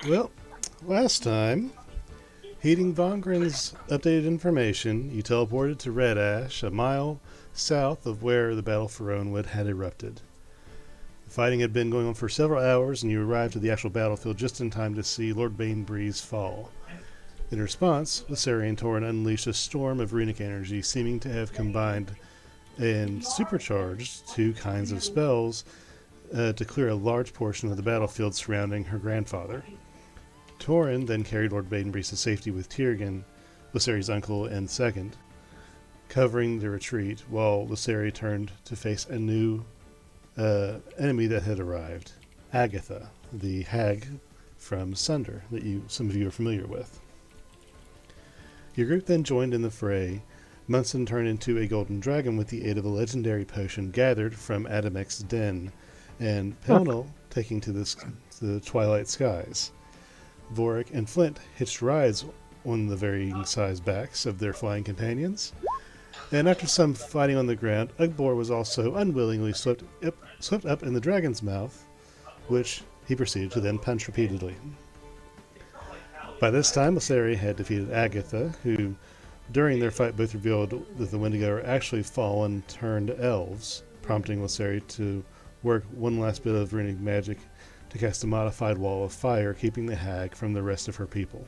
Well, last time, heeding Vongren's updated information, you teleported to Red Ash, a mile south of where the battle for Rowanwood had erupted. The fighting had been going on for several hours, and you arrived at the actual battlefield just in time to see Lord Bainbreeze fall. In response, Viserion Torrent unleashed a storm of runic energy, seeming to have combined and supercharged two kinds of spells to clear a large portion of the battlefield surrounding her grandfather. Torin then carried Lord Badenbreeze to safety with Tyrgen, Lyseri's uncle and second, covering the retreat, while Lyseri turned to face a new enemy that had arrived, Agatha, the hag from Sunder that some of you are familiar with. Your group then joined in the fray. Munson turned into a golden dragon with the aid of a legendary potion gathered from Adamek's den, and Pelnel taking to the twilight skies. Vorik and Flint hitched rides on the varying sized backs of their flying companions, and after some fighting on the ground, Ugbor was also unwillingly swept up in the dragon's mouth, which he proceeded to then punch repeatedly. By this time, Lyseri had defeated Agatha, who, during their fight, both revealed that the Wendigo are actually fallen turned elves, prompting Lyseri to work one last bit of runic magic to cast a modified wall of fire, keeping the hag from the rest of her people.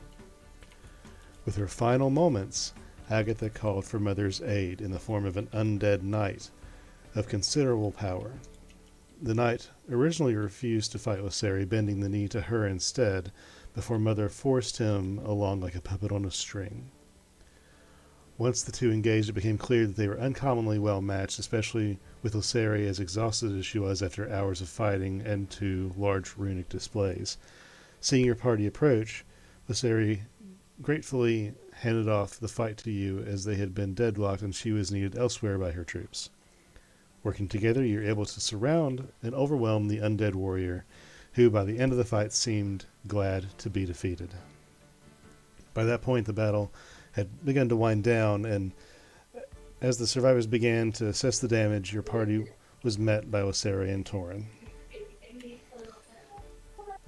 With her final moments, Agatha called for Mother's aid in the form of an undead knight of considerable power. The knight originally refused to fight Lyseri, bending the knee to her instead, before Mother forced him along like a puppet on a string. Once the two engaged, it became clear that they were uncommonly well matched, especially with Lyseri as exhausted as she was after hours of fighting and two large runic displays. Seeing your party approach, Lyseri gratefully handed off the fight to you, as they had been deadlocked and she was needed elsewhere by her troops. Working together, you're able to surround and overwhelm the undead warrior, who by the end of the fight seemed glad to be defeated. By that point, the battle had begun to wind down, and as the survivors began to assess the damage, your party was met by Lyseri and Torin.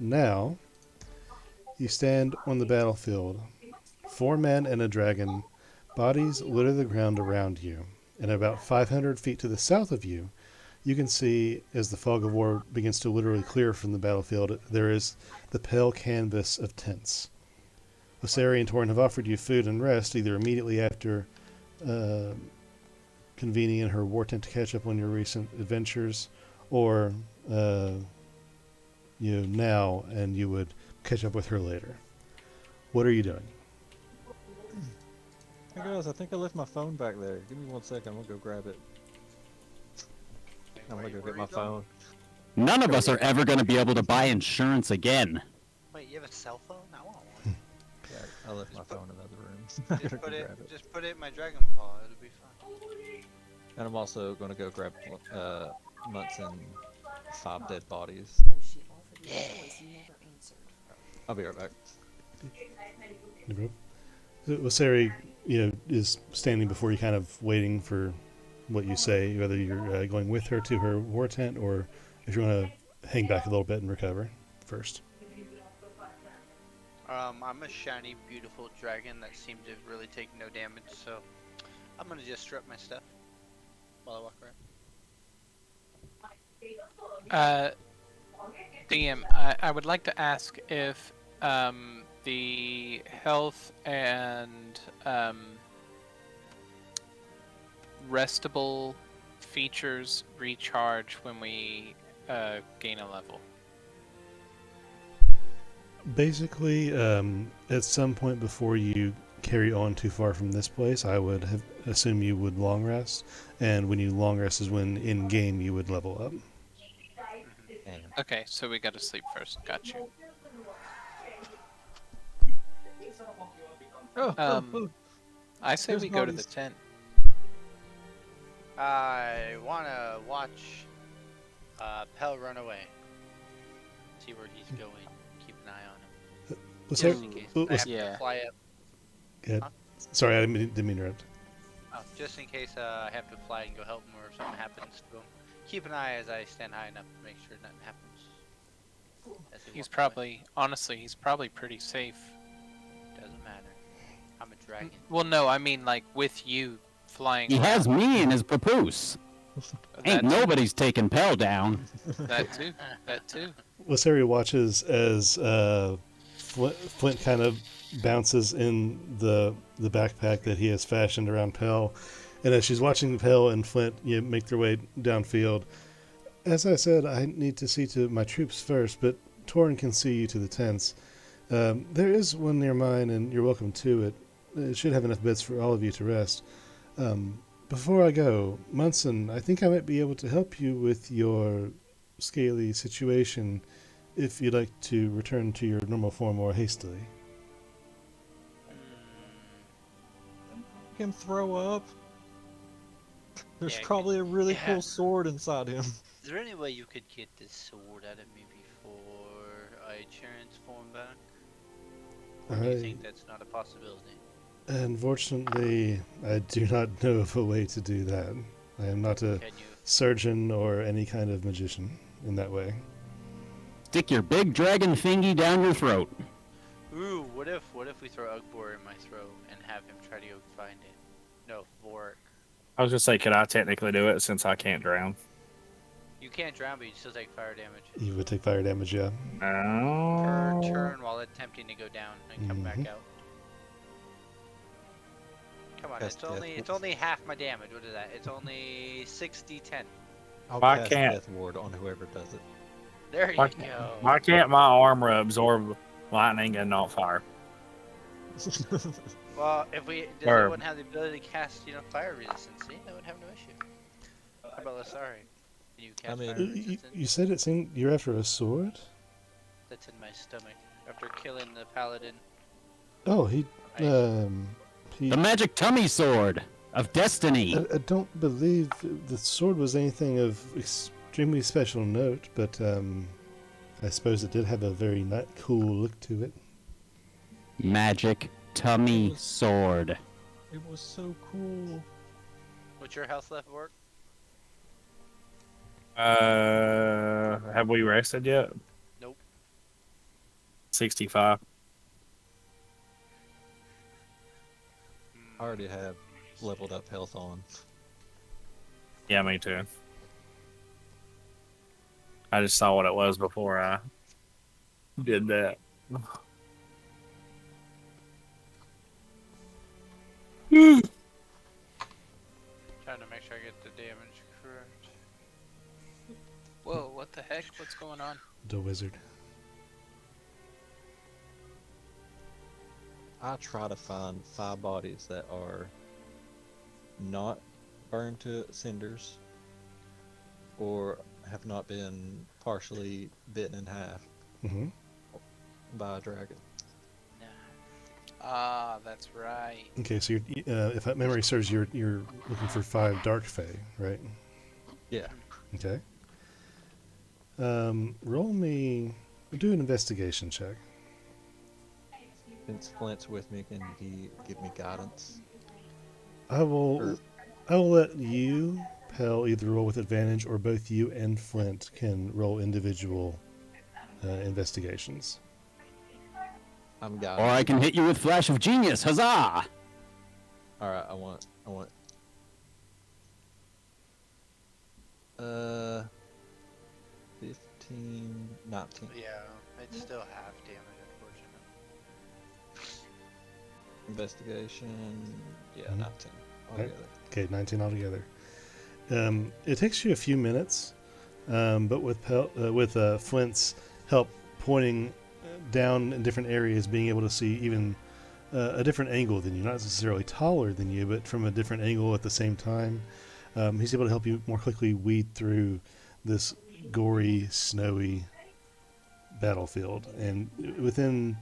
Now, you stand on the battlefield. 4 men and a dragon. Bodies litter the ground around you, and about 500 feet to the south of you, you can see, as the fog of war begins to literally clear from the battlefield, there is the pale canvas of tents. Lyseri and Torin have offered you food and rest, either immediately after convening in her war tent to catch up on your recent adventures, or now, and you would catch up with her later. What are you doing? Hey guys, I think I left my phone back there. Give me 1 second, I'm gonna go grab it. I'm gonna go get my phone. None of us are ever going to be able to buy insurance again. Wait, you have a cell phone? I want one. Yeah, I left my phone in the other room. Just put it in my dragon paw. It'll be fine. And I'm also gonna go grab Munson 5 dead bodies. I'll be right back. Lyseri, is standing before you, kind of waiting for what you say, whether you're going with her to her war tent or if you want to hang back a little bit and recover first. I'm a shiny, beautiful dragon that seemed to really take no damage, so I'm gonna just strip my stuff while I walk around. DM, I would like to ask if the health and restable features recharge when we gain a level. Basically, at some point before you carry on too far from this place, I would assume you would long rest, and when you long rest is when in game you would level up. Okay, so we gotta sleep first. Got you. I say we go to the tent. I wanna watch Pell run away. See where he's going. Keep an eye on him. Just in case I have to fly up. Good. Huh? Sorry, I didn't mean to interrupt. Oh, just in case I have to fly and go help him or if something happens to him. Keep an eye as I stand high enough to make sure nothing happens. As he He's walks away. probably, honestly, he's probably pretty safe. Doesn't matter. I'm a dragon. Well, no, I mean like with you flying He around. has me in his papoose. Ain't That too. nobody's taking Pell down. That too. That too. Lasari watches as Flint kind of bounces in the backpack that he has fashioned around Pell, and as she's watching Pell and Flint make their way downfield, as I said, I need to see to my troops first, but Torn can see you to the tents. There is one near mine, and you're welcome to it. It should have enough beds for all of you to rest. Before I go, Munson, I think I might be able to help you with your scaly situation if you'd like to return to your normal form more hastily. Him throw up. There's Yeah, probably a really yeah. cool sword inside him. Is there any way you could get this sword out of me before I transform back? Or do you think that's not a possibility? Unfortunately, I do not know of a way to do that. I am not a Can you? surgeon or any kind of magician in that way. Stick your big dragon thingy down your throat. Ooh, what if we throw Ugbor in my throat and have him try to go find it? No, Vorik. I was gonna say, could I technically do it since I can't drown? You can't drown, but you still take fire damage You would take fire damage, yeah. per Oh. turn while attempting to go down and come back out. Come on, That's it's only half my damage. What is that? It's only 60-10. I'll Why cast can't- Death Ward on whoever does it. There you Why, go. why can't my armor absorb lightning and not fire? Well, if we does Or- anyone have the ability to cast, fire resistance? See, I would have no issue. How about Lasari? Can you cast mean- fire You, resistance? you said it seemed you're after a sword? That's in my stomach. After killing the paladin. Oh, he The magic tummy sword of destiny. I don't believe the sword was anything of extremely special note, but I suppose it did have a very cool look to it. Magic tummy sword. It was so cool. What's your health left, Vork? Have we rested yet? Nope. 65. I already have leveled up health on. Yeah, me too. I just saw what it was before I did that. Trying to make sure I get the damage correct. Whoa, what the heck? What's going on? The wizard. I try to find 5 bodies that are not burned to cinders or have not been partially bitten in half Mm-hmm. by a dragon. Ah, that's right. Okay, so if that memory serves, you're looking for 5 dark fae, right? Yeah. Okay. Roll me. Do an investigation check. Since Flint's with me, can he give me guidance? I will. Or- I will let you, Pell, either roll with advantage, or both you and Flint can roll individual investigations. I'm Or guiding. I can hit you with flash of genius. Huzzah! Alright, I want 15, 19. Yeah, it's still half damage, unfortunately. Investigation, yeah, Mhm. 19 Okay. altogether. Okay, 19 altogether. It takes you a few minutes, but with Flint's help pointing down in different areas, being able to see even a different angle than you, not necessarily taller than you, but from a different angle at the same time, he's able to help you more quickly weed through this gory, snowy battlefield. And within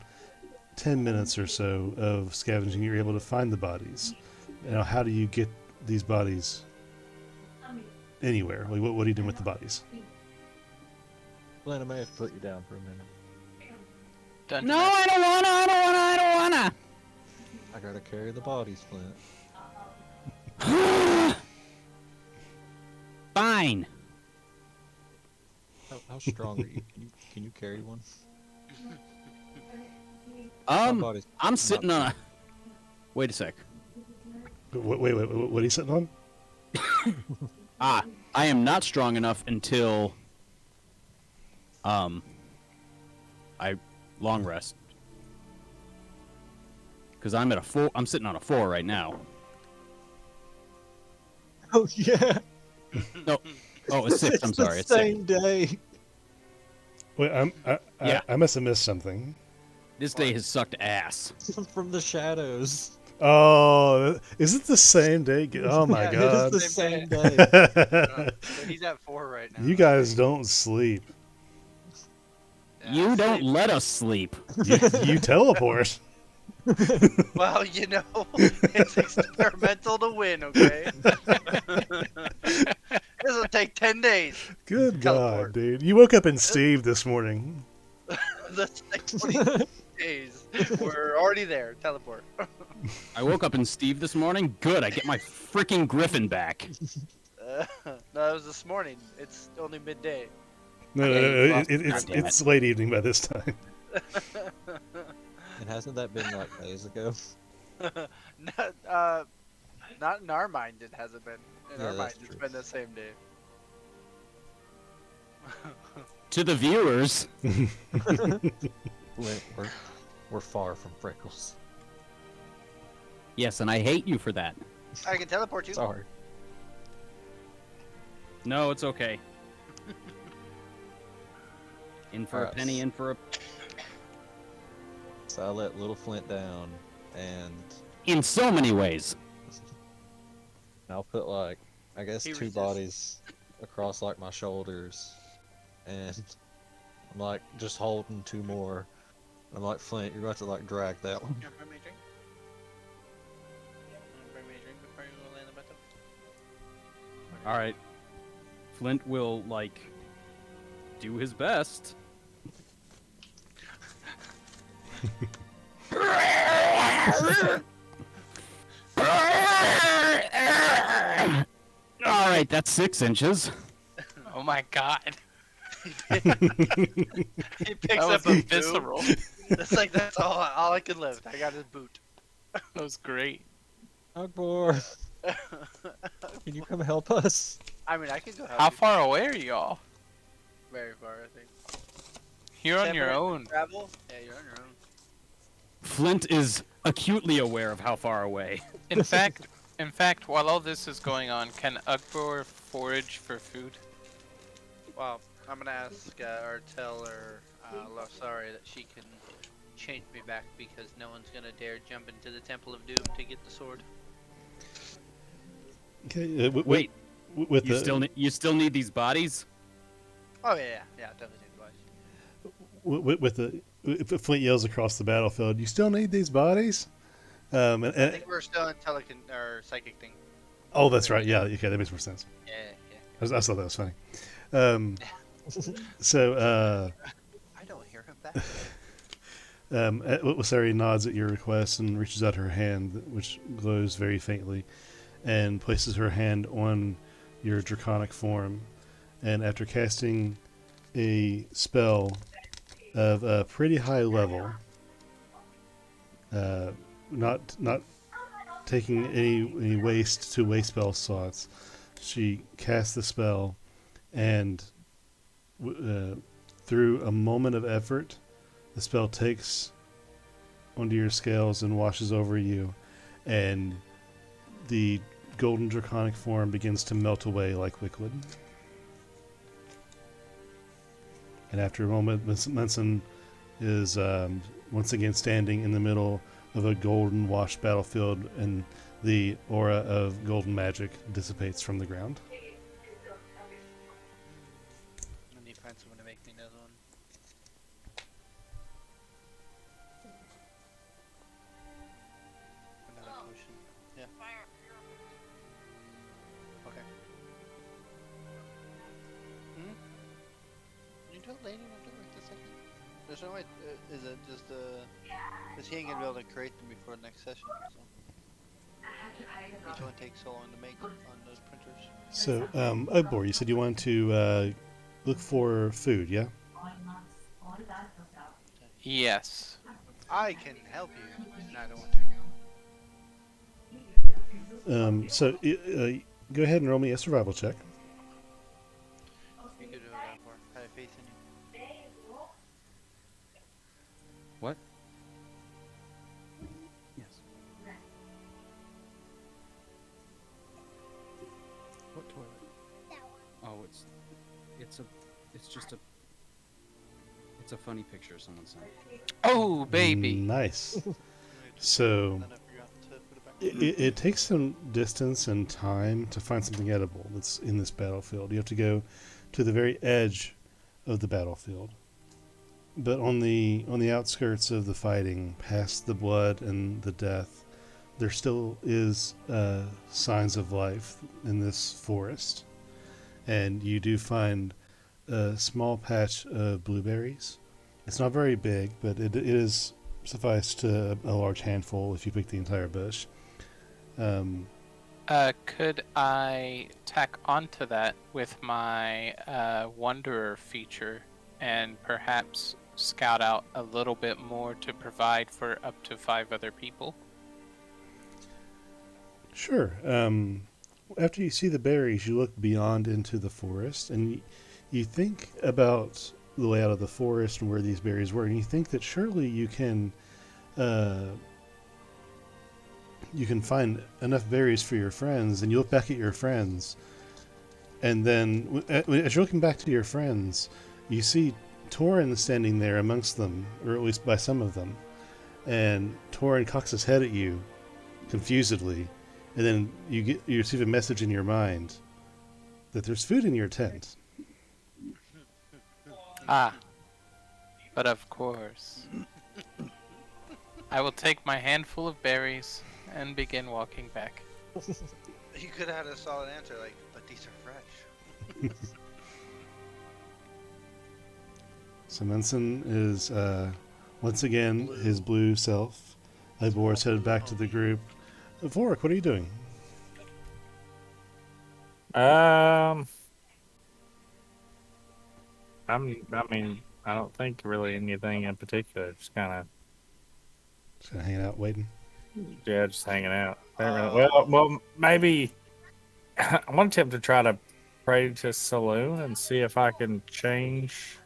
10 minutes or so of scavenging, you're able to find the bodies. Now, how do you get these bodies anywhere? Like, what are you doing with the bodies? Flint, I may have to put you down for a minute. Done. No, I don't wanna. I gotta carry the bodies, Flint. Fine. How How strong are you? Can you carry one? My body's I'm not sitting on big. a. Wait a sec. Wait, what are you sitting on? I am not strong enough until I long rest. Because I'm at a 4. I'm sitting on a 4 right now. Oh yeah. No. Oh, a 6. It's I'm the sorry. It's 6. same day. Wait, Yeah. I must have missed something. This day has sucked ass. From the shadows. Oh, is it the same day? Oh my Yeah, It is god. the Same same day. So he's at 4 right now. You guys don't sleep. Yeah, You don't sleep. let us sleep. You teleport. Well, you know, it's experimental to win, okay? This will take 10 days. Good Teleport. god, dude. You woke up in Steve this morning. That's like 20 days. We're already there. Teleport. I woke up in Steve this morning. Good. I get my freaking Griffin back. No, that was this morning. It's only midday. No, Yeah, you it's God damn it's late evening by this time. And hasn't that been like days ago? Not in our mind. It hasn't been. In Yeah, our mind, that's it's true. been the same day. To the viewers. We're far from Freckles. Yes, and I hate you for that. I can teleport you. Sorry. No, it's okay. In for a Alright. penny, in for a... So I let little Flint down, and In so many ways. I'll put like, I guess He 2 resists. bodies across like my shoulders, and I'm like just holding 2 more. I'm like, Flint, you're about to like drag that one. Yeah, bring me a drink. Bring me a drink before you go land the battle. All right. Flint will, like, do his best. All right, that's 6 inches. Oh my god. He picks That was up a boot. visceral. It's like that's all I can lift. I got his boot. That was great. Agbor, can you come help us? I mean, I can go help How you. far away are y'all? Very far, I think. You're on 10 your minutes own. Travel? Yeah, you're on your own. Flint is acutely aware of how far away. In fact, while all this is going on, can Ugbor forage for food? Well, I'm gonna ask or tell her, Losari, that she can change me back because no one's gonna dare jump into the Temple of Doom to get the sword. Okay, Wait, with you still need these bodies? Oh yeah, definitely take the advice. with the if Flint yells across the battlefield, you still need these bodies. I think we're still in or psychic thing. Oh, that's right. Yeah, okay, that makes more sense. Yeah. I thought that was funny. So, I don't hear him back. Wasari nods at your request and reaches out her hand, which glows very faintly, and places her hand on your draconic form. And after casting a spell of a pretty high level, not taking any waste to waste spell slots, she casts the spell, and through a moment of effort, the spell takes onto your scales and washes over you, and the golden draconic form begins to melt away like liquid. And after a moment, Munson is once again standing in the middle of a golden washed battlefield, and the aura of golden magic dissipates from the ground. I need to find someone to make me another one. Another potion. Yeah. Okay. You told Lady not to wait a second. There's no way. Is it just Because he ain't gonna be able to create them before the next session. So. Each one takes so long to make on those printers. So, Ogbor, you said you wanted to look for food. Yeah. Yes. I can help you. No, I don't want to. Go ahead and roll me a survival check. You could do that for. I have faith in you. What? Yes. What toilet? Oh, it's a funny picture someone sent. Oh, baby. Nice. So Then I forgot to put it back. it takes some distance and time to find something edible that's in this battlefield. You have to go to the very edge of the battlefield. But on the outskirts of the fighting, past the blood and the death, there still is signs of life in this forest. And you do find a small patch of blueberries. It's not very big, but it is suffice to a large handful if you pick the entire bush. Could I tack onto that with my Wanderer feature and perhaps scout out a little bit more to provide for up to 5 other people? Sure. After you see the berries, you look beyond into the forest, and you think about the layout of the forest and where these berries were, and you think that surely you can find enough berries for your friends. And you look back at your friends, and then as you're looking back to your friends, you see Torin standing there amongst them, or at least by some of them, and Torin cocks his head at you confusedly. And then you receive a message in your mind that there's food in your tent. Ah, but of course. I will take my handful of berries and begin walking back. You could have had a solid answer like, but these are fresh. So Munson is once again his blue self. Ibor's headed back to the group. Vorik, what are you doing? I mean, I don't think really anything in particular. Just kind Just kind of hanging out, waiting. of, yeah, just hanging out. Well, maybe I want to attempt to try to pray to Saloon and see if I can change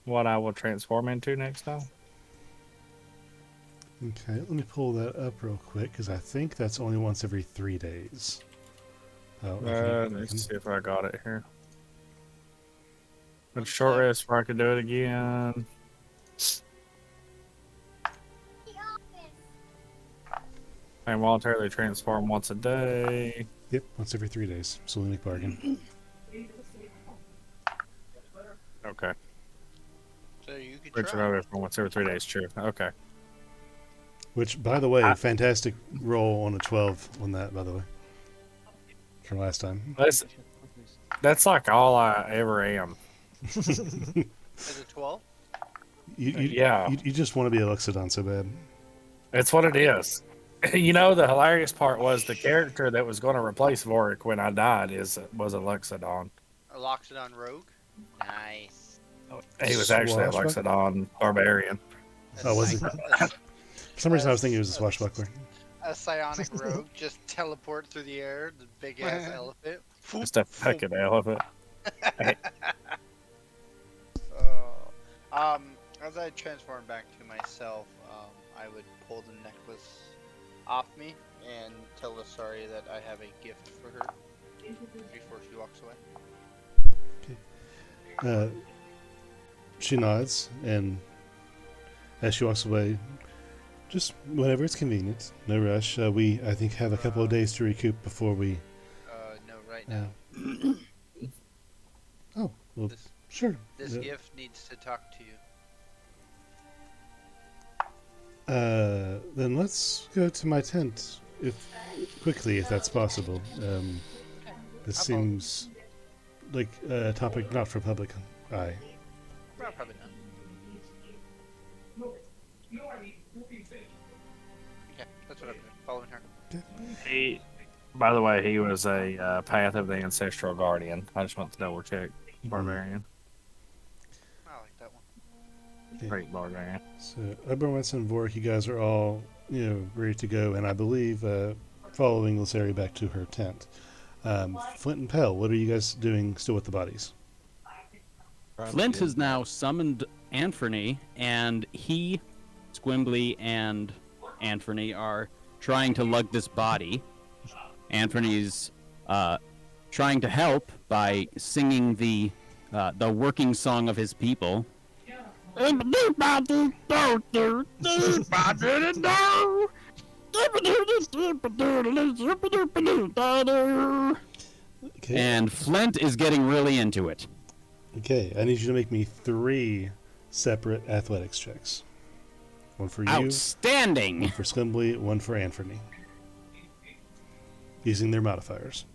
what I will transform into next time. Okay, let me pull that up real quick because I think that's only once every 3 days. Let's see if I got it here. But short rest where I could do it again. I voluntarily transform once a day. Yep, once every 3 days. Salonic bargain. Okay. So you could Which try. another for once every 3 days, true. Okay. Which, by the way, fantastic roll on a 12 on that, by the way. From last time. That's like all I ever am. Is it 12? Yeah. You just want to be a Luxodon so bad. It's what it is. You know, the hilarious part was the character that was going to replace Vorik when I died was a Luxodon. A Loxodon Rogue? Nice. He was actually a Swashbuckler? Luxodon Barbarian. Oh, was he? For some reason, I was thinking it was a swashbuckler. A psionic rogue just teleport through the air, the big ass elephant. Just a fucking elephant. As I transform back to myself, I would pull the necklace off me and tell Lasari that I have a gift for her before she walks away. She nods, and as she walks away, just whenever it's convenient, no rush. I think, have a couple of days to recoup before we. No, right now. Oh, well, This, sure. this gift needs to talk to you. Then let's go to my tent, quickly, if that's possible. This seems like a topic not for public eye. Well, probably not. Okay, that's what I'm doing. Following her. Hey, By the way, he was a Path of the Ancestral Guardian. I just want to double check. Barbarian. I like that one. Yeah. Great barbarian. So, Oberwitz and Vork, you guys are all, ready to go, and I believe following Lysari back to her tent. Flint and Pell, what are you guys doing still with the bodies? Trying to Flint get has now summoned Anthony, and he, Squimbly, and Anthony are trying to lug this body. Anthony's trying to help by singing the working song of his people. Okay. And Flint is getting really into it. Okay, I need you to make me 3 separate athletics checks. One for you, Outstanding! one for Squimbly, one for Anthony. Using their modifiers.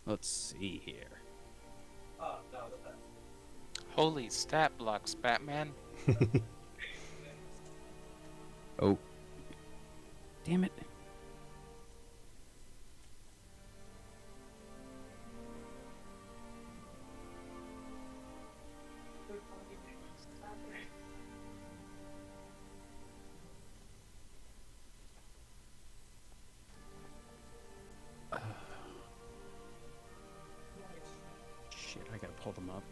Let's see here. Holy stat blocks, Batman. Oh. Damn it. Shit, I gotta pull them up.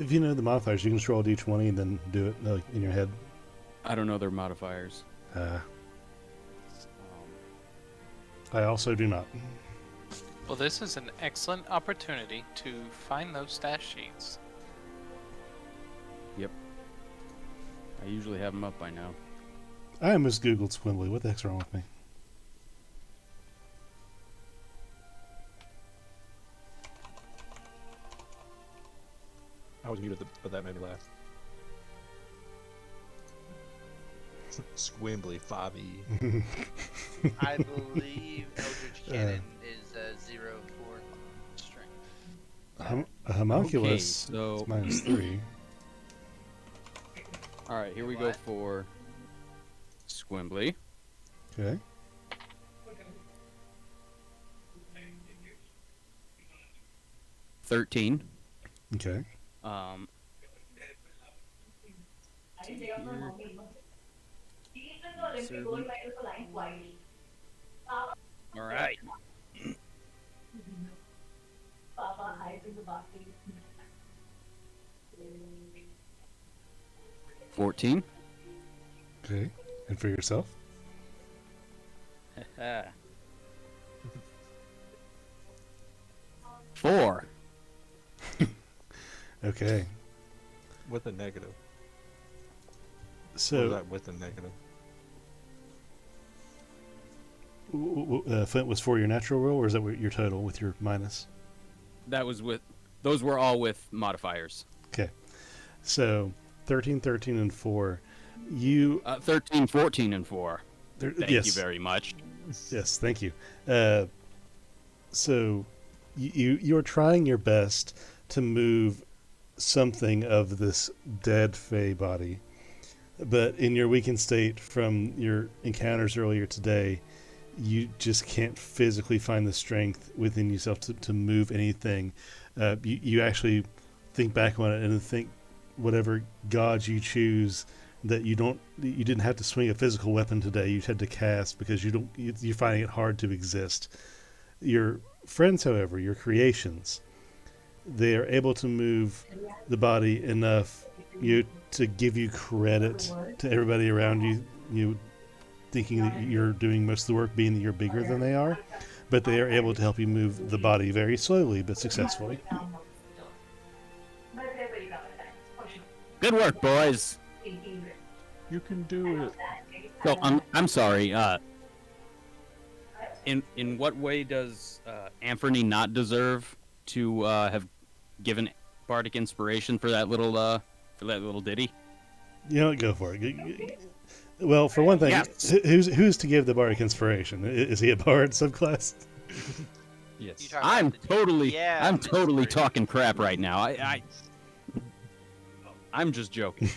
If you know the modifiers, you can just roll a d20 and then do it in your head. I don't know their modifiers. I also do not. Well, this is an excellent opportunity to find those stash sheets. Yep. I usually have them up by now. I almost Googled Squimbly. What the heck's wrong with me? I was muted, but that made me laugh. Squimbly 5e. I believe Eldritch Cannon is 0 for strength. A homunculus Okay, so- is minus 3. Alright, here we go What? for Squimbly. Okay. $13. Okay. All right. $14. Okay. And for yourself? $4. Okay. With a negative. What was So, that with a negative? Flint was for your natural roll, or is that your total with your minus? That was with. Those were all with modifiers. Okay. So, 13, 13, and 4. You. 13, 14, and 4. Thank yes. you very much. Yes, thank you. So, you're trying your best to move something of this dead Fey body, but in your weakened state from your encounters earlier today, you just can't physically find the strength within yourself to move anything. You actually think back on it and think whatever gods you choose that you didn't have to swing a physical weapon today. You had to cast because you're finding it hard to exist. Your friends, however, your creations, they are able to move the body enough to give you credit to everybody around you. You thinking that you're doing most of the work, being that you're bigger than they are, but they are able to help you move the body very slowly but successfully. Good work, boys. You can do it. So I'm sorry. In what way does Anthony not deserve to have given bardic inspiration for that little ditty? You know, go for it. Well, for one thing, Yes. who's to give the bardic inspiration? Is he a bard subclass? Yes. You talking about I'm the- totally Yeah, I'm Mr. totally Brady. talking crap right now. I'm just joking.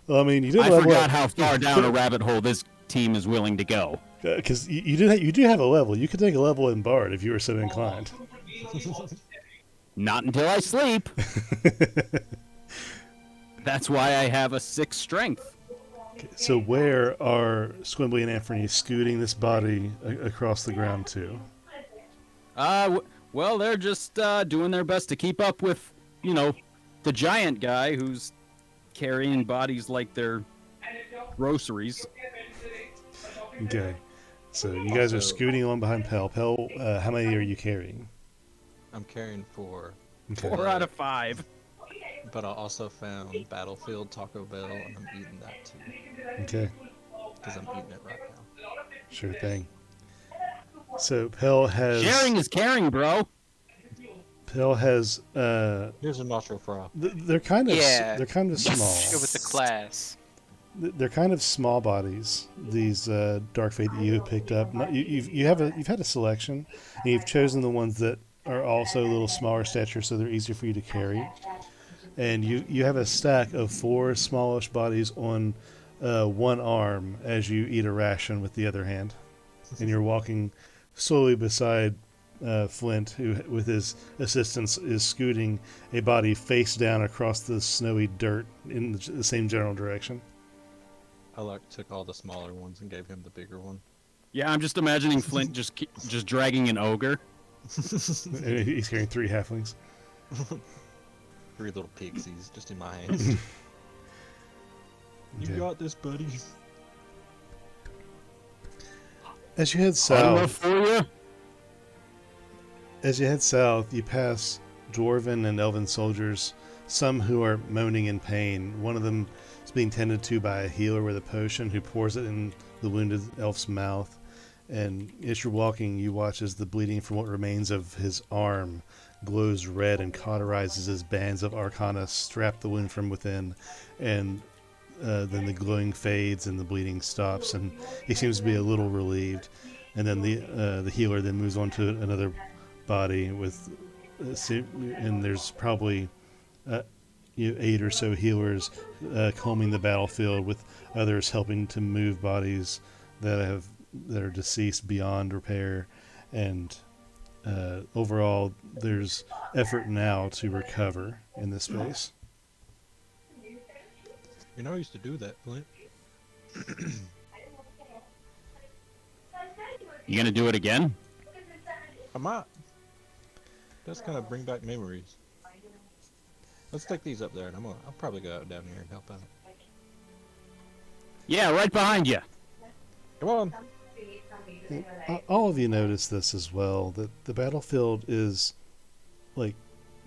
Well, I mean, you did I level forgot up. how far down a rabbit hole this team is willing to go. Because you do have a level. You could take a level in Bard if you were so inclined. Not until I sleep. That's why I have a 6 strength. So where are Squimbly and Anthony scooting this body across the ground to? Well, they're just doing their best to keep up with, the giant guy who's carrying bodies like they're groceries. Okay. So you guys are Also- scooting along behind Pell. Pell, how many are you carrying? I'm carrying 4, Okay. 4 out of 5. but I also found Battlefield Taco Bell, and I'm eating that too, Okay. because I'm eating it right now. Sure thing. So Pell has Sharing is caring, bro. Pell has Here's a nacho fry. they're kind of Yeah. they're kind of Go small. with the class. They're kind of small bodies. These dark fate that you have picked up. You've had a selection, and you've chosen the ones that are also a little smaller stature, so they're easier for you to carry. And you have a stack of 4 smallish bodies on one arm as you eat a ration with the other hand, and you're walking slowly beside Flint, who with his assistance is scooting a body face down across the snowy dirt in the same general direction. I took all the smaller ones and gave him the bigger one. Yeah, I'm just imagining Flint just dragging an ogre. And he's carrying 3 halflings. 3 little pixies just in my hands. You Okay. got this, buddy. As you head Enough south, for you? you pass dwarven and elven soldiers, some who are moaning in pain. One of them is being tended to by a healer with a potion who pours it in the wounded elf's mouth. And as you're walking, you watch as the bleeding from what remains of his arm glows red and cauterizes as bands of arcana strap the wound from within. And then the glowing fades and the bleeding stops, and he seems to be a little relieved. And then the healer then moves on to another body with, and there's probably 8 or so healers combing the battlefield, with others helping to move bodies that are deceased beyond repair. And overall, there's effort now to recover in this space. You know I used to do that, Flint. You gonna do it again? I might. That's kind of bring back memories. Let's take these up there, and I'll probably go out down here and help out. Yeah, right behind you. Come on. All of you notice this as well, that the battlefield is like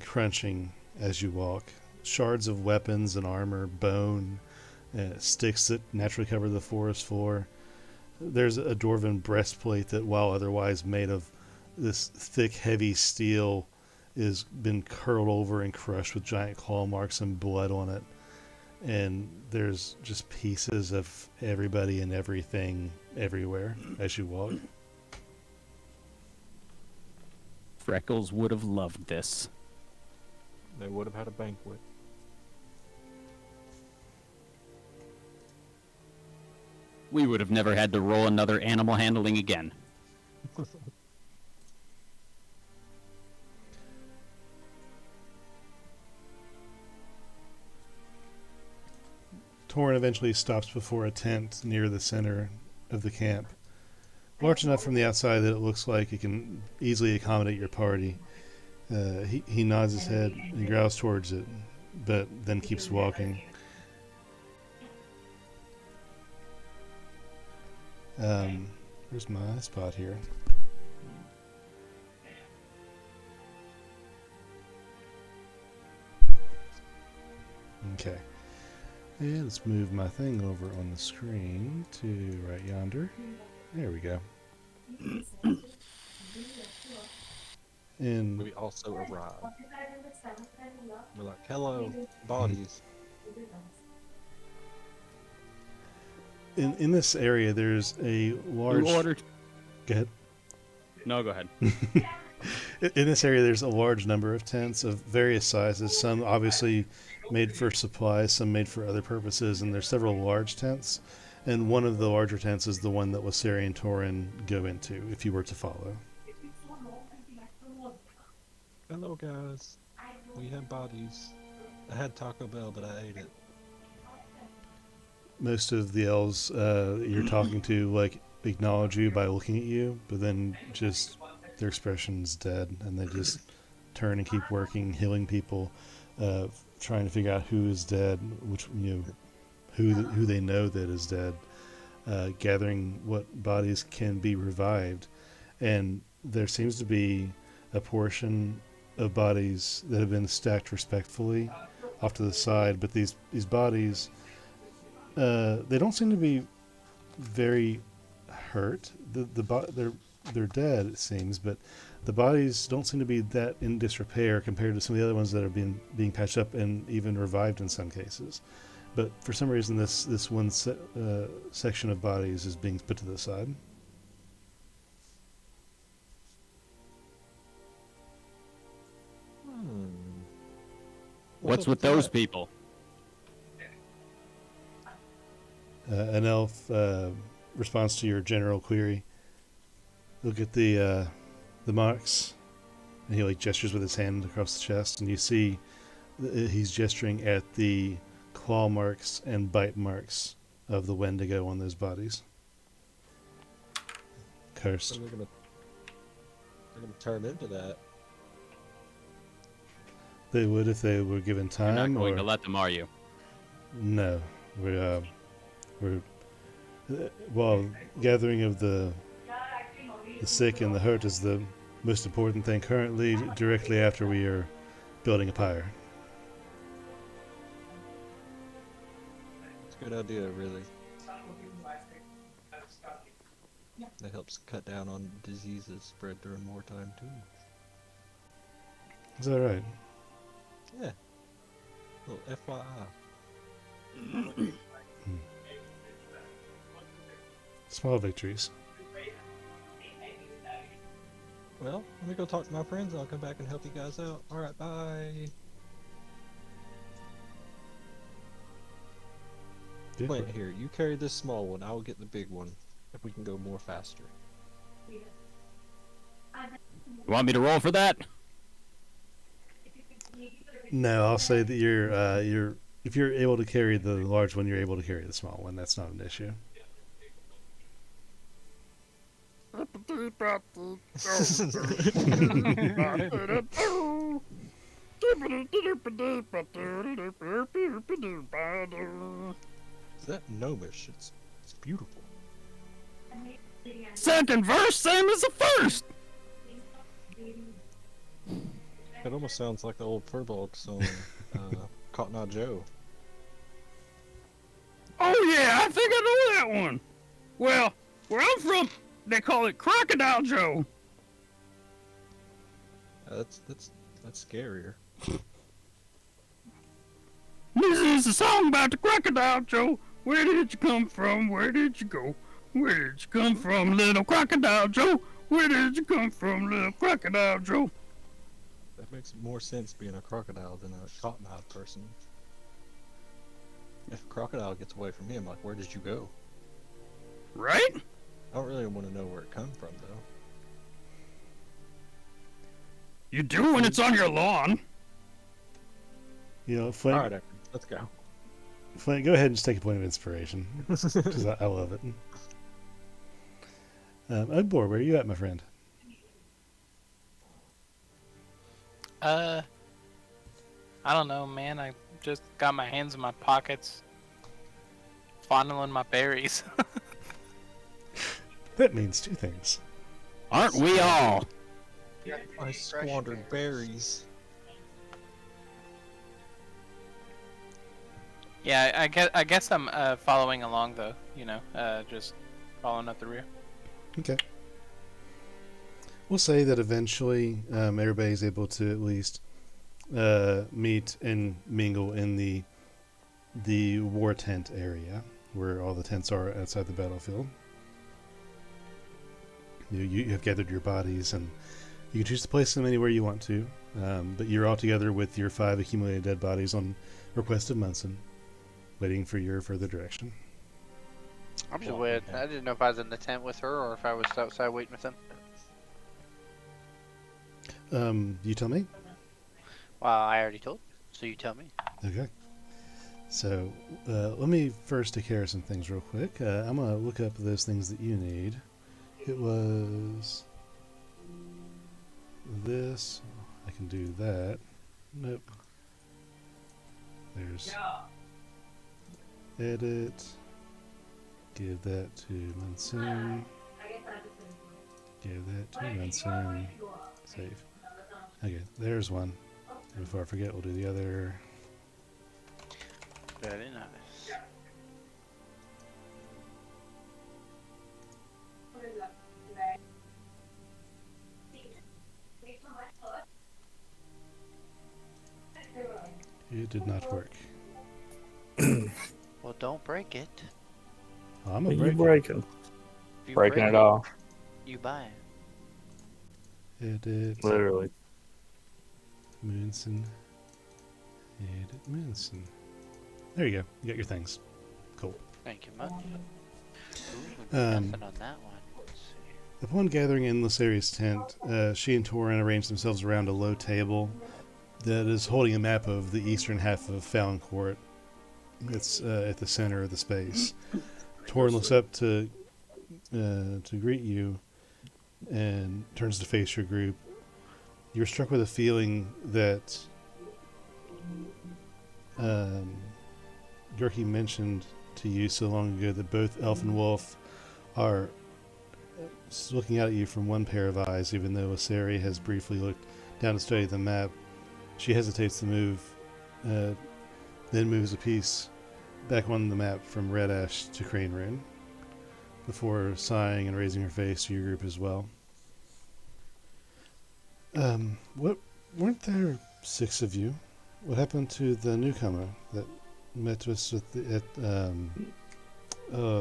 crunching as you walk. Shards of weapons and armor, bone, sticks that naturally cover the forest floor. There's a dwarven breastplate that, while otherwise made of this thick, heavy steel, is been curled over and crushed with giant claw marks and blood on it. And there's just pieces of everybody and everything everywhere as you walk. Freckles would have loved this. They would have had a banquet. We would have never had to roll another animal handling again. Torrin eventually stops before a tent near the center of the camp, large enough from the outside that it looks like it can easily accommodate your party. He nods his head and growls towards it, but then keeps walking. Where's my spot here? Okay. And let's move my thing over on the screen to right yonder. There we go. And We also arrived. We're like, hello, bodies. in this area, there's a large. Who ordered? Go ahead. No, go ahead. In this area, there's a large number of tents of various sizes. Some obviously made for supplies, some made for other purposes, and there's several large tents. And one of the larger tents is the one that Wasari and Torin go into if you were to follow. Hello, guys. We have bodies. I had Taco Bell, but I ate it. Most of the elves you're talking to like acknowledge you by looking at you, but then just their expression's dead, and they just turn and keep working, healing people, trying to figure out who is dead, which who they know that is dead, gathering what bodies can be revived, and there seems to be a portion of bodies that have been stacked respectfully off to the side, but these bodies, they don't seem to be very hurt. They're dead, it seems, but the bodies don't seem to be that in disrepair compared to some of the other ones that are being patched up and even revived in some cases. But for some reason, this one section of bodies is being put to the side. What's with those people? An elf responds to your general query. Look at the marks, and he like gestures with his hand across the chest, and you see he's gesturing at the claw marks and bite marks of the Wendigo on those bodies. Cursed. So they're gonna turn into that. They would if they were given You're time. not going or to let them, are you? No, we're well, gathering of the sick and the hurt is the most important thing currently. Directly after we are building a pyre. It's a good idea, really. That helps cut down on diseases spread during wartime too. Is that right? Yeah. Little FYI. Small victories. Well, let me go talk to my friends and I'll come back and help you guys out. Alright, bye. Yeah. Wait, here, you carry this small one, I will get the big one. If we can go more faster. You want me to roll for that? No, I'll say that you're if you're able to carry the large one, you're able to carry the small one. That's not an issue. Is that gnomish? It's beautiful. Second verse, same as the first. It almost sounds like the old Furbolg song, Cotton Eye Joe. Oh yeah, I think I know that one. Well, where I'm from, they call it Crocodile Joe. That's scarier. This is a song about the Crocodile Joe. Where did you come from? Where did you go? Where did you come from, little Crocodile Joe? Where did you come from, little Crocodile Joe? That makes more sense being a crocodile than a cotton-eyed person. If a crocodile gets away from me, I'm like, where did you go? Right? I don't really want to know where it come from, though. You do when it's on your lawn. You know, Flint. Alright, Ekron, let's go. Flint, go ahead and just take a point of inspiration. 'Cause I love it. Udbor, where are you at, my friend? I don't know, man. I just got my hands in my pockets, fondling my berries. That means two things. Aren't we all? I squandered berries. Yeah, I guess I'm following along though. You know, just following up the rear. Okay. We'll say that eventually everybody's able to at least meet and mingle in the war tent area where all the tents are outside the battlefield. You have gathered your bodies and You can choose to place them anywhere you want to, but you're all together with your 5 accumulated dead bodies on request of Munson, waiting for your further direction. I'm just Well, weird. okay. I didn't know if I was in the tent with her or if I was outside waiting with them. You tell me. Well, I already told. So you tell me. Okay. So, let me first take care of some things real quick. I'm going to look up those things that you need. It was this. I can do that. Nope. There's edit. Give that to Munson. Give that to Munson. Save. Okay, there's one. Before I forget, we'll do the other. Very nice. It did not work. Well, don't break it. I'm a You break. breaking. If you Breaking break it all. you buy it. Edit. Literally. Munson. Edit Munson. There you go. You got your things. Cool. Thank you much. Ooh, Um, nothing on that one. Let's see. Upon gathering in Lysaria's tent, she and Torin arrange themselves around a low table that is holding a map of the eastern half of Falonkort. It's at the center of the space. Torin looks up to greet you and turns to face your group. You're struck with a feeling that Yorkie mentioned to you so long ago that both Elf and Wolf are looking out at you from one pair of eyes, even though Asari has briefly looked down to study the map. She hesitates to move, then moves a piece back on the map from Red Ash to Crane Rune, before sighing and raising her face to your group as well. What weren't there 6 of you? What happened to the newcomer that met us at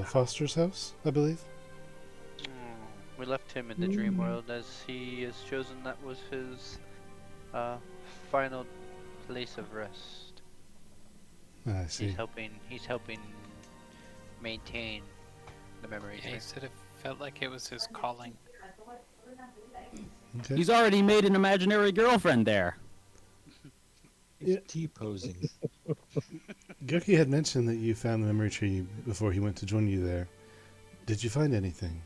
Foster's house, I believe? We left him in the dream world as he has chosen that was his final place of rest. I see. He's helping maintain the memories. Yeah, he said it felt like it was his calling. Okay. He's already made an imaginary girlfriend there. He's T-posing. Goki had mentioned that you found the memory tree before he went to join you there. Did you find anything?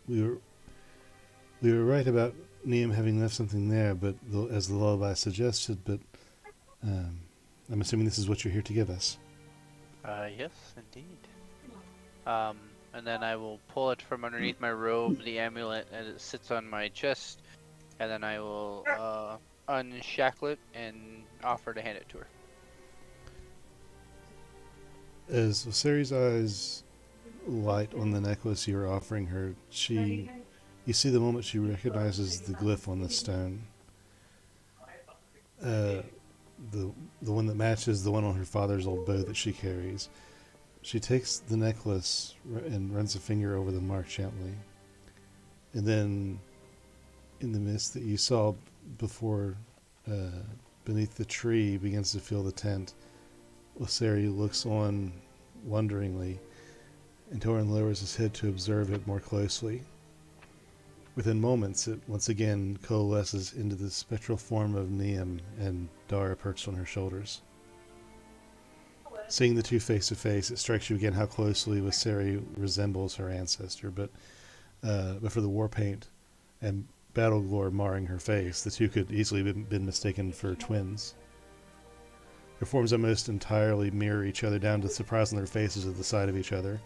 We were right about Neum having left something there, but as the lullaby suggested. But I'm assuming this is what you're here to give us. Yes, indeed. And then I will pull it from underneath my robe, the amulet, as it sits on my chest, and then I will unshackle it and offer to hand it to her. As Vasari's eyes light on the necklace you're offering her, you see the moment she recognizes the glyph on the stone. The one that matches the one on her father's old bow that she carries. She takes the necklace and runs a finger over the mark gently. And then, in the mist that you saw before, beneath the tree, begins to fill the tent. Lysari looks on wonderingly, and Torin lowers his head to observe it more closely. Within moments, it once again coalesces into the spectral form of Neum and Dara perched on her shoulders. Seeing the two face to face, it strikes you again how closely Lysari resembles her ancestor, but for the war paint and battle glory marring her face, the two could easily have been mistaken for twins. Their forms almost entirely mirror each other down to the surprise on their faces at the sight of each other.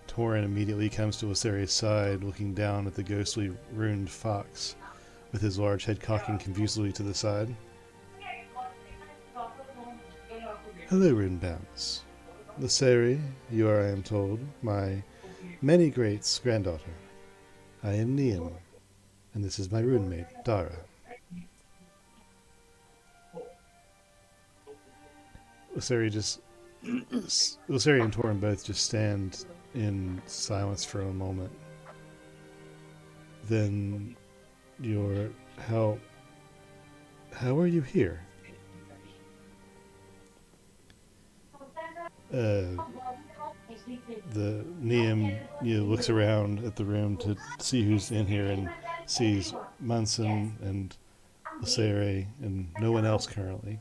Torin immediately comes to Lysari's side, looking down at the ghostly ruined fox, with his large head cocking confusedly to the side. Hello, Runebounds. Lysari, you are, I am told, my many greats granddaughter. I am Neum, and this is my roommate, Dara. Lysari and Torin both just stand in silence for a moment. Then your How are you here? The Neum looks around at the room to see who's in here and sees Munson and Lasere and no one else currently.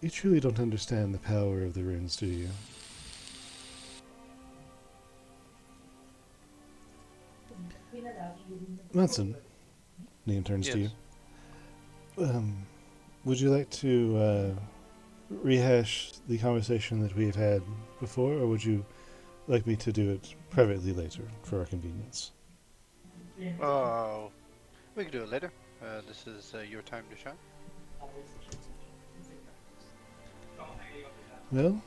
You truly don't understand the power of the runes, do you? Munson, Neum turns to you. Would you like to rehash the conversation that we've had before, or would you like me to do it privately later for our convenience? Oh, we can do it later. This is your time to shine. Well,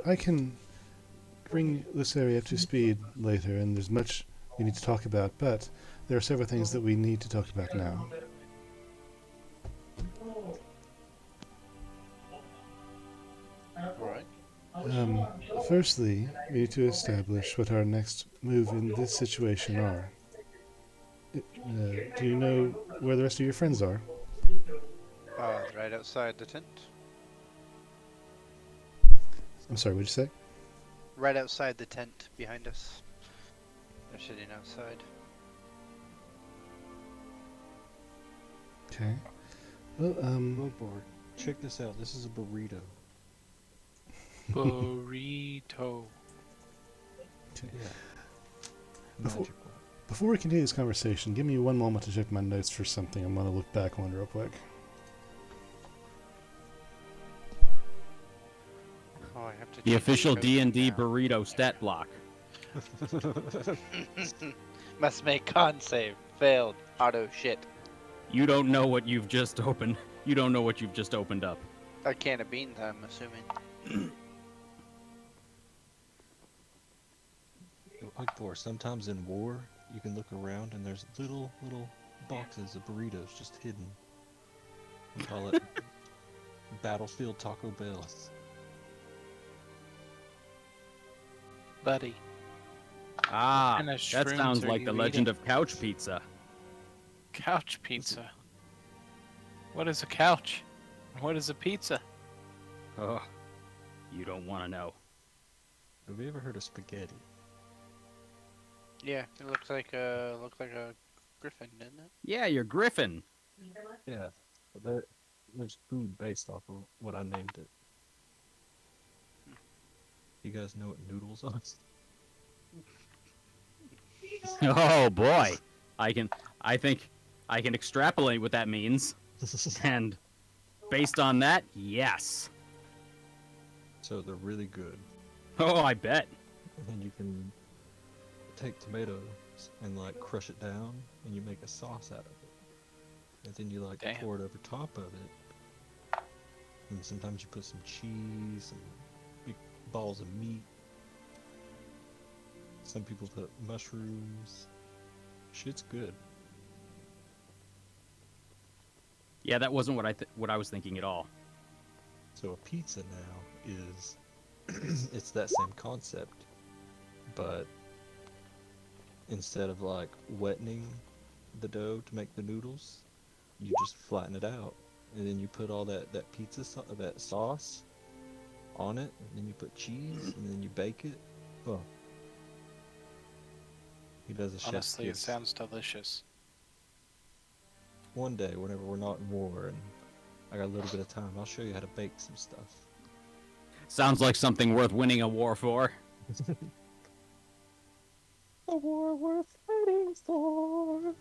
I can bring this area up to speed later, and there's much we need to talk about, but there are several things that we need to talk about now. All right. Firstly, we need to establish what our next move in this situation are. Do you know where the rest of your friends are? Right outside the tent. I'm sorry, what'd you say? Right outside the tent behind us. They're sitting outside. Okay. Well, Roadboard, check this out. This is a burrito. Burrito. okay. Yeah. Before- Magical. Before we continue this conversation, give me one moment to check my notes for something I'm going to look back on real quick. Oh, I have to. The check official codes D&D now. burrito stat block. Must make con save. Failed. Auto shit. You don't know what you've just opened. You don't know what you've just opened up. A can of beans, I'm assuming. Pugboar, sometimes in war, you can look around and there's little boxes of burritos just hidden. We call it Battlefield Taco Bell. Buddy. Ah, kind of that shrooms sounds are like you the legend eating? of couch pizza. Couch pizza. What is a couch? What is a pizza? Oh, you don't want to know. Have you ever heard of spaghetti? Yeah, it looks like a griffin, didn't it? Yeah, you're Griffin. Yeah. But there's food based off of what I named it. You guys know what noodles are? Oh boy, I think I can extrapolate what that means, and based on that, yes. So they're really good. Oh, I bet. And then you can take tomatoes and like crush it down and you make a sauce out of it. And then you like Damn. pour it over top of it. And sometimes you put some cheese and big balls of meat. Some people put mushrooms. Shit's good. Yeah, that wasn't what I was thinking at all. So a pizza now is it's that same concept, but instead of like wetting the dough to make the noodles, you just flatten it out, and then you put all that that sauce on it, and then you put cheese, and then you bake it. Oh, he does a chef's Honestly, it kiss. sounds delicious. One day, whenever we're not in war and I got a little bit of time, I'll show you how to bake some stuff. Sounds like something worth winning a war for. A war worth fighting for.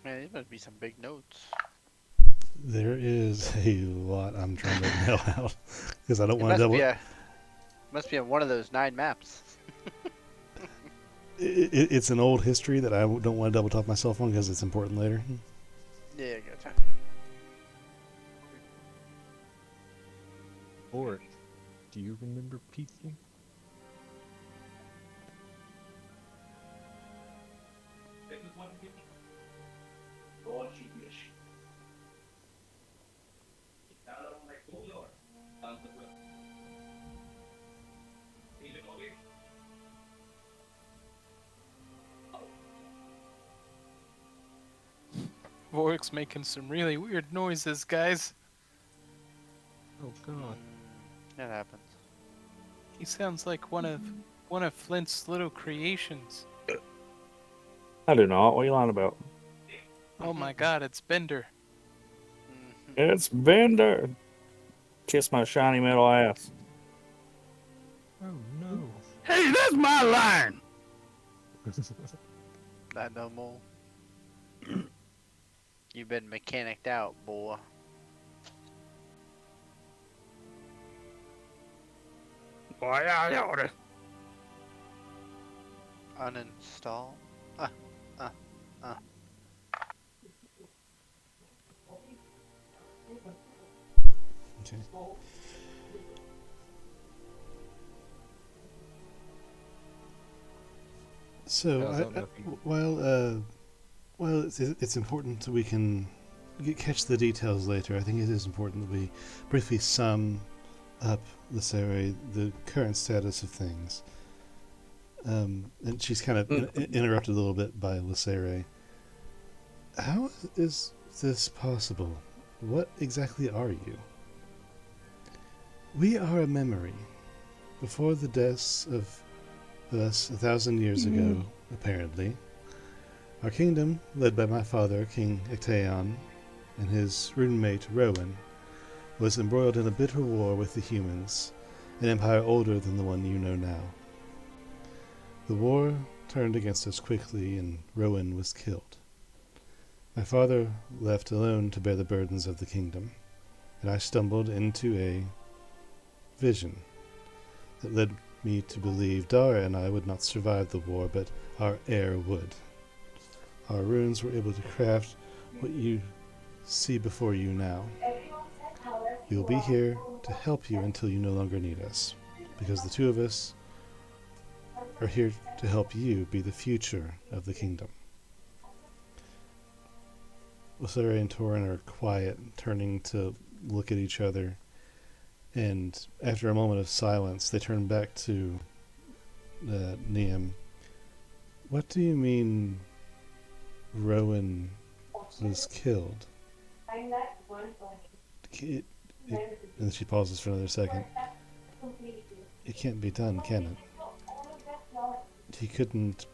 Man, these must be some big notes. There is a lot I'm trying to nail out because I don't It want to double. must be on one of those 9 maps. It's an old history that I don't want to double talk myself on because it's important later. Yeah, gotcha. Or, do you remember people? Vork's making some really weird noises, guys. Oh God. That happens. He sounds like one of Flint's little creations. I do not. What are you lying about? Oh my God, it's Bender. It's Bender. Kiss my shiny metal ass. Oh no. Hey, that's my line. Not no more. You've been mechanicked out, boy. Boy, I oughta. Uninstall. Okay. So, Guys, I don't know if you- while it's important that we can catch the details later, I think it is important that we briefly sum up the current status of things. And she's kind of interrupted a little bit by Lacere. How is this possible? What exactly are you? We are a memory. Before the deaths of us 1,000 years ago, apparently, our kingdom, led by my father, King Ecteon, and his roommate Rowan, was embroiled in a bitter war with the humans, an empire older than the one you know now. The war turned against us quickly, and Rowan was killed. My father left alone to bear the burdens of the kingdom, and I stumbled into a vision that led me to believe Dara and I would not survive the war, but our heir would. Our runes were able to craft what you see before you now. We will be here to help you until you no longer need us, because the two of us are here to help you be the future of the kingdom. Lacere and Torin are quiet, turning to look at each other, and after a moment of silence, they turn back to Niam. What do you mean Rowan was killed? And she pauses for another second. It can't be done, can it? He couldn't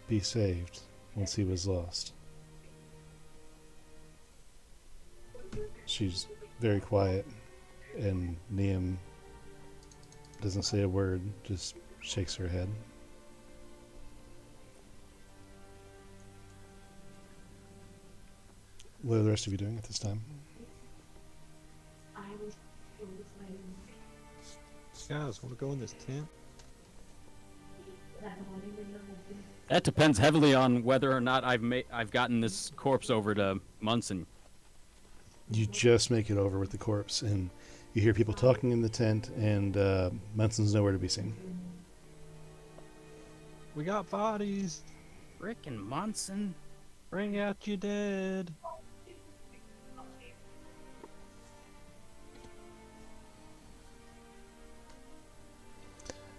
be saved once he was lost. She's very quiet, and Niam doesn't say a word, just shakes her head. What are the rest of you doing at this time? Guys, want to go in this tent? That depends heavily on whether or not I've gotten this corpse over to Munson. You just make it over with the corpse, and you hear people talking in the tent, and Munson's nowhere to be seen. We got bodies. Rick and Munson. Bring out your dead.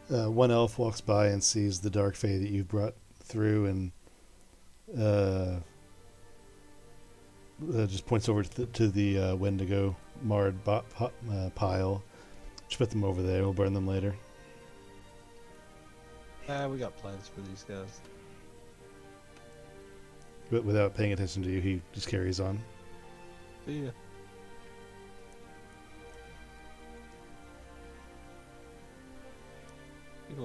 One elf walks by and sees the dark fae that you've brought through, and just points over to the Wendigo marred pile. Just put them over there. We'll burn them later. We got plans for these guys. But without paying attention to you, he just carries on. See ya. Get a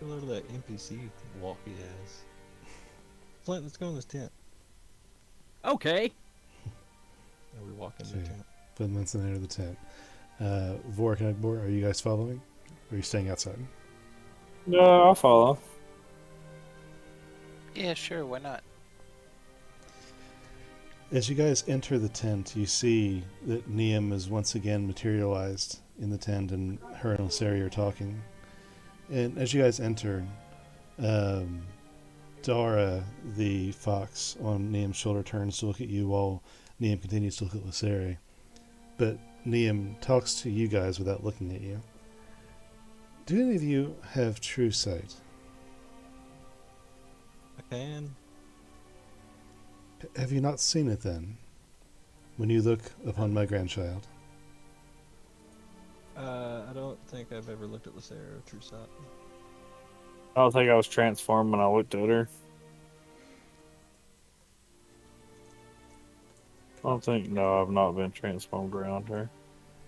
little of that NPC walk he has. Flint, let's go in this tent. Okay. And we walk in the See. tent. Put Munson into the tent. Vork and Egbor, are you guys following? Or are you staying outside? No, I'll follow. Yeah, sure, why not? As you guys enter the tent, you see that Neum is once again materialized in the tent, and her and Osari are talking. And as you guys enter, um, Dara, the fox on Neum's shoulder, turns to look at you while Neum continues to look at Osari. But Neum talks to you guys without looking at you. Do any of you have true sight? I can. Have you not seen it then, when you look upon my grandchild? I don't think I've ever looked at Lysera or True Sight. I don't think I was transformed when I looked at her. I don't think, no, I've not been transformed around her.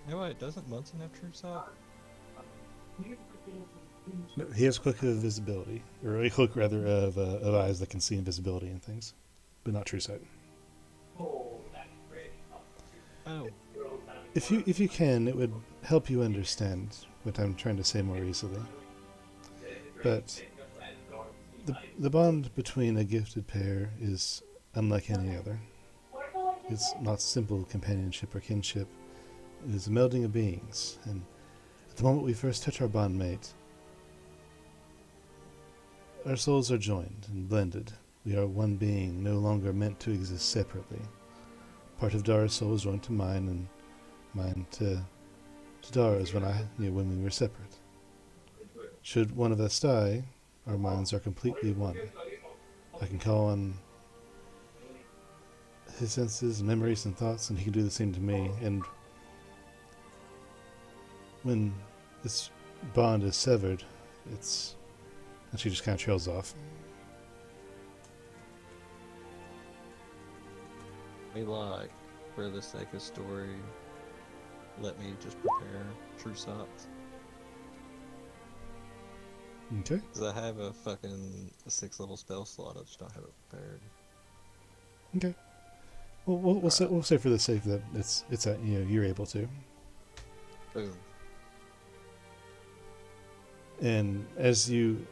No, wait, doesn't Munson have True Sight? No, he has a cloak of visibility, or a cloak rather of eyes that can see invisibility and things, but not true sight. Oh. If you can, it would help you understand what I'm trying to say more easily. But the bond between a gifted pair is unlike any other. It's not simple companionship or kinship. It is a melding of beings, and at the moment we first touch our bondmate, our souls are joined and blended. We are one being, no longer meant to exist separately. Part of Dara's soul is joined to mine, and mine to Dara's when we were separate. Should one of us die, our minds are completely one. I can call on his senses, memories, and thoughts, and he can do the same to me. And when this bond is severed, it's... And she just kind of trails off. Like, for the sake of story, let me just prepare True Sight. Okay. Because I have a 6-level spell slot, I just don't have it prepared. Okay. Well, we'll say for the sake that it's you're able to. Boom. And as you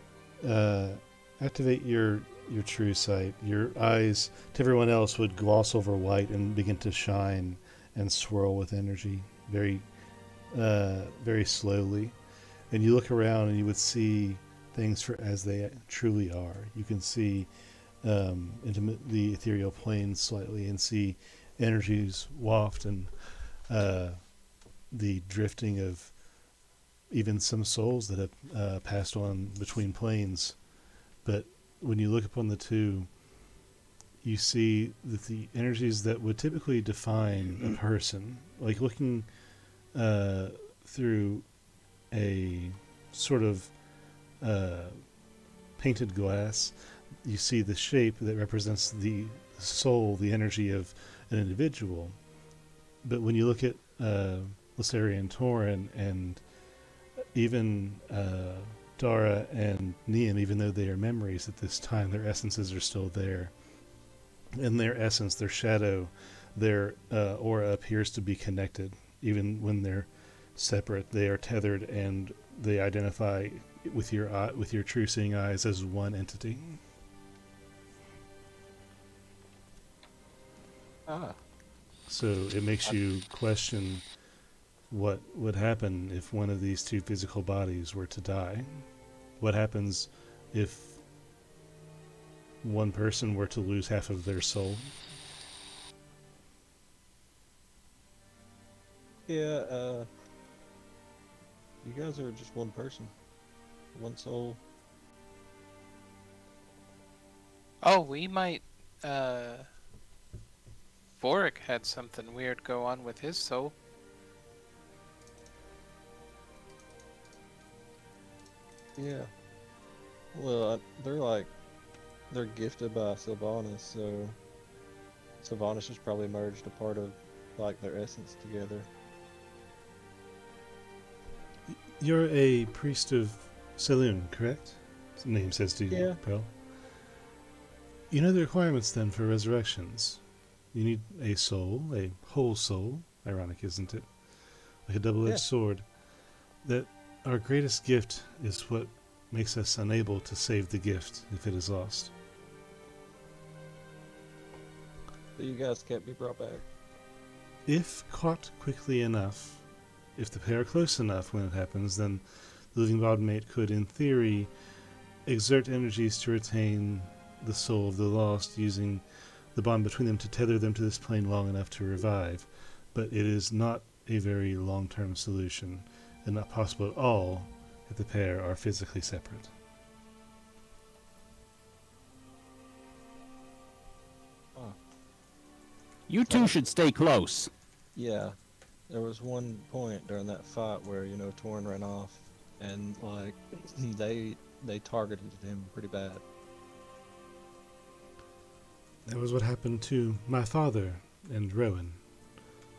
activate your true sight, your eyes to everyone else would gloss over white and begin to shine and swirl with energy very very slowly. And you look around and you would see things for as they truly are. You can see into the ethereal plane slightly and see energies waft and the drifting of even some souls that have passed on between planes. But when you look upon the two, you see that the energies that would typically define a person, like looking through a sort of painted glass, you see the shape that represents the soul, the energy of an individual. But when you look at Lysari and Torin and even Dara and Neum, even though they are memories at this time, their essences are still there. In their essence, their shadow, their aura appears to be connected. Even when they're separate, they are tethered and they identify with your true seeing eyes as one entity. Ah. So it makes you question what would happen if one of these two physical bodies were to die. What happens if one person were to lose half of their soul? Yeah, you guys are just one person. One soul. Oh, we might, Vorik had something weird go on with his soul. Yeah. Well, they're gifted by Sylvanas, so Sylvanas just probably merged a part of, their essence together. You're a priest of Saloon, correct? His name says to you, Yeah. Pearl. You know the requirements then for resurrections. You need a soul, a whole soul. Ironic, isn't it? Like a double-edged sword. That our greatest gift is what makes us unable to save the gift if it is lost. So you guys can't be brought back. If caught quickly enough, if the pair are close enough when it happens, then the living bond mate could, in theory, exert energies to retain the soul of the lost, using the bond between them to tether them to this plane long enough to revive. But it is not a very long-term solution, and not possible at all if the pair are physically separate. Oh, You two should stay close. yeah. There was one point during that fight where, Torn ran off and like they targeted him pretty bad. That was what happened to my father and Rowan.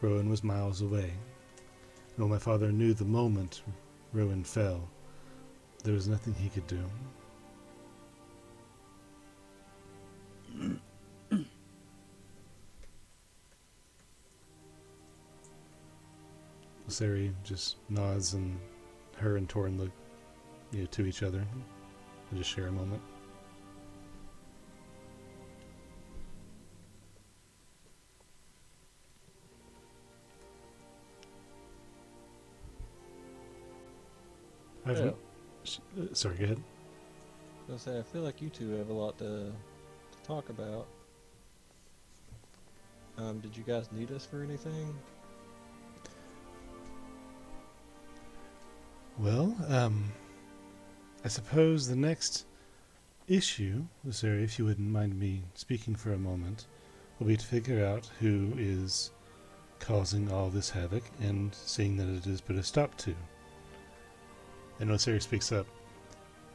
Rowan was miles away. And while my father knew the moment Rowan fell, there was nothing he could do. Sari just nods, and her and Torin look to each other and just share a moment. Yeah. Sorry, go ahead. I was gonna say, I feel like you two have a lot to talk about. Did you guys need us for anything? Well, I suppose the next issue, Sari, if you wouldn't mind me speaking for a moment, will be to figure out who is causing all this havoc and seeing that it is put a stop to. And Osiri speaks up.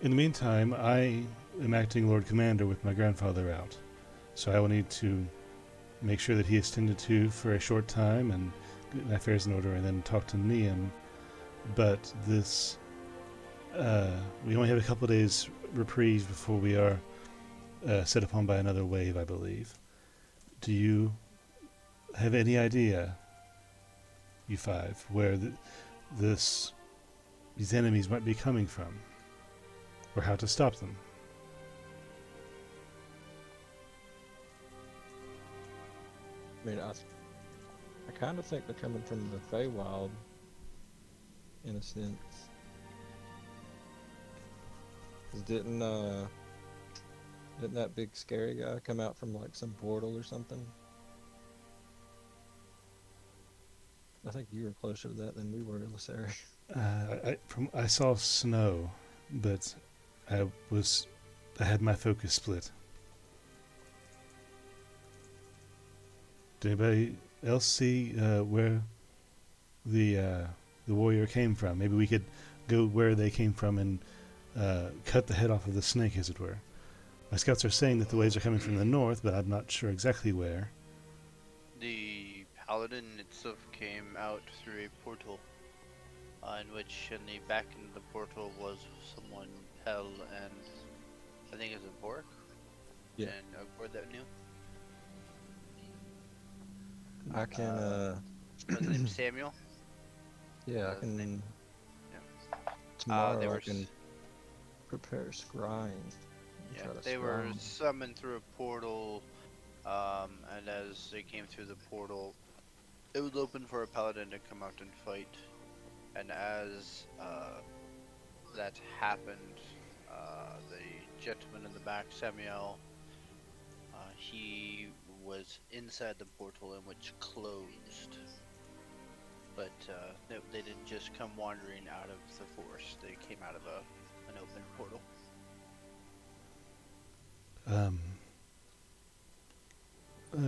In the meantime, I am acting Lord Commander with my grandfather out, so I will need to make sure that he is tended to for a short time and get my affairs in order, and then talk to Niam. But this, we only have a couple of days reprieve before we are set upon by another wave, I believe. Do you have any idea, you five, where these enemies might be coming from, or how to stop them? I mean, I kind of think they're coming from the Feywild, in a sense. 'Cause didn't that big scary guy come out from like some portal or something? I think you were closer to that than we were, Lissari. I saw snow, but I had my focus split. Did anybody else see where the warrior came from? Maybe we could go where they came from and cut the head off of the snake, as it were. My scouts are saying that the waves are coming from the north, but I'm not sure exactly where. The paladin itself came out through a portal, in which in the back end of the portal was someone Hell and I think it's a Bork. Yeah. And a word that knew. I can, Was his name Samuel? yeah, I his can. name- Tomorrow they I were can prepare scrying. Yeah, Try to they were scry 'em. summoned through a portal, and as they came through the portal, it was open for a paladin to come out and fight. And as that happened, the gentleman in the back, Samuel, he was inside the portal in which closed. But they didn't just come wandering out of the forest, they came out of an open portal.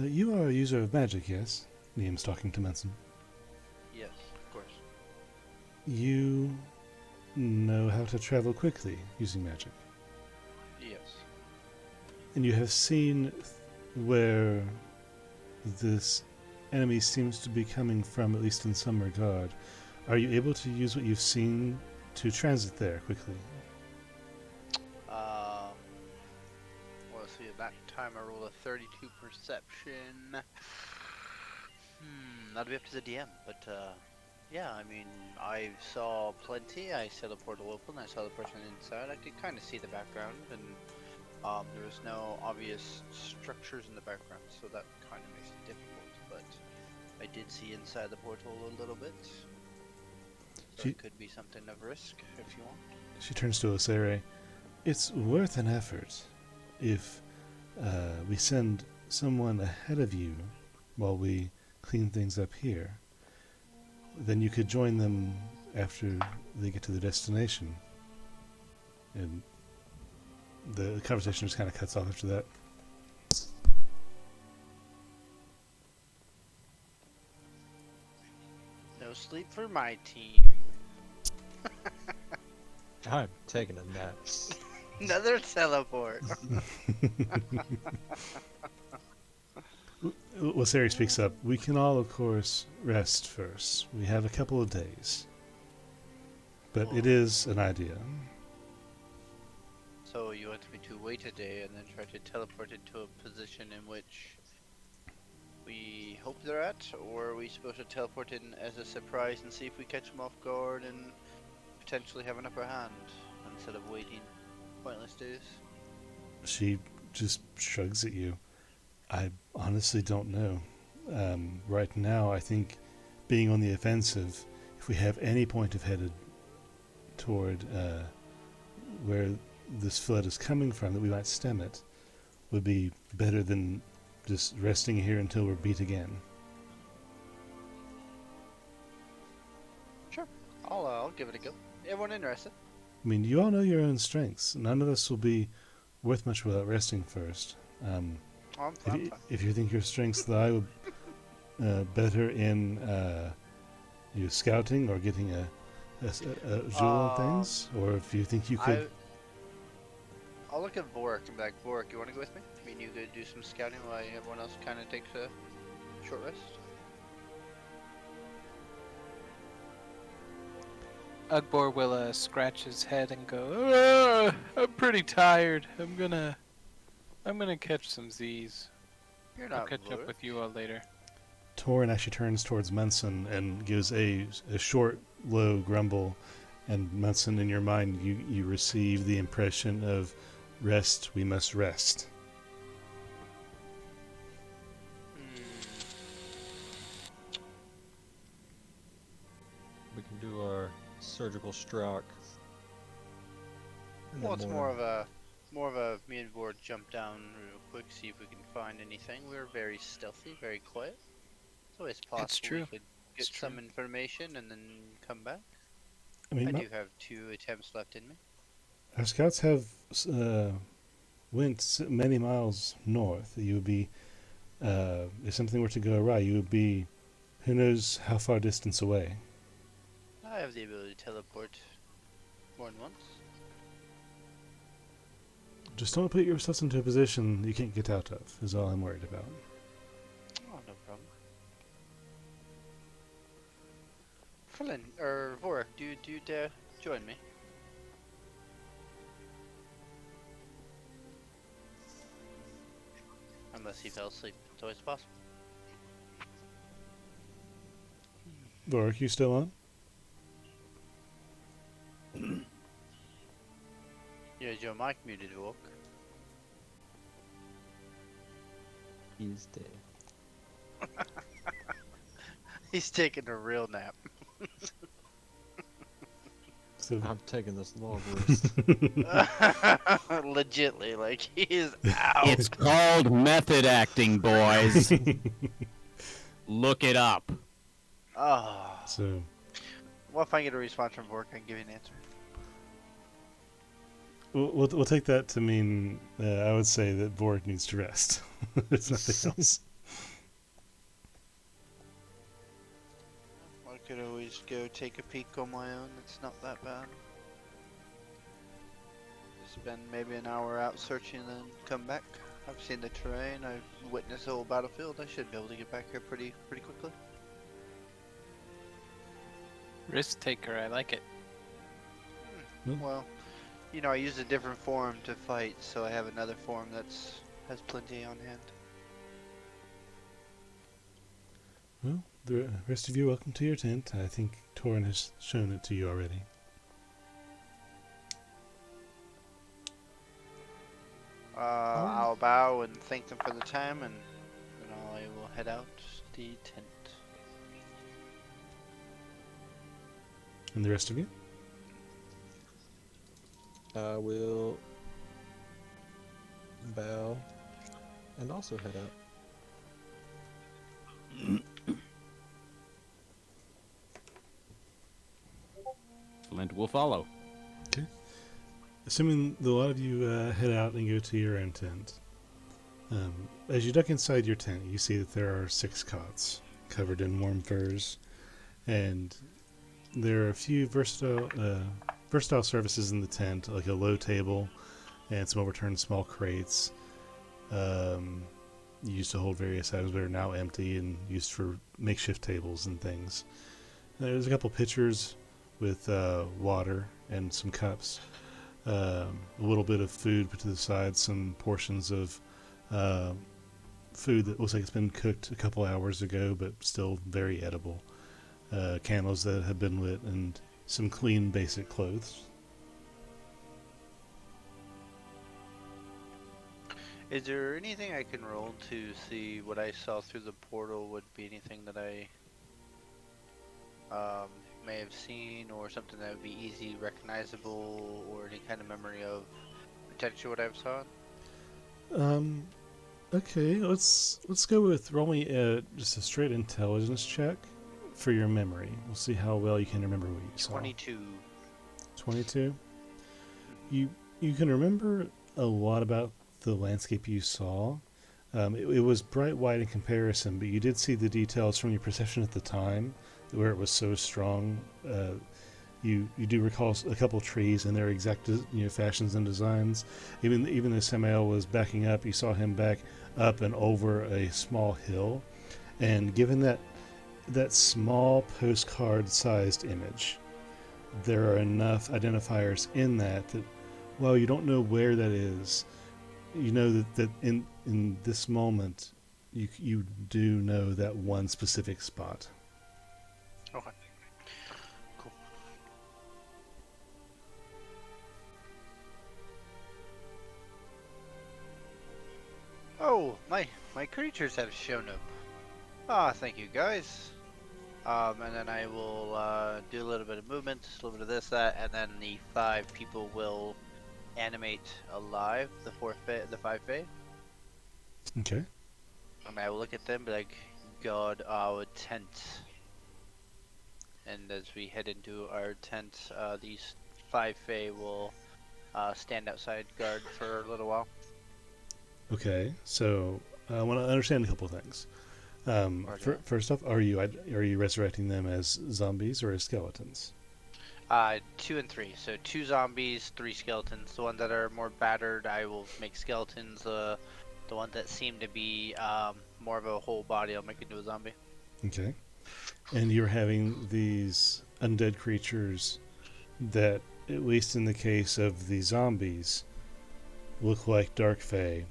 You are a user of magic, yes? Niam's talking to Menson. Yes, of course. You know how to travel quickly using magic. Yes. And you have seen where this enemy seems to be coming from, at least in some regard. Are you able to use what you've seen to transit there quickly? Well, let's see, at that time I rolled a 32 perception. That'll be up to the DM, but yeah, I mean, I saw plenty. I saw the portal open, I saw the person inside. I could kind of see the background, and There was no obvious structures in the background, so that kind of makes it difficult. But I did see inside the portal a little bit, so She- it could be something of risk if you want. She turns to Osere. It's worth an effort if we send someone ahead of you while we clean things up here. Then you could join them after they get to the destination. And the conversation just kind of cuts off after that. No sleep for my team. I'm taking a nap. Another teleport. Well, Sari speaks up. We can all, of course, rest first. We have a couple of days. But it is an idea. So you want me to wait a day and then try to teleport into a position in which we hope they're at, or are we supposed to teleport in as a surprise and see if we catch them off guard and potentially have an upper hand instead of waiting pointless days? She just shrugs at you. I honestly don't know. Right now, I think being on the offensive, if we have any point of headed toward where this flood is coming from, that we might stem it, would be better than just resting here until we're beat again. Sure, I'll give it a go. Everyone interested? I mean, you all know your own strengths. None of us will be worth much without resting first. I'm fine. If you think your strengths lie better in scouting or getting a visual on things, or if you think you could. I'll look at Vorik and be like, Vorik, you want to go with me? I mean, you could do some scouting while everyone else kind of takes a short rest. Ugbor will scratch his head and go, I'm pretty tired. I'm gonna catch some Z's. You're I'll not catch up Vorik. with you all later. Torin actually turns towards Munson and gives a short, low grumble, and Munson, in your mind, you receive the impression of rest. We must rest. We can do our surgical stroke. in the Well, it's morning. more of a me and Vorik jump down real quick, see if we can find anything. We're very stealthy, very quiet. It's always possible true. we could get It's some true. information and then come back. I mean, I do have 2 attempts left in me. our scouts have went many miles north. You would be, if something were to go awry, you would be, who knows how far distance away. I have the ability to teleport more than once. Just don't put yourself into a position you can't get out of, is all I'm worried about. Oh, no problem. Flynn, or Vorik, do you dare join me? Unless he fell asleep. It's always possible. Vorik, you still on? Yeah, is your mic muted, Vorik? He's dead. He's taking a real nap. So, I'm taking this long rest. Legitly, like, he is out. It's called method acting, boys. Look it up. Oh. so Well, if I get a response from Vorik, I can give you an answer. we'll take that to mean I would say that Vorik needs to rest. There's nothing else. I could always go take a peek on my own. It's not that bad. Spend maybe an hour out searching and then come back. I've seen the terrain. I've witnessed the whole battlefield. I should be able to get back here pretty quickly. Risk taker, I like it. Well, you know, I use a different form to fight, so I have another form has plenty on hand. Well, the rest of you, welcome to your tent. I think Torin has shown it to you already. I'll bow and thank them for the time, and then I will head out the tent. And the rest of you? I will bow and also head out. Flint will follow. Okay. Assuming that a lot of you head out and go to your own tent, as you duck inside your tent, you see that there are 6 cots covered in warm furs, and there are a few versatile surfaces in the tent, like a low table and some overturned small crates, used to hold various items but are now empty and used for makeshift tables and things. There's a couple pitchers with water and some cups, a little bit of food put to the side, some portions of food that looks like it's been cooked a couple hours ago but still very edible, candles that have been lit, and some clean basic clothes. Is there anything I can roll to see what I saw through the portal would be anything that I may have seen, or something that would be easy recognizable, or any kind of memory of potentially what I've saw? Okay, let's go with roll me just a straight intelligence check for your memory. We'll see how well you can remember what you saw. 22. 22. You can remember a lot about the landscape you saw. It was bright white in comparison, but you did see the details from your perception at the time, where it was so strong. You do recall a couple trees and their exact fashions and designs. Even though Samael was backing up, you saw him back up and over a small hill. And given that small postcard-sized image, there are enough identifiers in that while you don't know where that is, you know that in this moment you do know that one specific spot. Okay. Cool. Oh, my creatures have shown up. Ah, thank you guys. And then I will do a little bit of movement, a little bit of this, that, and then the 5 people will animate alive, the 5 Fae. Okay. And I will look at them and be like, God, our tent. And as we head into our tent, these 5 Fae will stand outside guard for a little while. Okay, so I want to understand a couple of things. First off, are you resurrecting them as zombies or as skeletons? 2 and 3. So 2 zombies, 3 skeletons. The ones that are more battered, I will make skeletons. The ones that seem to be more of a whole body, I'll make into a zombie. Okay. And you're having these undead creatures that, at least in the case of the zombies, look like Dark Fae,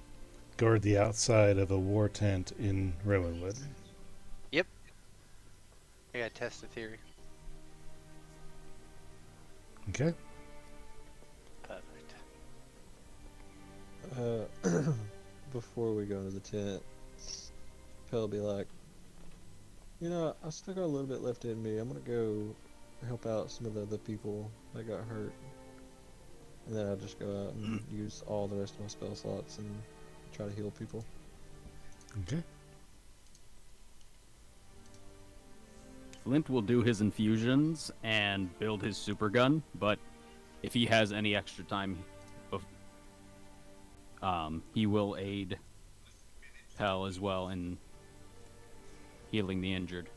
guard the outside of a war tent in Rowanwood. Yep. I gotta test the theory. Okay. Perfect. Before we go to the tent, Pell will be like, I still got a little bit left in me. I'm gonna go help out some of the other people that got hurt. And then I'll just go out and use all the rest of my spell slots and try to heal people. Okay. Flint will do his infusions and build his super gun, but if he has any extra time, he will aid Pell as well in healing the injured.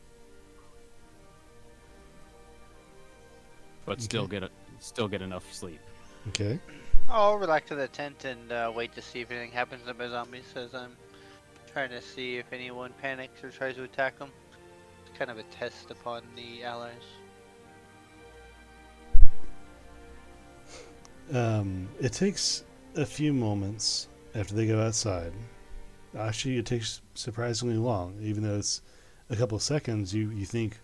But still get enough sleep. Okay. I'll relax to the tent and wait to see if anything happens to my zombies as I'm trying to see if anyone panics or tries to attack them. It's kind of a test upon the allies. It takes a few moments after they go outside. Actually, it takes surprisingly long. Even though it's a couple of seconds, you think,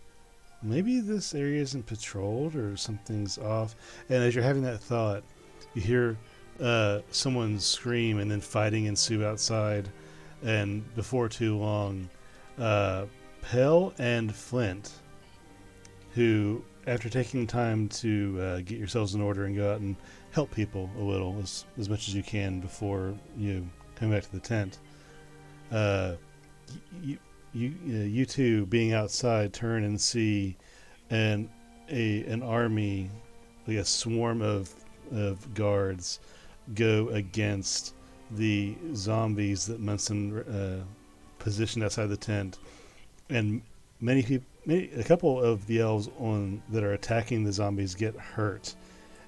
maybe this area isn't patrolled or something's off. And as you're having that thought, you hear someone scream and then fighting ensue outside. And before too long, Pell and Flint, who, after taking time to get yourselves in order and go out and help people a little, as much as you can before you come back to the tent, you two being outside turn and see an army, like a swarm of guards, go against the zombies that Munson positioned outside the tent, and a couple of the elves that are attacking the zombies get hurt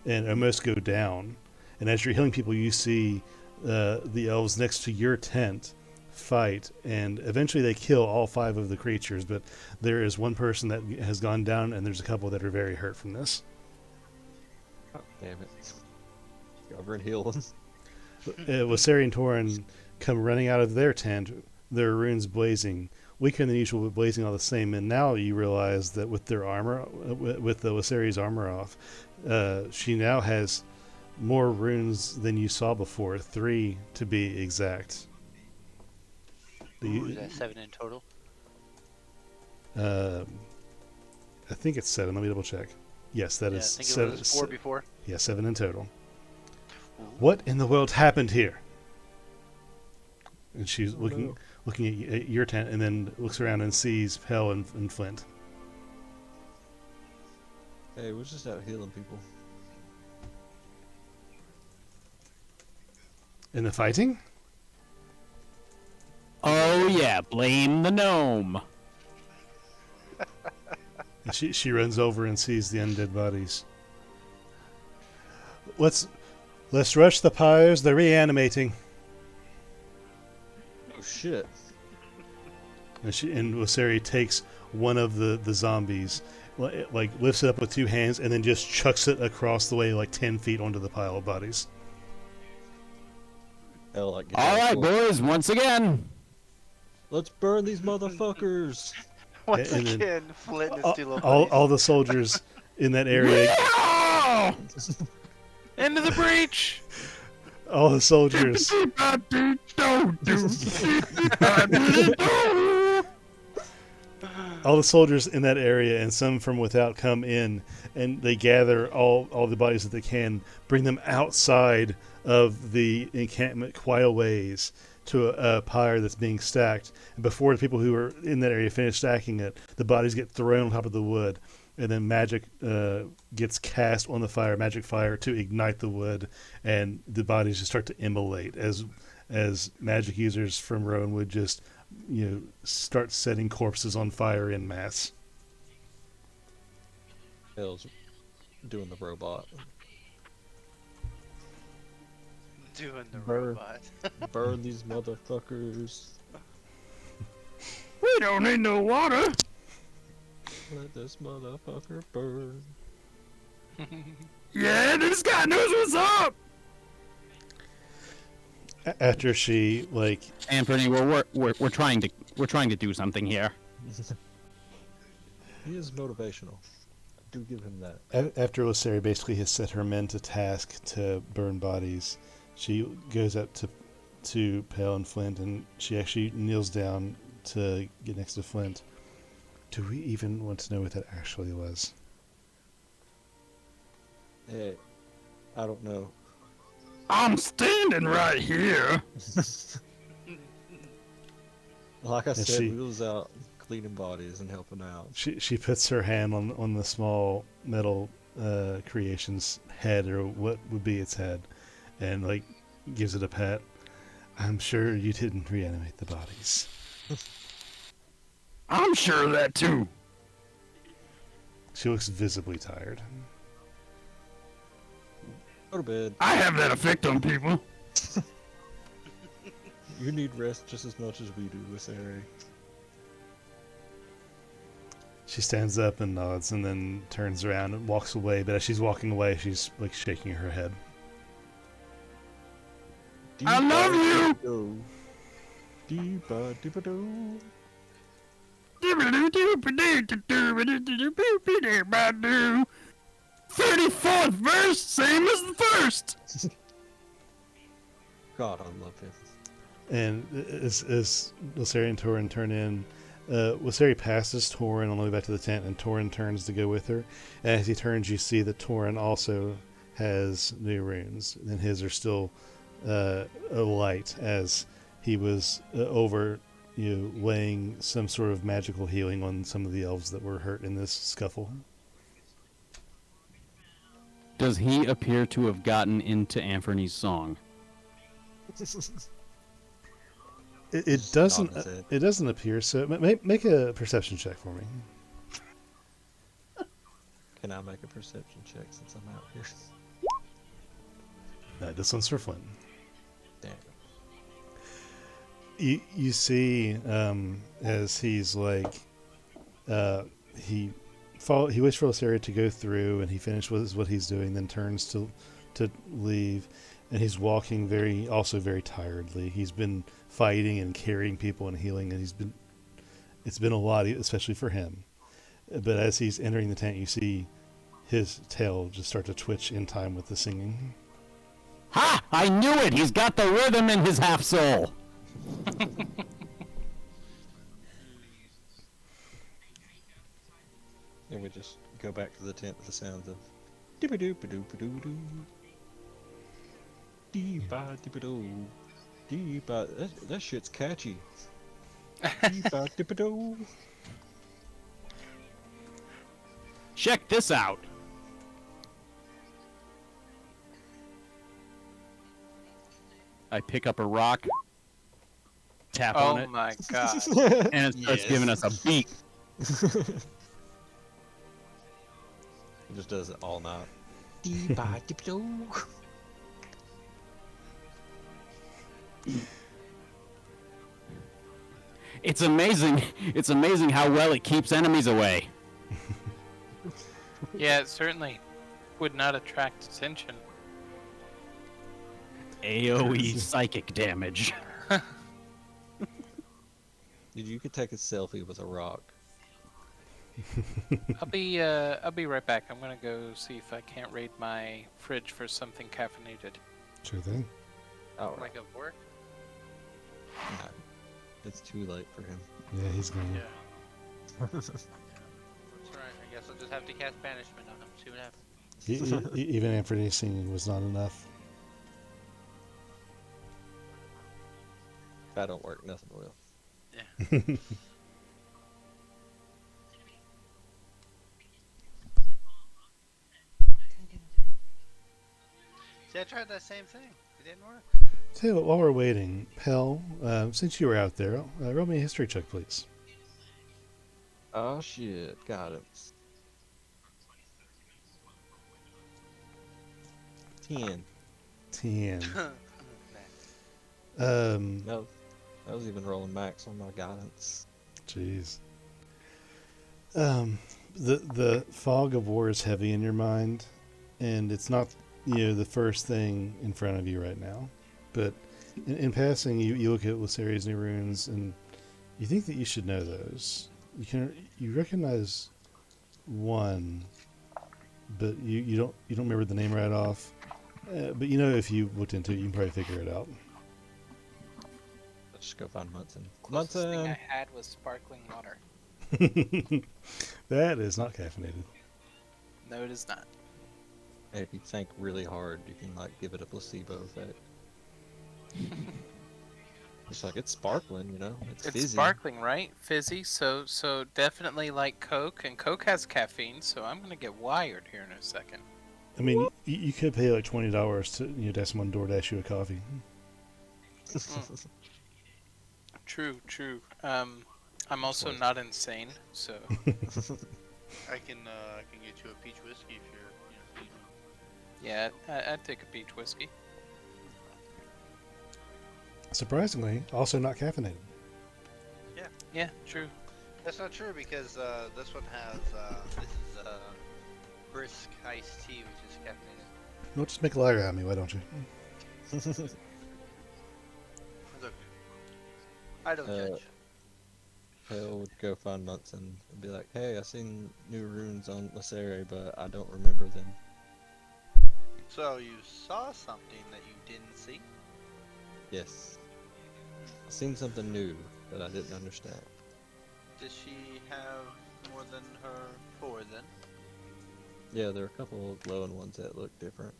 and almost go down. And as you're healing people, you see the elves next to your tent fight, and eventually they kill all 5 of the creatures. But there is one person that has gone down, and there's a couple that are very hurt from this. Oh, damn it. Cover and heal them. Waseri and Torin come running out of their tent, their runes blazing, weaker than usual, but blazing all the same. And now you realize that with their armor, with the Waseri's armor off, she now has more runes than you saw before, 3 to be exact. Ooh, is that 7 in total? I think it's 7. Let me double check. Yes, that is I think 7. it was 4 before. Yeah, 7 in total. Ooh. What in the world happened here? And she's looking at your tent, and then looks around and sees Pell and Flint. Hey, we're just out healing people. In the fighting? Oh yeah, blame the gnome. And she runs over and sees the undead bodies. Let's rush the pyres. They're reanimating. Oh shit. And Waseri takes one of the zombies, like lifts it up with 2 hands, and then just chucks it across the way like 10 feet onto the pile of bodies. Hell, like, All right, boys, once again. let's burn these motherfuckers. Once And then again, Flint and Steel all the soldiers in that area, Yeah! Into the breach! all the soldiers, all the soldiers in that area, and some from without, come in, and they gather all the bodies that they can, bring them outside of the encampment quite a ways to a pyre that's being stacked. And before the people who are in that area finish stacking it, the bodies get thrown on top of the wood, and then magic gets cast on the fire, magic fire, to ignite the wood, and the bodies just start to immolate as magic users from Rowan would just start setting corpses on fire en masse. Hell's doing the robot. doing the Burn. robot. Burn these motherfuckers. We don't need no water. Let this motherfucker burn. Yeah, this guy knows what's up. After she Anthony, we're trying to do something here. He is motivational. I do give him that. after Lyseri basically has set her men to task to burn bodies, she goes up to Pale and Flint, and she actually kneels down to get next to Flint. Do we even want to know what that actually was? Hey, I don't know. I'm standing right here. Like I And said, she- we was out cleaning bodies and helping out. She puts her hand on the small metal creation's head, or what would be its head, and gives it a pat. I'm sure you didn't reanimate the bodies. I'm sure of that too. She looks visibly tired. Go to bed. I have that effect on people. You need rest just as much as we do, Lyseri. She stands up and nods, and then turns around and walks away. But as she's walking away, she's shaking her head. I love you! Dee-ba-dee-ba-doo. 34th verse, same as the first. God, I love him. And as Lysari and Torin turn in, Lysari passes Torin on the way back to the tent, and Torin turns to go with her. And as he turns, you see that Torin also has new runes, and his are still alight as he was over, laying some sort of magical healing on some of the elves that were hurt in this scuffle. Does he appear to have gotten into Anthony's song? It Just doesn't. nod his head. It doesn't appear so. Make a perception check for me. Can I make a perception check since I'm out here? No, this one's for Flynn. Damn. You see, as he's like, he waits for Lysari to go through, and he finishes what he's doing, then turns to leave, and he's walking very tiredly. He's been fighting and carrying people and healing, and it's been a lot, especially for him. But as he's entering the tent, you see his tail just start to twitch in time with the singing. Ha! I knew it! He's got the rhythm in his half soul! And we just go back to the tent with the sounds of doo-ba-doo-ba-doo-ba-doo-doo. Dee-ba-dee-ba-doo. Dee-ba. That shit's catchy. Dee-ba-dee-ba-doo. Check this out! I pick up a rock, tap on Oh it, my god. and it starts giving us a beat. He just does it all night. Dee-ba-dee-ba-doo. It's amazing. It's amazing how well it keeps enemies away. Yeah, it certainly would not attract attention. AoE psychic damage. Dude, you could take a selfie with a rock. I'll be right back. I'm gonna go see if I can't raid my fridge for something caffeinated. Sure thing. Oh, Like a work? no. It's too late for him. Yeah, he's going. Yeah. That's right. I guess I'll just have to cast banishment on him. See what happens. Even Anthony's singing was not enough. If that don't work, nothing will. See, I tried that same thing. It didn't work. Tell you what, while we're waiting, Pell, since you were out there, roll me a history check, please. Oh shit, got him. 10. 10. No, I was even rolling max on my guidance. Jeez. The fog of war is heavy in your mind, and it's not, the first thing in front of you right now. But in passing, you look at Lysari's new runes, and you think that you should know those. You recognize one, but you don't remember the name right off. But if you looked into it, you can probably figure it out. Let's just go find Munson. Closest thing I Munson! had was sparkling water. That is not caffeinated. No, it is not. Hey, if you think really hard, you can give it a placebo effect. It's it's sparkling, It's It's fizzy. sparkling, right? Fizzy. So definitely like Coke, and Coke has caffeine. So I'm gonna get wired here in a second. I mean, you could pay like $20 to have someone DoorDash you a coffee. True. I'm also not insane, so I can get you a peach whiskey if you're. yeah, I'd take a peach whiskey. Surprisingly, also not caffeinated. Yeah, true. That's not true because this one has this is brisk iced tea, which is caffeinated. No, just make a liar out of me, why don't you? It's okay. I don't judge. Hale would go find Munson and be like, hey, I seen new runes on Lysari, but I don't remember them. So you saw something that you didn't see? Yes. I seen something new that I didn't understand. Does she have more than her 4 then? Yeah, there are a couple of glowing ones that look different.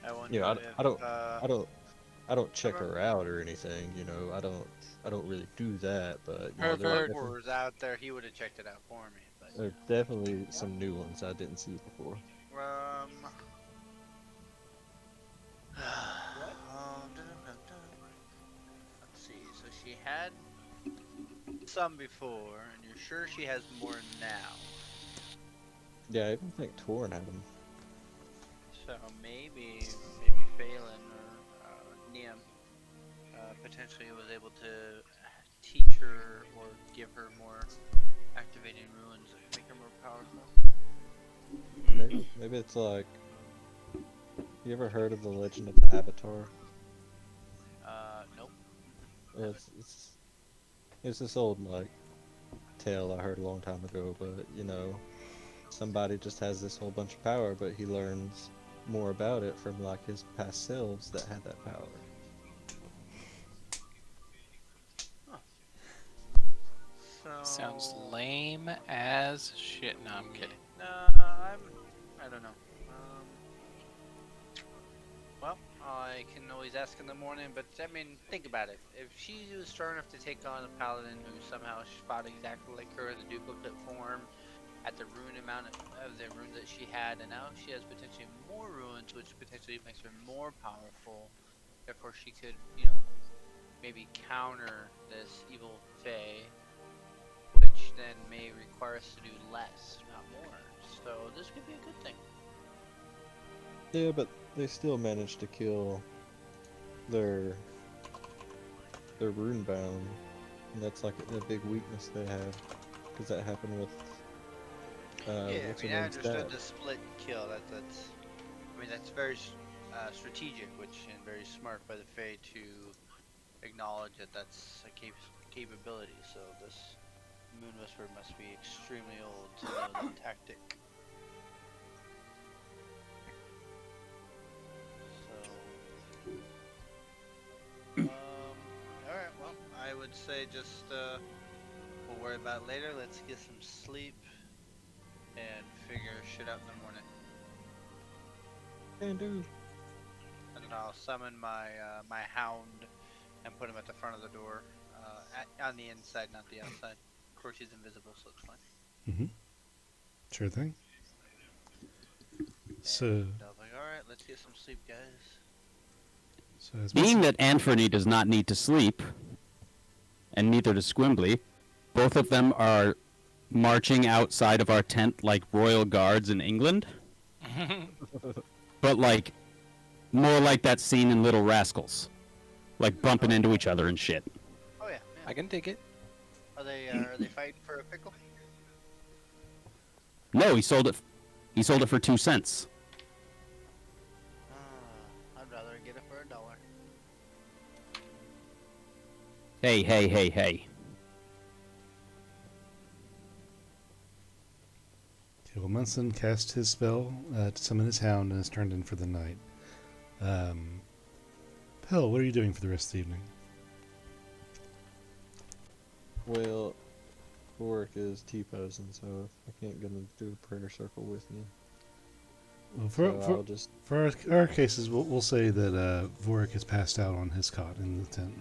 I wonder Yeah, if I don't, I don't check remember her out or anything. I don't really do that. But our Herbert, parkour was out there, he would have checked it out for me. But there are definitely some new ones I didn't see before. let's see. So she had some before, and you're sure she has more now. Yeah, I even think Torn had them. So maybe Phelan or Niam potentially was able to teach her or give her more activating ruins that make her more powerful. Maybe it's like, you ever heard of the Legend of the Avatar? Nope. It's it's this old like tale I heard a long time ago, but somebody just has this whole bunch of power, but he learns more about it from like his past selves that had that power. sounds So lame as shit. No, I'm kidding. I don't know. Well, I can always ask in the morning, but I mean, think about it. If she was strong enough to take on a paladin who somehow fought exactly like her in the duplicate form, at the rune amount of the runes that she had, and now she has potentially more runes, which potentially makes her more powerful. Therefore, she could, maybe counter this evil Fae, which then may require us to do less, not more. So this could be a good thing. Yeah, but they still managed to kill their rune bound, and that's like a big weakness they have, because that happened with Yeah, what's I her mean, I name's understood dad. the split kill. I mean, that's very strategic, which and very smart by the Fae to acknowledge that that's a capability. So this Moon Whisperer must be extremely old to know that tactic. So, all right. Well, I would say just we'll worry about it later. Let's get some sleep and figure shit out in the morning. Can do. And then I'll summon my hound and put him at the front of the door, on the inside, not the outside. Of course, he's invisible, so it's fine. Mm-hmm. Sure thing. So, And I'll be like, all right, let's get some sleep, guys. so as Being Missy, that Anthony does not need to sleep, and neither does Squimbly, both of them are marching outside of our tent like royal guards in England, but like more like that scene in Little Rascals, like bumping into each other and shit. Oh yeah, I can dig it. Are they fighting for a pickle? No, he sold it. He sold it for 2 cents. I'd rather get it for $1. Hey, hey, hey, hey. okay, well, Munson cast his spell to summon his hound and is turned in for the night. Pell, what are you doing for the rest of the evening? Well, Rorik is T-posing, so I can't get him to do a prayer circle with me. Well, So I'll just for our cases, we'll say that Vorik has passed out on his cot in the tent.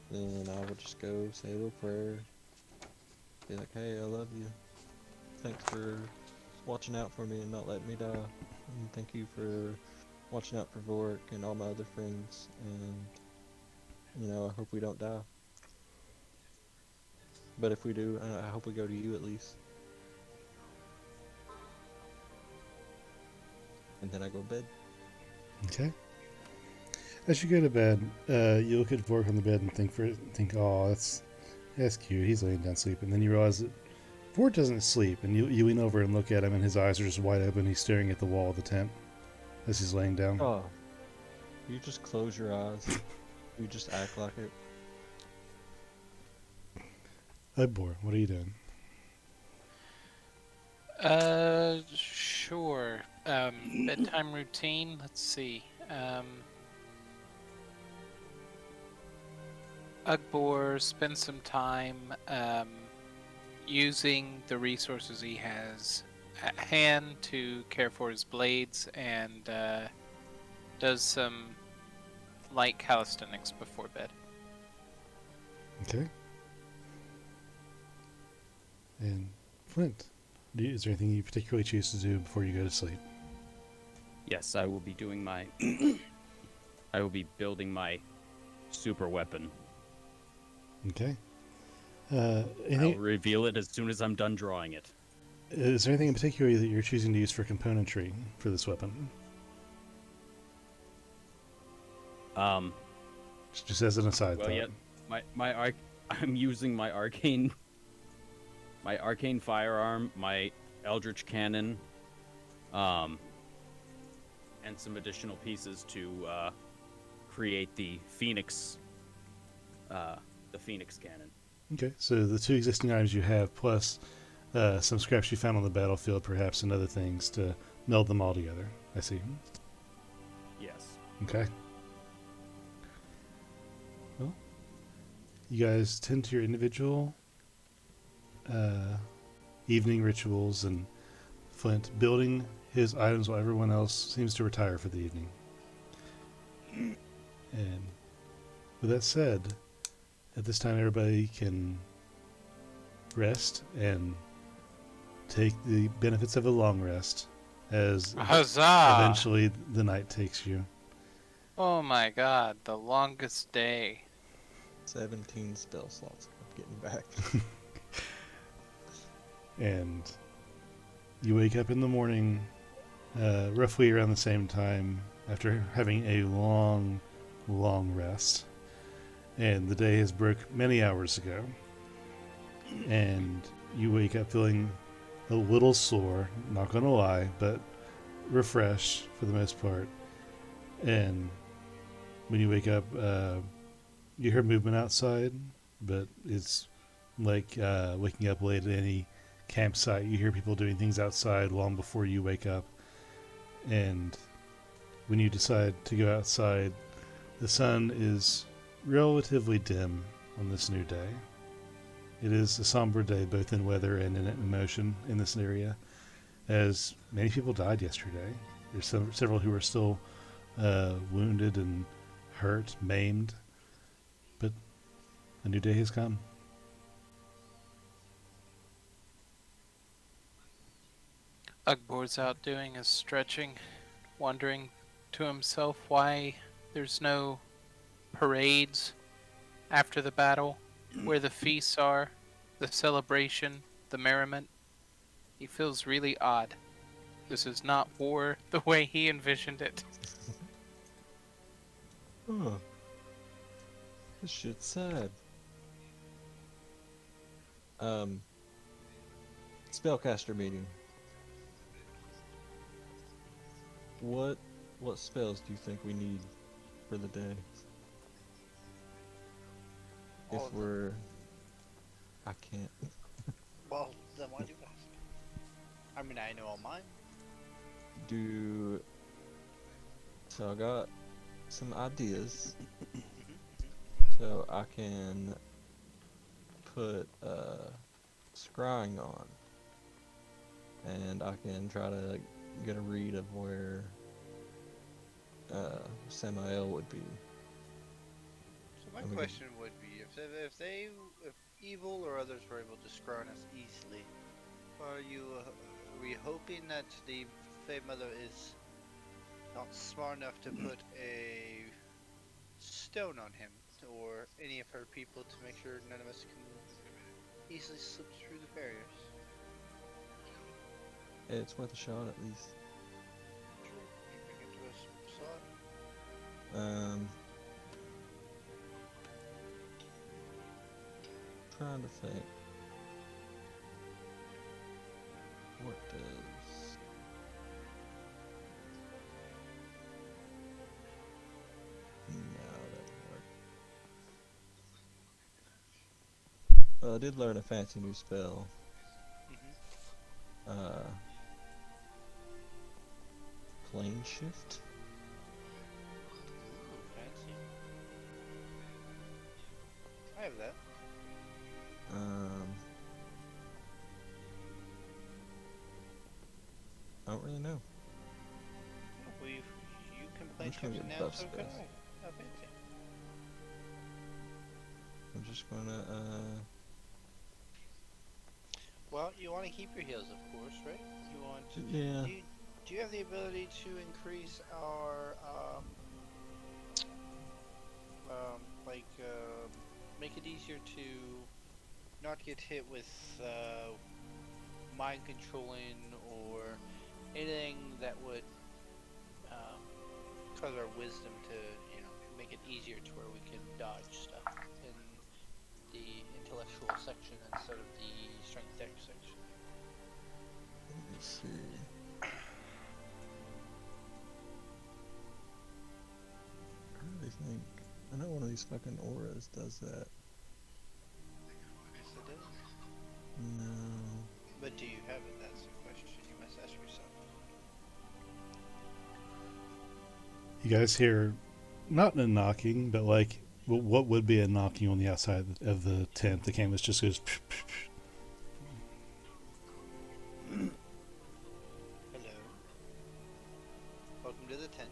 then I will just go say a little prayer. Be like, hey, I love you. Thanks for watching out for me and not letting me die. And thank you for watching out for Vorik and all my other friends. And I hope we don't die. But if we do, I hope we go to you at least. And then I go to bed. Okay. As you go to bed, you look at Vorik on the bed and think, oh, that's cute. He's laying down sleeping. And then you realize that Vorik doesn't sleep, and you lean over and look at him, and his eyes are just wide open. He's staring at the wall of the tent as he's laying down. Oh, you just close your eyes. You just act like it. Bor, what are you doing? Sure. Bedtime routine. Let's see. Ugbor spends some time using the resources he has at hand to care for his blades and does some light calisthenics before bed. Okay. And Flint, is there anything you particularly choose to do before you go to sleep? Yes, I will be doing my. I will be building my super weapon. Okay. I'll Anything, reveal it as soon as I'm done drawing it. is there anything in particular that you're choosing to use for componentry for this weapon? Um, Just as an aside well, thought. yeah, I'm using my arcane firearm, my eldritch cannon, and some additional pieces to create the phoenix cannon. Okay, so the two existing items you have, plus some scraps you found on the battlefield, perhaps, and other things to meld them all together. I see. Yes. Okay. Well, you guys tend to your individual evening rituals, and Flint building his items while everyone else seems to retire for the evening. And with that said, at this time everybody can rest and take the benefits of a long rest as Huzzah! eventually the night takes you. Oh my god, the longest day. 17 spell slots. I'm getting back. And you wake up in the morning roughly around the same time after having a long rest. And the day has broke many hours ago. And you wake up feeling a little sore, not gonna lie, but refreshed for the most part. And when you wake up, you hear movement outside, but it's like waking up late at any campsite. You hear people doing things outside long before you wake up. And when you decide to go outside, the sun is relatively dim on this new day. It is a somber day both in weather and in emotion in this area, as many people died yesterday. There's several who are still wounded and hurt, maimed, but a new day has come. Ugbor's out doing his stretching, wondering to himself why there's no parades after the battle, where the feasts are, the celebration, the merriment. He feels really odd. This is not war the way he envisioned it. Huh. This shit's sad. Spellcaster meeting. What spells do you think we need for the day? All If of them. we're... I can't. Well, then why do you ask? I mean, I know all mine. So I got some ideas. Mm-hmm. So I can put scrying on. And I can try to get a read of where Samael would be. So my And we could- question would be, if evil or others were able to scry on us easily, are we hoping that the Fey Mother is not smart enough to put a stone on him or any of her people to make sure none of us can easily slip through the barriers? It's worth a shot at least. True. You bring it to us solid. Trying to think. What does... No, that doesn't work. Well, I did learn a fancy new spell. Mm-hmm. Plane shift? I don't really know. Well, you can play I'm just gonna chips and get nails, buff so can stuff. I. How fancy. I'm just gonna Well, you want to keep your heals, of course, right? You want. yeah. Do you have the ability to increase our make it easier to not get hit with mind controlling or anything that would cause our wisdom to, make it easier to where we can dodge stuff in the intellectual section instead of the strength deck section. Let me see. I really think I know one of these fucking auras does that. Yes, it does. No. But do you have it? That's the question you must ask yourself. You guys hear not a knocking, but like what would be a knocking on the outside of the tent? The canvas just goes. Hello. Welcome to the tent.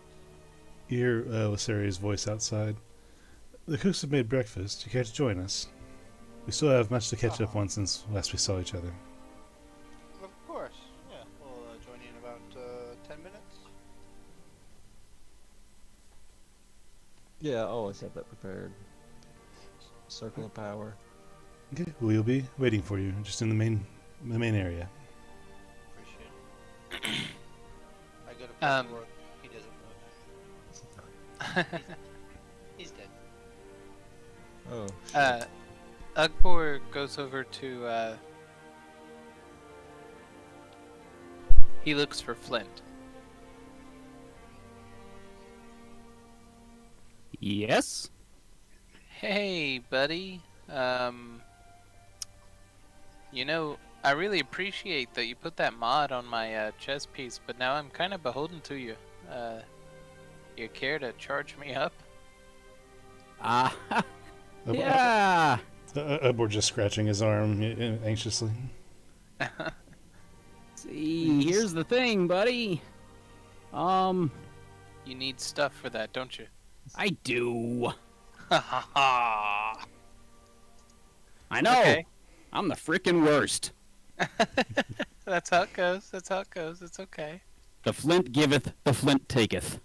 You hear Lysaria's voice outside. The cooks have made breakfast. You care to join us? We still have much to catch up on since last we saw each other. Of course. Yeah. We'll join you in about 10 minutes. Yeah, I always have that prepared. Circle of power. Okay, we'll be waiting for you, just in the main area. Appreciate it. I go to press work. He doesn't move. He's dead. Oh shit. Ugbor goes over to, he looks for Flint. Yes? Hey, buddy. I really appreciate that you put that mod on my chess piece, but now I'm kind of beholden to you. You care to charge me up? Ah, yeah. We're just scratching his arm anxiously. See, here's the thing, buddy. You need stuff for that, don't you? I do. Ha ha ha! I know. Okay. I'm the frickin' worst. That's how it goes. That's how it goes. It's okay. The flint giveth, the flint taketh.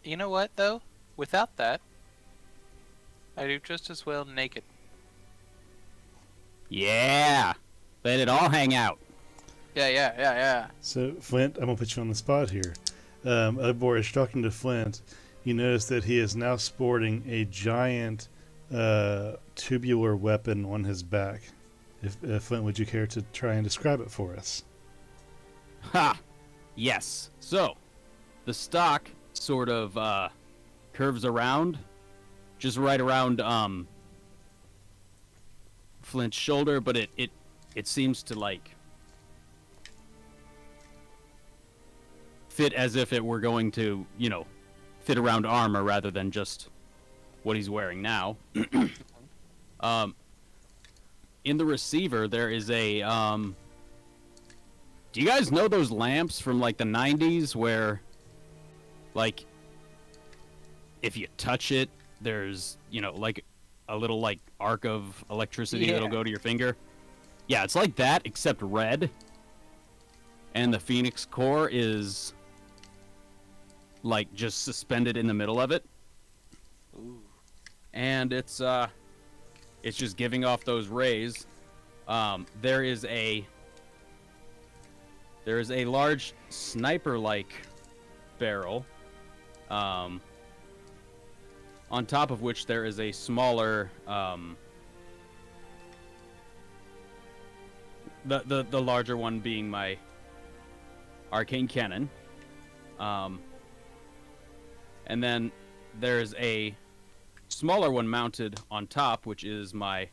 You know what, though? Without that, I do just as well naked. Yeah. Let it all hang out. Yeah. So, Flint, I'm going to put you on the spot here. Ugbor is talking to Flint. You notice that he is now sporting a giant tubular weapon on his back. If Flint, would you care to try and describe it for us? Ha! Yes. So, the stock sort of curves around, just right around Flint's shoulder, but it seems to like fit as if it were going to, fit around armor rather than just what he's wearing now. In the receiver, there is a do you guys know those lamps from like the 90s where like if you touch it there's like a little like arc of electricity that'll go to your finger? Yeah, it's like that except red, and the Phoenix core is like just suspended in the middle of it. Ooh. And it's just giving off those rays. There is a large sniper-like barrel, on top of which there is a smaller, the larger one being my arcane cannon, and then there's a smaller one mounted on top, which is my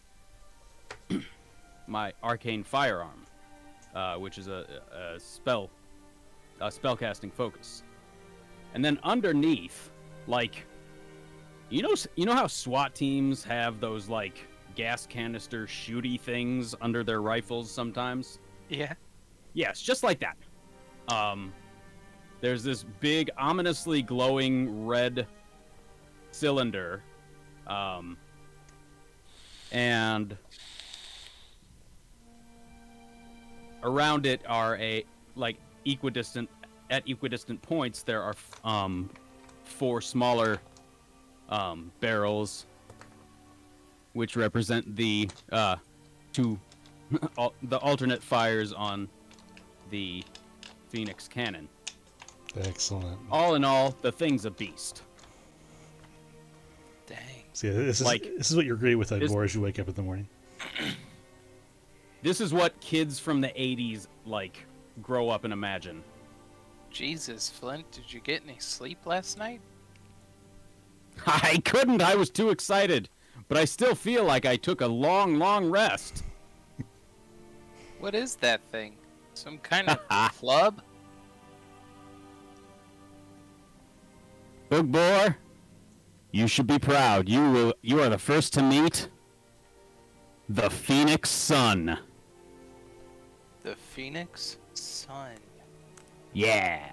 my arcane firearm, which is a spellcasting focus. And then underneath, like, you know how SWAT teams have those like gas canister shooty things under their rifles sometimes. Yeah. Yes, just like that. There's this big, ominously glowing red cylinder, and around it are equidistant points. There are 4 smaller barrels, which represent the the alternate fires on the Phoenix cannon. Excellent. All in all, the thing's a beast. Dang. See, this is what you're great with, Igor, as you wake up in the morning. This is what kids from the 80s grow up and imagine. Jesus, Flint, did you get any sleep last night? I couldn't. I was too excited. But I still feel like I took a long, long rest. What is that thing? Some kind of club? Boogboar, you should be proud. You are the first to meet the Phoenix Sun. The Phoenix Sun. Yeah.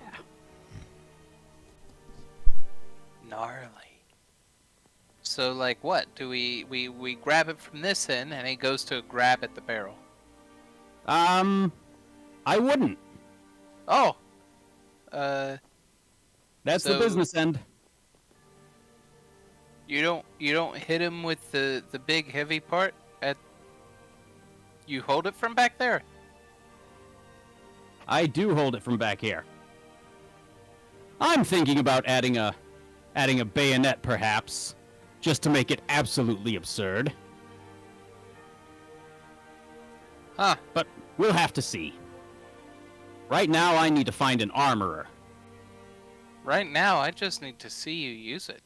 Gnarly. So, what? Do we grab it from this end, and it goes to grab at the barrel? I wouldn't. Oh. That's the So- business end. You don't hit him with the big heavy part at. You hold it from back there. I do hold it from back here. I'm thinking about adding a bayonet, perhaps, just to make it absolutely absurd. Huh. But we'll have to see. Right now, I need to find an armorer. Right now, I just need to see you use it.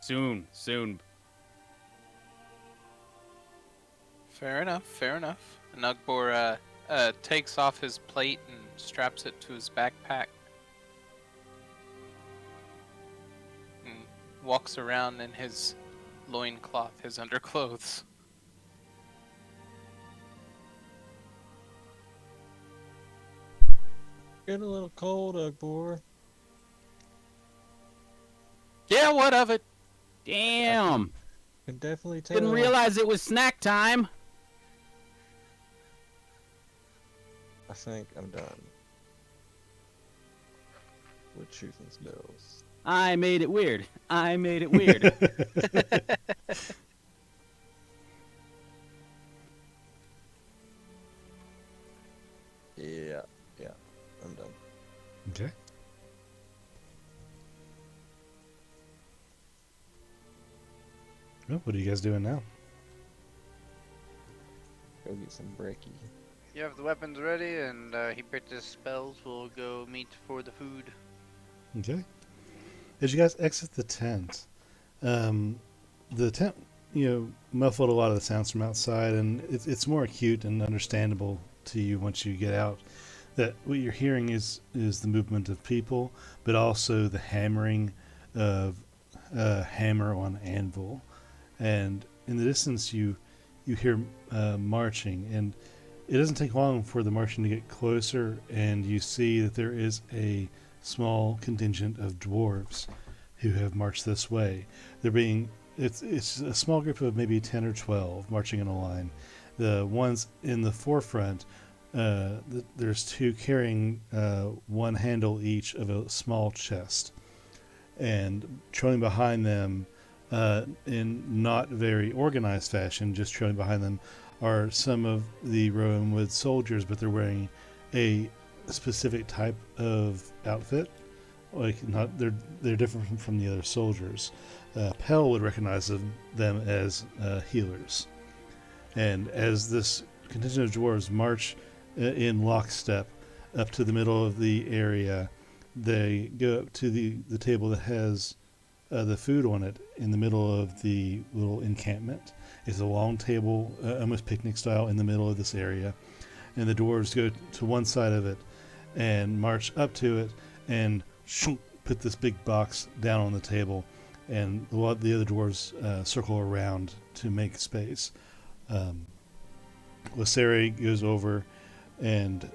Soon. Fair enough. And Ugbor takes off his plate and straps it to his backpack. And walks around in his loincloth, his underclothes. Getting a little cold, Ugbor. Yeah, what of it? Damn. Can definitely tell. Didn't realize it was snack time. I think I'm done with choosing spells. I made it weird. Yeah, I'm done. Okay. Well, what are you guys doing now? Go get some brekkie. You have the weapons ready, and he picked his spells. We'll go meet for the food. Okay. As you guys exit the tent, the tent, muffled a lot of the sounds from outside, and it's more acute and understandable to you once you get out. That what you're hearing is the movement of people, but also the hammering of hammer on anvil, and in the distance you hear marching, and it doesn't take long for the marching to get closer, and you see that there is a small contingent of dwarves who have marched this way. It's a small group of maybe 10 or 12 marching in a line. The ones in the forefront, there's 2 carrying one handle each of a small chest, and trailing behind them in not very organized fashion, just trailing behind them are some of the Rowanwood soldiers, but they're wearing a specific type of outfit. They're different from the other soldiers. Pell would recognize them as healers. And as this contingent of dwarves march in lockstep up to the middle of the area, they go up to the table that has the food on it in the middle of the little encampment. It's a long table, almost picnic style, in the middle of this area. And the dwarves go to one side of it and march up to it and put this big box down on the table. and a lot of the other dwarves circle around to make space. Lyseri goes over and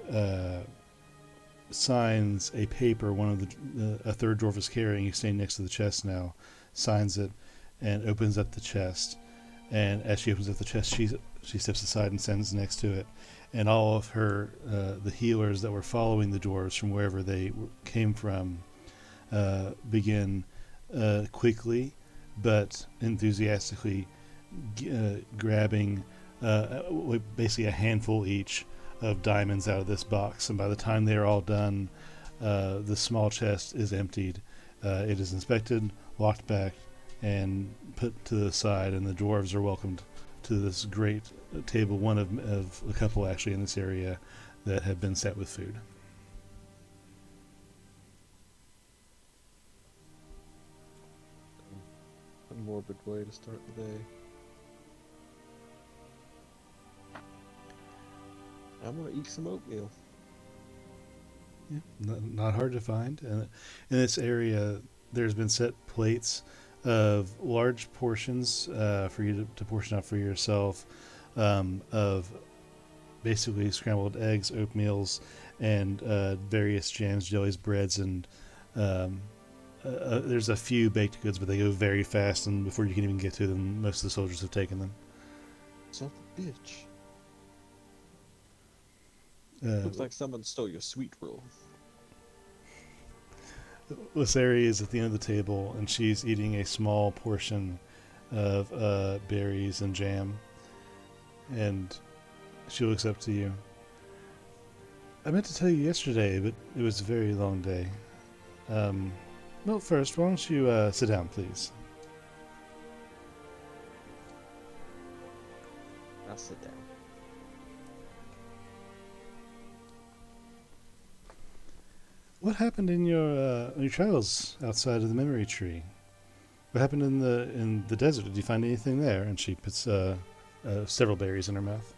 signs a paper. One of a third dwarf is carrying. He's standing next to the chest now. Signs it and opens up the chest. And as she opens up the chest, she steps aside and stands next to it. And all of her the healers that were following the dwarves from wherever they came from begin quickly but enthusiastically grabbing basically a handful each of diamonds out of this box. And by the time they're all done, the small chest is emptied. It is inspected, locked back, and put to the side, and the dwarves are welcomed to this great table, one of a couple actually in this area that have been set with food. A morbid way to start the day. I'm gonna eat some oatmeal. Yeah, not hard to find. And in this area, there's been set plates of large portions for you to portion out for yourself of basically scrambled eggs, oatmeals, and various jams, jellies, breads, and there's a few baked goods, but they go very fast, and before you can even get to them, most of the soldiers have taken them. Son of a bitch. Looks like someone stole your sweet roll. Lyseri is at the end of the table, and she's eating a small portion of berries and jam. And she looks up to you. I meant to tell you yesterday, but it was a very long day. Well, first, why don't you sit down, please? I'll sit down. What happened in your travels outside of the memory tree? What happened in the desert? Did you find anything there? And she puts several berries in her mouth.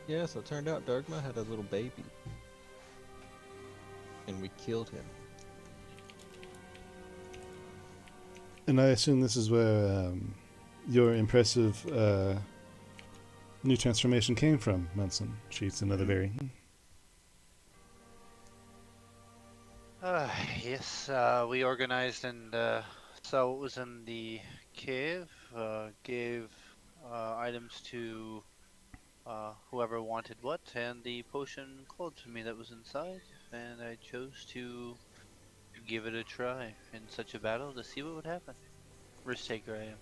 Yeah, so it turned out Dogma had a little baby. And we killed him. And I assume this is where your impressive new transformation came from, Munson. She eats another berry. Yes, we organized and saw what was in the cave, gave items to whoever wanted what, and the potion called to me that was inside, and I chose to give it a try in such a battle to see what would happen. Risk taker I am.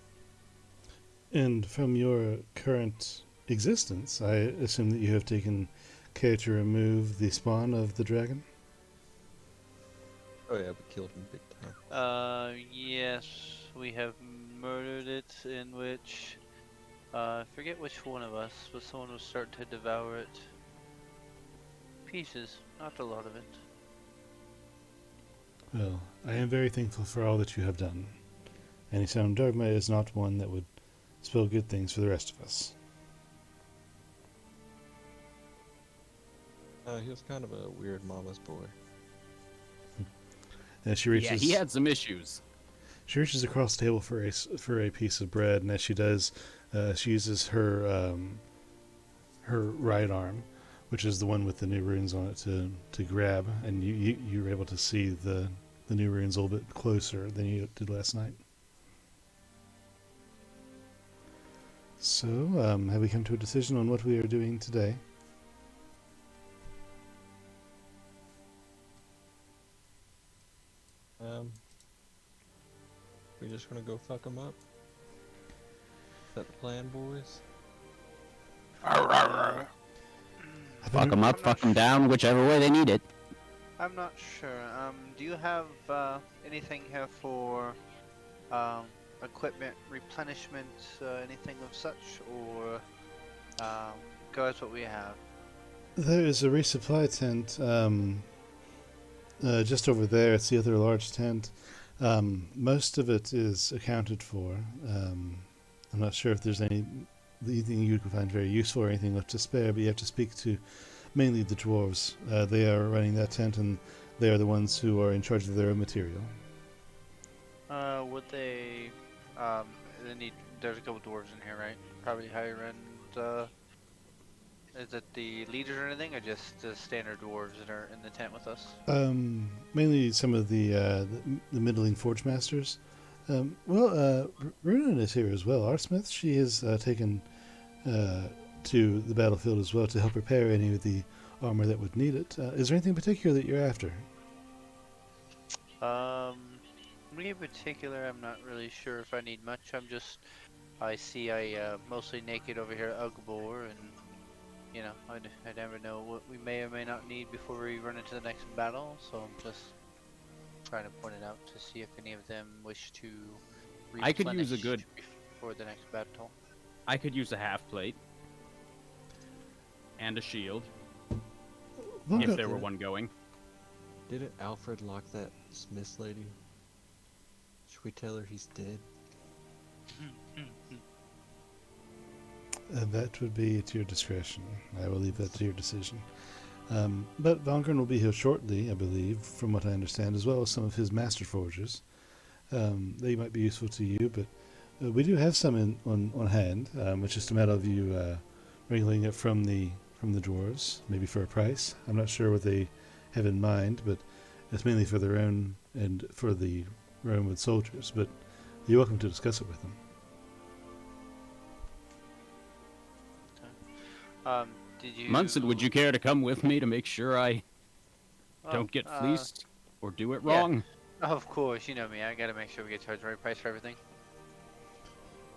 And from your current existence, I assume that you have taken care to remove the spawn of the dragon? Oh yeah, we killed him big time. Yes, we have murdered it, in which, I forget which one of us, but someone was starting to devour it. Pieces, not a lot of it. Well, I am very thankful for all that you have done. And Isam Dogma is not one that would spell good things for the rest of us. He was kind of a weird mama's boy. And she reaches, Yeah, he had some issues. She reaches across the table for a piece of bread, and as she does, she uses her right arm, which is the one with the new runes on it, to grab, and you were able to see the new runes a little bit closer than you did last night. So, have we come to a decision on what we are doing today? We just gonna go fuck them up? Is that the plan, boys? Fuck them up, fuck them down, whichever way they need it. I'm not sure. Do you have anything here for equipment replenishment, anything of such, or go as what we have? There is a resupply tent just over there. It's the other large tent. Most of it is accounted for. I'm not sure if there's anything you can find very useful or anything left to spare, but you have to speak to mainly the dwarves. They are running that tent, and they are the ones who are in charge of their own material. would they? They need. There's a couple dwarves in here, right? Probably higher end. Is it the leaders or anything, or just the standard dwarves that are in the tent with us? Mainly some of the middling forge masters. Runan is here as well. Our smith, she has taken to the battlefield as well to help repair any of the armor that would need it. Is there anything particular that you're after? Me in particular, I'm not really sure if I need much. I see mostly naked over here at Ugbor, and I never know what we may or may not need before we run into the next battle. So I'm just trying to point it out to see if any of them wish to I could use a replenish before the next battle. I could use a half plate and a shield if there were one going. Didn't Alfred lock that Smith lady? Should we tell her he's dead? That would be to your discretion. I will leave that to your decision. But Vongren will be here shortly, I believe, from what I understand, as well as some of his master forgers. They might be useful to you, but we do have some on hand. It's just a matter of you wrangling it from the dwarves, maybe for a price. I'm not sure what they have in mind, but it's mainly for their own and for the Roman soldiers. But you're welcome to discuss it with them. Did you? Munson, would you care to come with me to make sure I don't get fleeced or do it wrong? Of course, you know me. I gotta make sure we get charged the right price for everything.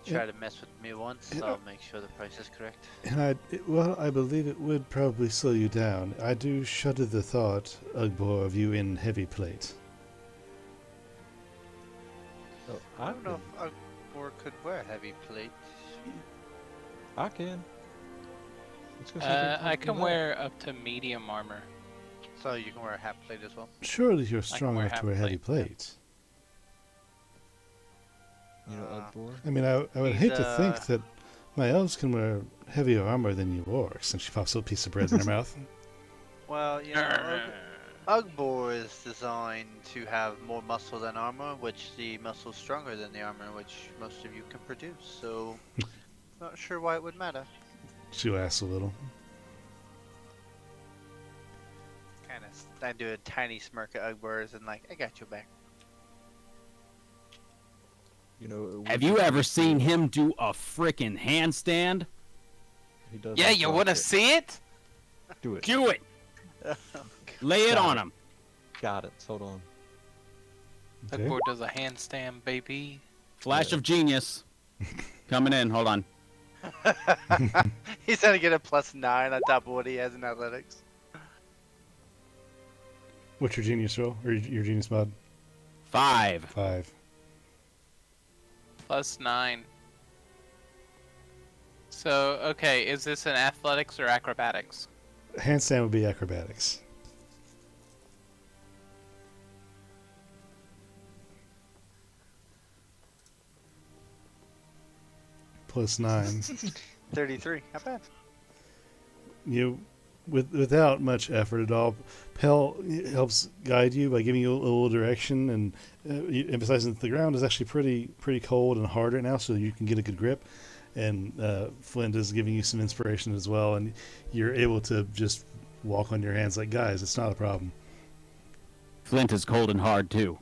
Try to mess with me once, I'll make sure the price is correct. And I believe it would probably slow you down. I do shudder the thought, Ugbor, of you in heavy plate. Oh, I don't know if Ugbor could wear heavy plate. I can. I can wear up to medium armor. So you can wear a half plate as well. Surely you're strong wear enough to wear heavy half plate, plate. You know, Ugbor? I mean, I would hate to think that my elves can wear heavier armor than you orcs. And she pops a piece of bread in her mouth. Well, Ugbor is designed to have more muscle than armor, which the muscle is stronger than the armor, which most of you can produce. So, not sure why it would matter. She laughs a little. I do a tiny smirk at Ugbor and like, I got your back. You know, Have you ever seen him do a frickin' handstand? He does. Yeah, like you want to rocket. see it? Do it. Do it! Lay it on him. Got it. Hold on. Okay. Ugbor does a handstand, baby. Flash of genius. Coming in, hold on. He's trying to get a +9 on top of what he has in athletics. What's your genius roll? Or your genius mod? 5. 5. +9. So, okay, is this an athletics or acrobatics? Handstand would be acrobatics. +9. 33. Not bad. Without much effort at all, Pell helps guide you by giving you a little direction and emphasizing that the ground is actually pretty cold and hard right now, so you can get a good grip. And Flint is giving you some inspiration as well, and you're able to just walk on your hands like guys. It's not a problem. Flint is cold and hard too.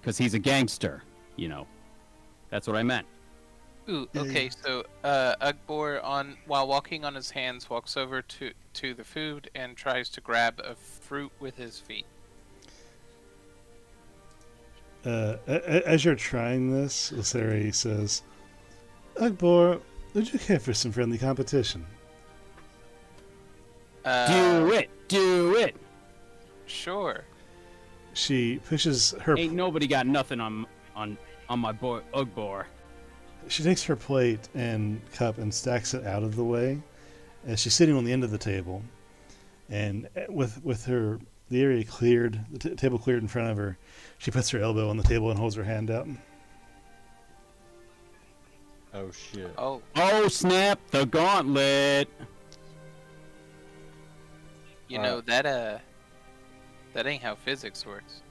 Because he's a gangster, you know. That's what I meant. Ooh, okay, so Ugbor, while walking on his hands, walks over to the food and tries to grab a fruit with his feet. As you're trying this, Lasari says, Ugbor, would you care for some friendly competition? Do it! Do it! Sure. She pushes her... Ain't nobody got nothing on my boy Ugbor. She takes her plate and cup and stacks it out of the way as she's sitting on the end of the table. And with her... the area cleared, the table cleared in front of her, she puts her elbow on the table and holds her hand out. Oh shit. Oh, Oh, snap the gauntlet! you know that That ain't how physics works.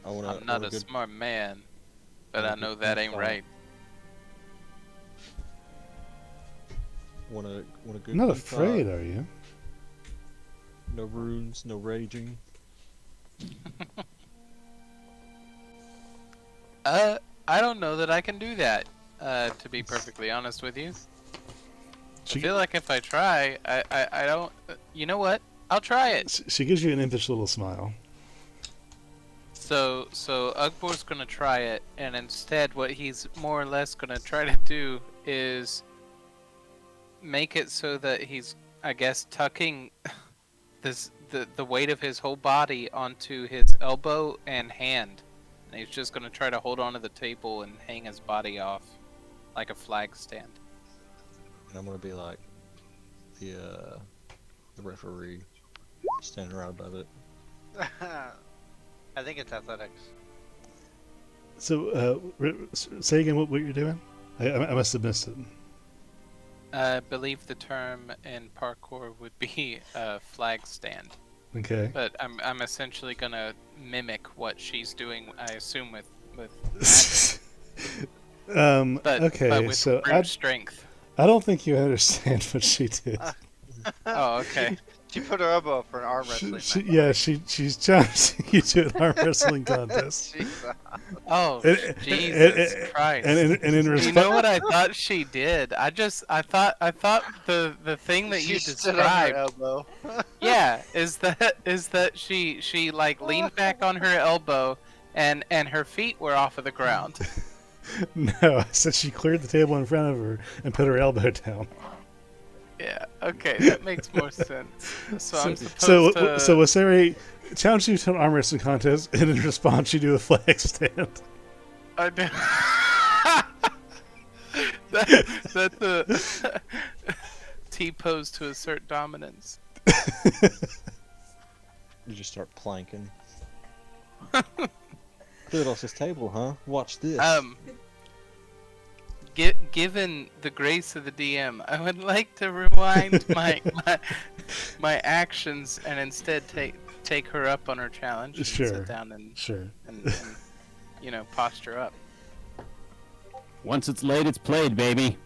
I want I'm not a smart man, but I want a know good that ain't thought. right. Want a good. You're not good afraid, thought. are you? No runes, no raging. I don't know that I can do that. To be perfectly honest with you, She, I feel like if I try, I don't. You know what? I'll try it. she gives you an impish little smile. So Ugbor's gonna try it, and instead, what he's more or less gonna try to do is make it so that he's, I guess, tucking the weight of his whole body onto his elbow and hand, and he's just gonna try to hold onto the table and hang his body off like a flag stand. And I'm gonna be like the referee, standing right above it. I think it's athletics. So, say again what you're doing? I must have missed it. I believe the term in parkour would be a flag stand, Okay. but I'm essentially gonna mimic what she's doing. I assume with magic, Okay, but with so brute strength. I don't think you understand what she did. Oh, okay. She put her elbow up for an arm wrestling match. Yeah, she's challenging you to an arm wrestling contest. Jesus. Oh, And- Jesus Christ! And in You know response, what I thought she did? I thought the thing that you She stood on her described, elbow. yeah, is that she like leaned back on her elbow and her feet were off of the ground. no, I said she cleared the table in front of her and put her elbow down. Yeah, okay, that makes more sense. So I'm So supposed to. Wasari challenged you to an arm wrestling contest, and in response, you do a flag stand. I do. That the T pose to assert dominance. You just start planking. Cleared off this table, huh? Watch this. Given the grace of the DM, I would like to rewind my actions and instead take her up on her challenge and Sure. sit down and posture up. Once it's laid, it's played, baby.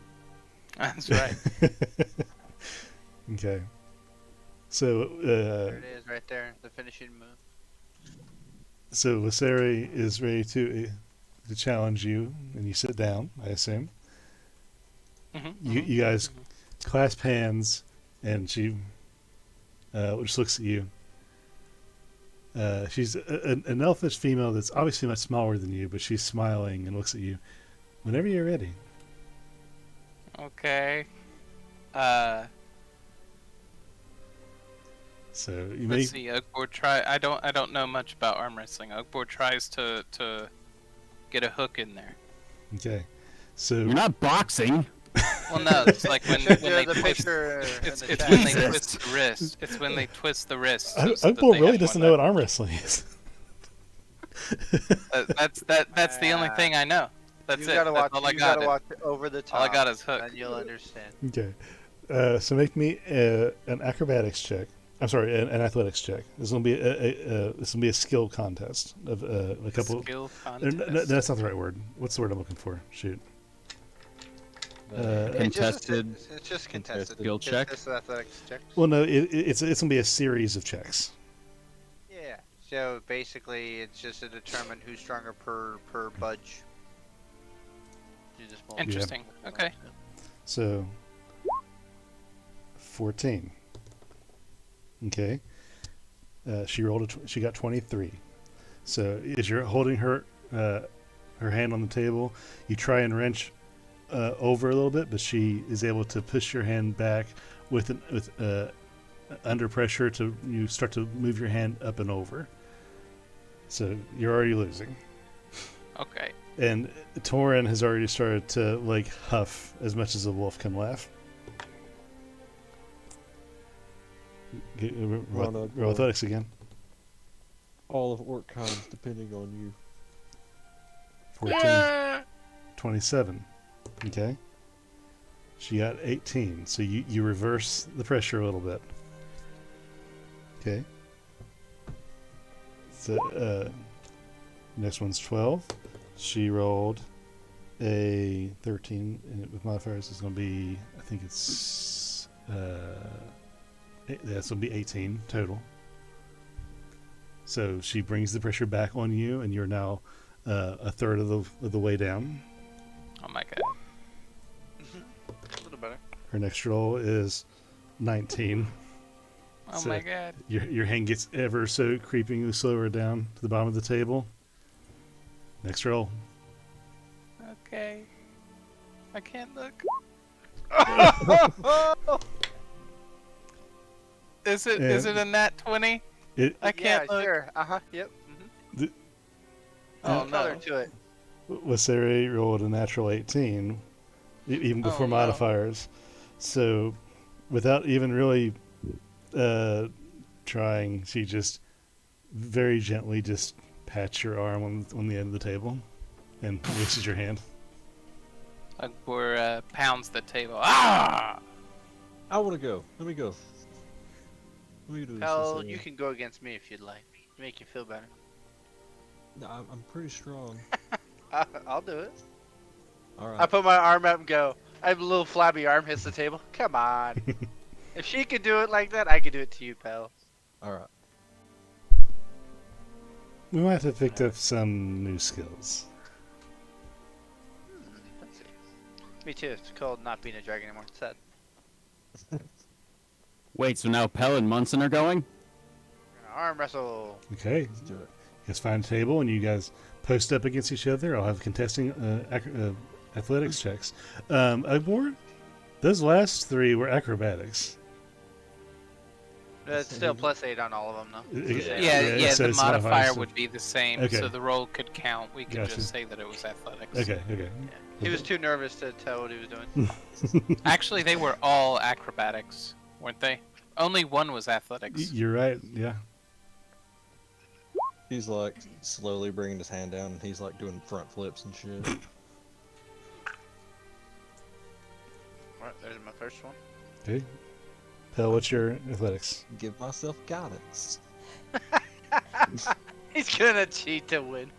That's right. Okay. So, There it is, right there, the finishing move. so Wasari is ready to challenge you, and you sit down, I assume. You guys clasp hands, and she just looks at you. She's an elfish female that's obviously much smaller than you, but she's smiling and looks at you. Whenever you're ready. Okay. So you may. Let's see. Ugbor try. I don't know much about arm wrestling. Ugbor tries to get a hook in there. Okay. So You're not boxing. Well, no, it's like when Yeah, they the twist. picture It's in the when chat. they twist the wrist. It's when they twist the wrist. so that Uncle they really have doesn't more know what arm wrestling is. That's the only thing I know. That's You it. gotta That's watch. all I You got. gotta watch it over the top. All I got is hook. and you'll understand. Okay. So make me an acrobatics check. I'm sorry, an athletics check. This will be a skill contest of a couple. Skill No, contest. that's not the right word. What's the word I'm looking for? Shoot. Contested It's just contested. skill Just- check? just athletics check. Well, no, it's gonna be a series of checks. Yeah. So basically, it's just to determine who's stronger per budge. Do this multiple Interesting. times. Okay. So 14. Okay. She rolled. She got 23. So as you're holding her hand on the table, you try and wrench over a little bit, but she is able to push your hand back with under pressure to you start to move your hand up and over. So you're already losing. Okay. And Torin has already started to like huff as much as a wolf can laugh. Roll athletics again. All of orc kinds depending on you. 14. 27. Okay. She got 18. So you reverse the pressure a little bit. Okay. So, next one's 12. She rolled a 13, and with modifiers, it's going to be, I think it's, that's going to be 18 total. So she brings the pressure back on you, and you're now a third of the way down. Oh my god. A little better. Her next roll is 19. Oh So- my god. Your hand gets ever so creepingly slower down to the bottom of the table. Next roll. Okay. I can't look. Is it a nat 20? It, I can't yeah, look. sure. Yep. Oh Color no. to it. Waseri rolled a natural 18, even before Oh, no. modifiers. So, without even really trying, she just very gently just pats your arm on the end of the table and releases your hand. Ugbor pounds the table. Ah! I want to go. Let me go. Let me do this. Hell, you can go against me if you'd like. Make you feel better. No, I'm pretty strong. I'll do it. All I right. put my arm up and go. I have a little flabby arm, hits the table. Come on. If she could do it like that, I could do it to you, pal. All right. We might have picked up some new skills. Let's see. Me too. It's called not being a dragon anymore. It's sad. Wait, so now Pell and Munson are going? We're gonna arm wrestle. Okay, Let's do it. you guys find a table and you guys post up against each other. I'll have contesting athletics checks. Ugbor, those last three were acrobatics. It's still +8 on all of them, though. Yeah, so the it's modifier modifiers. would be the same, Okay. so the roll could count. We could Gotcha. just say that it was athletics. Okay. He was too nervous to tell what he was doing. Actually, they were all acrobatics, weren't they? Only one was athletics. You're right. Yeah. He's like slowly bringing his hand down, and he's like doing front flips and shit. Alright, there's my first one. Okay. Pell, what's your athletics? Give myself guidance. He's gonna cheat to win.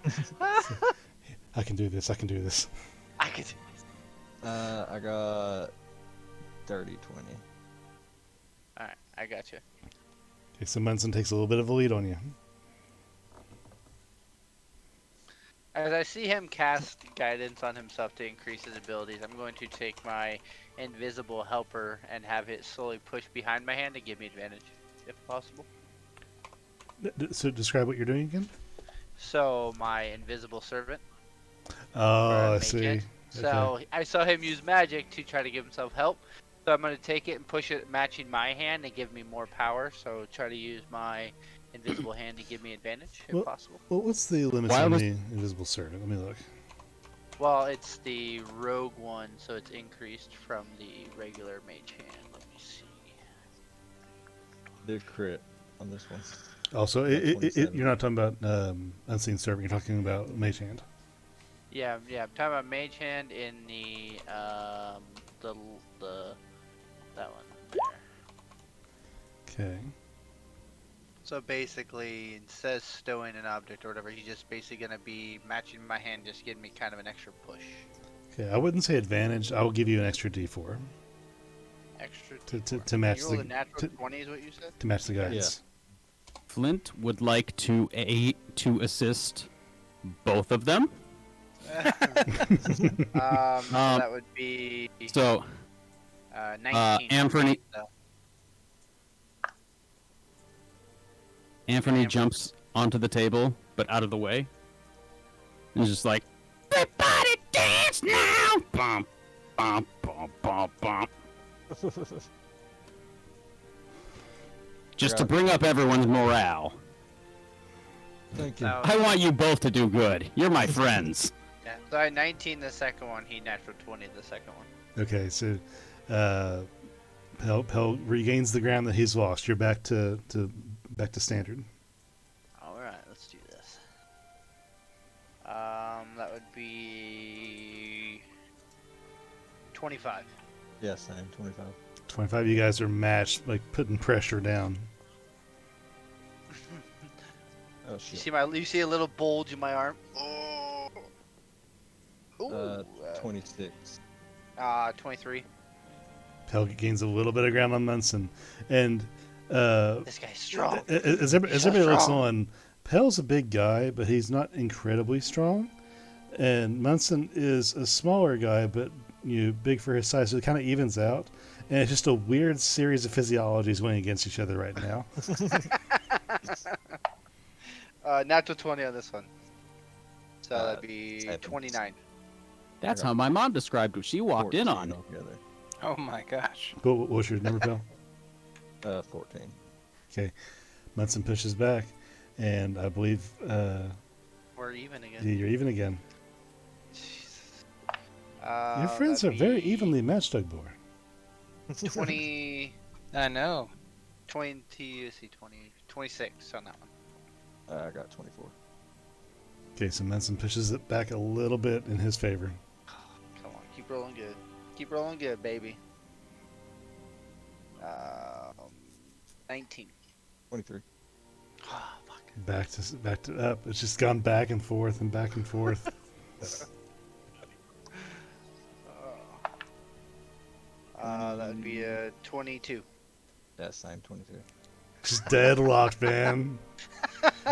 I can do this. I could do this. I got 30, 20. Alright, I got you. Okay, so Munson takes a little bit of a lead on you. As I see him cast guidance on himself to increase his abilities, I'm going to take my invisible helper and have it slowly push behind my hand to give me advantage, if possible. So describe what you're doing again. So my invisible servant. Oh, for a I mage see. hand. So I saw him use magic to try to give himself help. So I'm going to take it and push it matching my hand and give me more power. So try to use my invisible hand to give me advantage, if Well- possible. Well, what's the limits Why on was- the invisible servant? Let me look. Well, it's the rogue one, so it's increased from the regular mage hand. Let me see. Did crit on this one. Also, Got 27. you're not talking about unseen servant. You're talking about mage hand. Yeah, I'm talking about mage hand in the that one there. Okay. So basically, instead of stowing an object or whatever, he's just basically gonna be matching my hand, just giving me kind of an extra push. Okay. I wouldn't say advantage. I will give you an extra D4 Extra to match you rolled the a natural to, 20 is what you said? to match the guidance. Flint would like to assist both of them. That would be So 19. Anthony- So, Anthony jumps onto the table, but out of the way. And just like, everybody dance now! Bump, bump, bump, bump, bump. Just to bring up everyone's morale. Thank you. so, I want you both to do good. You're my friends. yeah, so I 19 the second one, he natural 20 the second one. Okay. So, Pell regains the ground that he's lost. You're back to standard. Alright, let's do this. That would be 25. Yeah, same. 25. 25. You guys are matched, like putting pressure down. Oh You shit. see you see a little bulge in my arm. Oh. Ooh. 26. 23. Pell gains a little bit of ground on Munson, and This guy's strong. as He's so everybody looks strong. on, Pell's a big guy, but he's not incredibly strong. And Munson is a smaller guy, but big for his size, so it kind of evens out. And it's just a weird series of physiologies going against each other right now. Natural 20 on this one. So Uh, that'd be 7. 29. That's how my mom described what she walked in 14 on. altogether. Oh my gosh. What was your number, Pell? 14. Okay, Munson pushes back, and I believe We're even again. you're even again. Jesus. Your friends are that'd very be evenly matched, Ugbor. 20, I know. 20, let's see, 20, 26 on that one. I got 24. Okay, so Munson pushes it back a little bit in his favor. Come on, keep rolling good. Keep rolling good, baby. 19. 23. Ah, fuck. Back to up. It's just gone back and forth and back and forth. That'd be a 22. That same 22. Just deadlocked, man.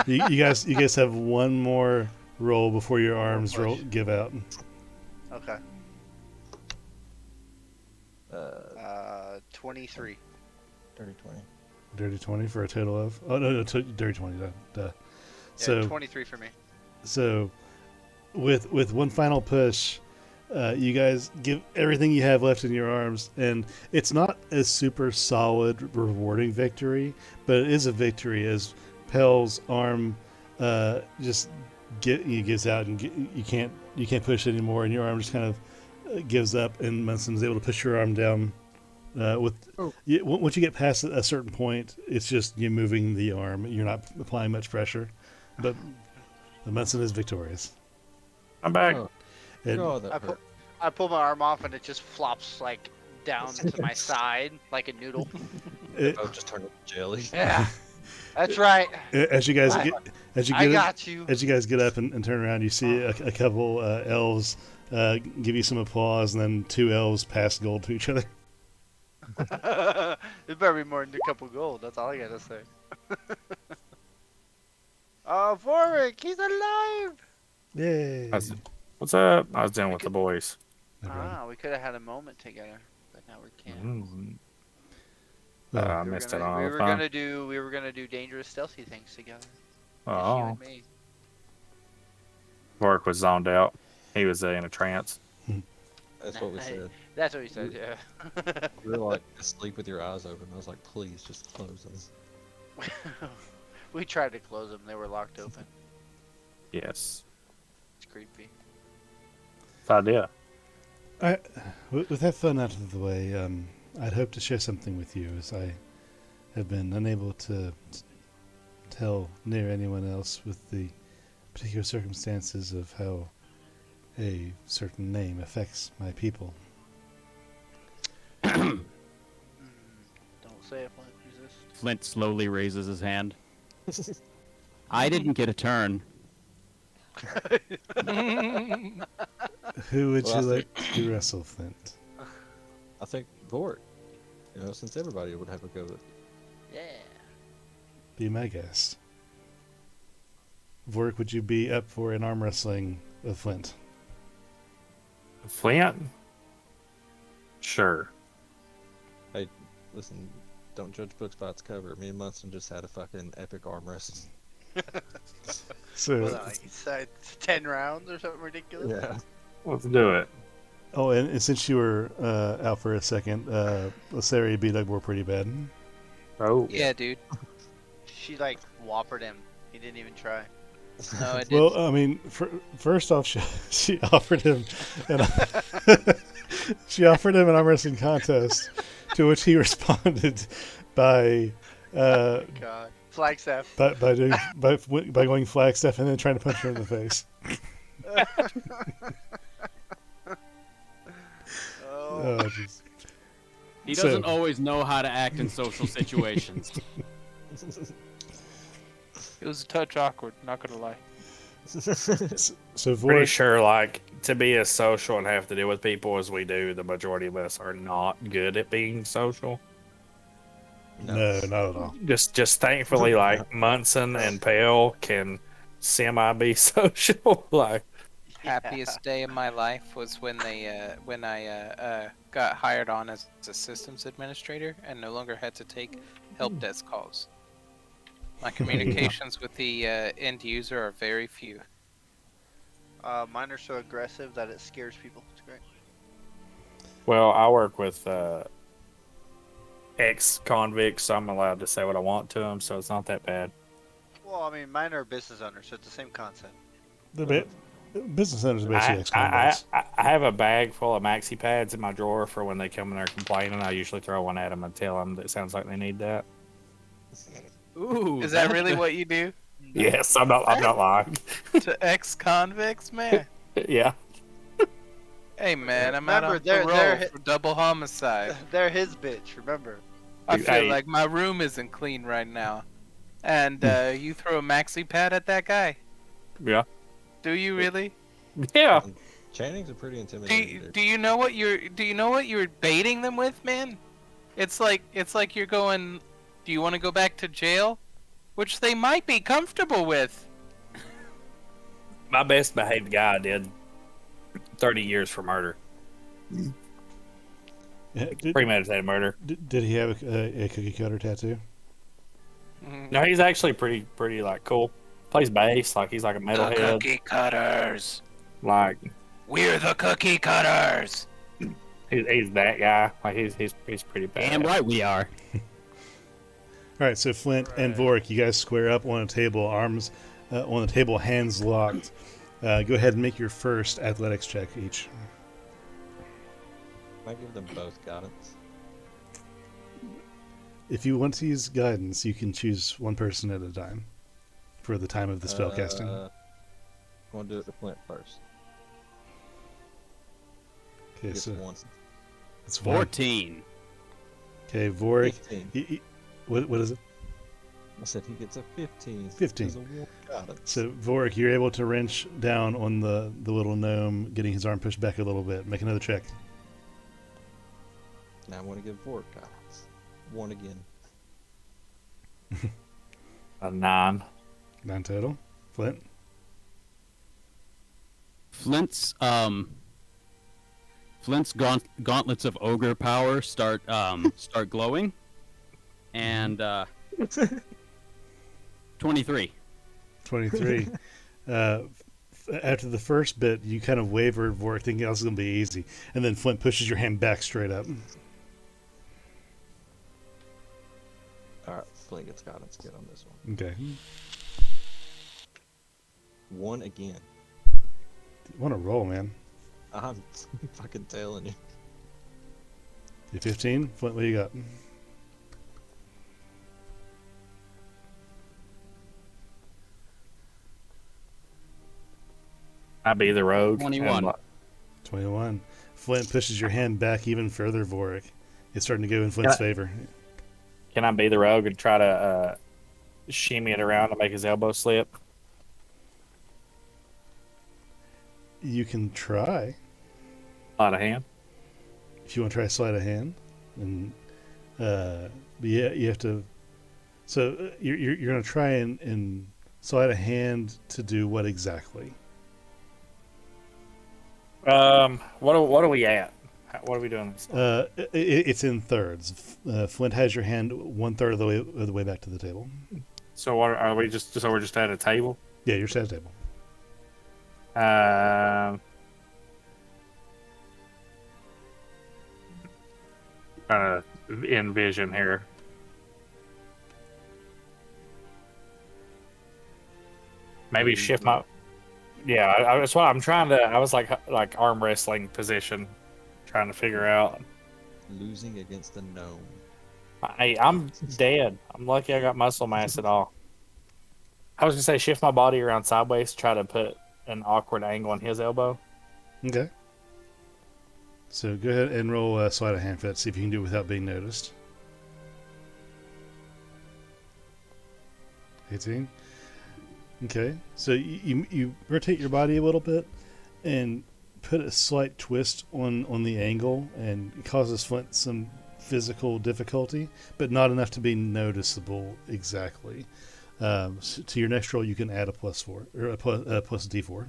You guys have one more roll before your arms push. give out. Okay. Uh, 23. Dirty 20. Dirty 20 for a total of. Oh no, dirty 20. Duh. Yeah, So 23 for me. so with one final push, you guys give everything you have left in your arms, and it's not a super solid, rewarding victory, but it is a victory as Pell's arm just gives out, and you can't push anymore, and your arm just kind of gives up, and Munson's able to push your arm down. Once you get past a certain point, it's just you moving the arm. You're not applying much pressure, but Munson is victorious. I'm back. Oh, And oh, that hurt. I pull my arm off and it just flops like down to my side like a noodle. Oh, just turned into jelly. Yeah, that's right. as you guys get I got you. as you guys get up and turn around, you see a couple elves give you some applause, and then two elves pass gold to each other. It better be more than a couple gold. That's all I gotta say. Oh, Vorik, he's alive! Yay! What's up? I was down with the boys. No problem. We could have had a moment together, but now we can't. Mm. Well, I We were missed it gonna- all we the were time. gonna do dangerous, stealthy things together. Just you Oh, and me. Vork was zoned out. He was in a trance. That's what we said. That's what he said. Yeah. We were like asleep with your eyes open. I was like, please just close them. We tried to close them. They were locked open. Yes. It's creepy. Good idea. With that fun out of the way, I'd hope to share something with you, as I have been unable to tell near anyone else with the particular circumstances of how a certain name affects my people. Don't say it, Flint. Resist. Flint slowly raises his hand. I didn't get a turn. Who would Well, you I like to wrestle, Flint? I think Vort. You know, since everybody would have a go at it. Yeah. Be my guest. Vork, would you be up for an arm wrestling with Flint? Flint? Sure. Hey, listen, don't judge books by its cover. Me and Munson just had a fucking epic arm wrestle. So, Was that like 10 rounds or something ridiculous? Yeah. Let's do it. oh, and since you were out for a second, Lasari beat Ugbor pretty bad. Oh. Yeah, dude. She like whoppered him. He didn't even try. No, I didn't. Well, I mean, first off, she offered him an she offered him an arm wrestling contest, to which he responded by God. Flagstaff. by going Flagstaff and then trying to punch her in the face. Oh. Oh, jeez. He So- doesn't always know how to act in social situations. It was a touch awkward, not gonna lie. So Pretty Vorik, sure, like, to be as social and have to deal with people as we do, the majority of us are not good at being social. no, not at all. Just thankfully, like Munson and Pale can semi be social. Like, Happiest day of my life was when I got hired on as a systems administrator and no longer had to take help desk calls. My communications with the end user are very few. Mine are so aggressive that it scares people. It's great. well, I work with ex convicts, so I'm allowed to say what I want to them, so it's not that bad. Well, I mean, mine are business owners, so it's the same concept. Business owners are basically I, ex-convicts. I have a bag full of maxi pads in my drawer for when they come in there complaining. I usually throw one at them and tell them that it sounds like they need that. Ooh, Is that that's really the- what you do Yes, I'm not lying. to ex-convicts, man? Yeah. Hey, man, I'm out Remember, on they're- parole they're- for double homicide. They're his bitch. Remember. I feel Hey. like my room isn't clean right now, and you throw a maxi pad at that guy. Yeah. Do you really? Yeah. Channing's a pretty Do intimidating you, dude. do you know what you're baiting them with, man? It's like you're going, do you want to go back to jail? Which they might be comfortable with. My best behaved guy did 30 years for murder. Yeah, did, Premeditated murder. did he have a cookie cutter tattoo? Mm. No, he's actually pretty like cool. Plays bass, like he's like a The metalhead. cookie cutters. Like We're the cookie cutters. he's that guy. Like he's pretty bad. Damn right we are. All right, so Flint and Vorik, you guys square up on a table, arms on the table, hands locked. Go ahead and make your first athletics check each. I give them both guidance. If you want to use guidance, you can choose one person at a time for the time of the spell casting. I want to do it to Flint first. Okay, Gets so one. it's one. 14. Okay, Vorik. 15. What is it? I said he gets a 15. 15. As a one guidance. So Vorik, you're able to wrench down on the little gnome, getting his arm pushed back a little bit. Make another check. Now I want to give Vork guidance. One again. A 9. 9 total. Flint. Flint's gauntlets of ogre power start glowing, and 23. 23. After the first bit, you kind of wavered, Vorik, thinking this is going to be easy. And then Flint pushes your hand back straight up. Alright, Flint gets guidance. Get on this one. Okay. One again. Want to roll, man. I'm fucking telling you. You 15? Flint, what do you got? I be the rogue. 21. and, 21. Flint pushes your hand back even further, Vorik. It's starting to go in Flint's favor. Can I be the rogue and try to shimmy it around to make his elbow slip? You can try. Out of hand. If you want to try sleight of hand. And, but yeah, you have to. So you're going to try and sleight of hand to do what exactly? What are we at? What are we doing? It's in thirds. Flint has your hand 1/3 of the way back to the table. So what are we just? So we're just at a table. Yeah, you're at a table. Trying to envision here. Maybe shift my. Yeah, that's what I'm trying to. I was like arm wrestling position, trying to figure out. Losing against a gnome. Hey, I'm dead. I'm lucky I got muscle mass at all. I was gonna say shift my body around sideways, try to put an awkward angle on his elbow. Okay. So go ahead and roll sleight of hand for that. See if you can do it without being noticed. 18. Okay, so you rotate your body a little bit and put a slight twist on the angle, and it causes Flint some physical difficulty, but not enough to be noticeable exactly. So to your next roll, you can add a +4 or a plus D4.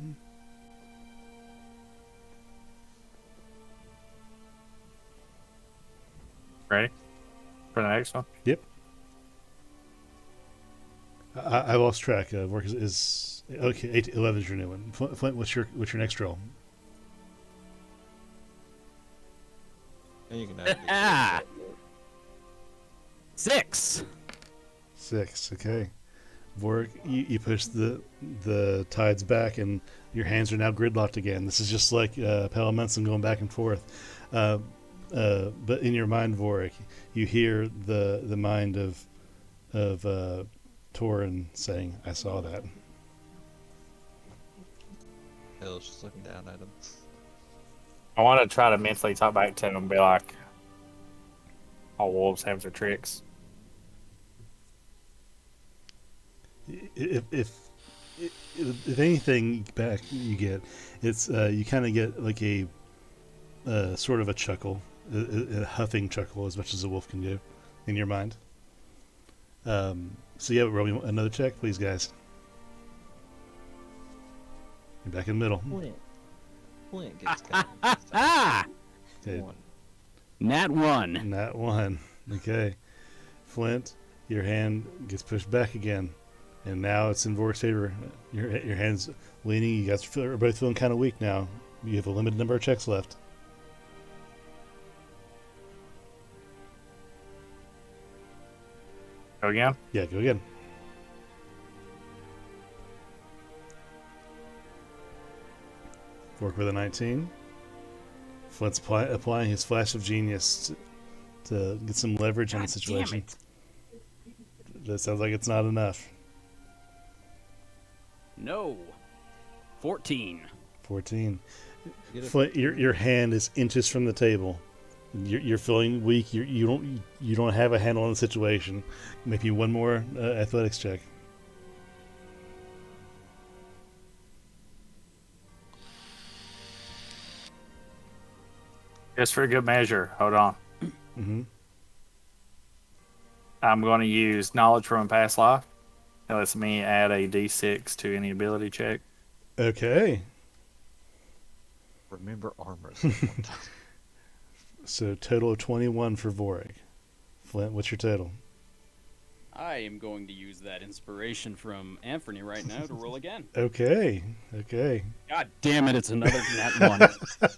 Ready for the next one? Yep. I lost track. Work is okay. 11 is your new one. Flint, what's your next roll? And you can add Ah! 6. 6. Okay. Vork, you push the tides back, and your hands are now gridlocked again. This is just like Palamenson going back and forth. But in your mind, Vorik, you hear the mind of Torin saying, "I saw that." Hill's just looking down at him. I want to try to mentally talk back to him and be like, all wolves have their tricks. If anything back you get, it's you kind of get like a sort of a chuckle, a huffing chuckle, as much as a wolf can do, in your mind. So yeah, roll me another check, please, guys. You're back in the middle. Flint gets down. Ah! Okay, Nat 1. Nat 1. Okay, Flint, your hand gets pushed back again, and now it's in Vork's favor. Your hand's leaning. You guys are both feeling kind of weak now. You have a limited number of checks left. Go again? Yeah, go again. Vork with a 19. Flint's applying his flash of genius to get some leverage on the situation. That sounds like it's not enough. No. 14. 14. Get a Flint, your hand is inches from the table. You're feeling weak. You don't have a handle on the situation. Maybe one more athletics check. Just for good measure. Hold on. Mm-hmm. I'm going to use knowledge from a past life. It lets me add a d6 to any ability check. Okay. remember armor. One time. So total of 21 for Vorig. Flint, what's your total? I am going to use that inspiration from Anthony right now to roll again. Okay. Okay. God damn it, it's another nat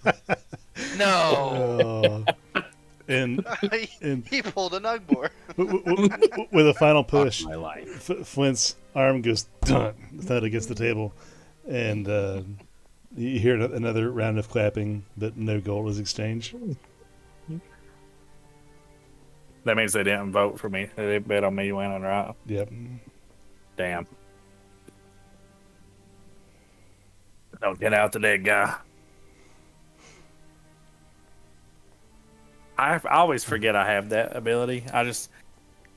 1. No. And He pulled a Nugbor. with a final push, My life. Flint's arm goes thud against the table, and you hear another round of clapping, but no gold is exchanged. That means they didn't vote for me. They bet on me winning, right? Yep. Damn. Don't get out the dead guy. I always forget I have that ability.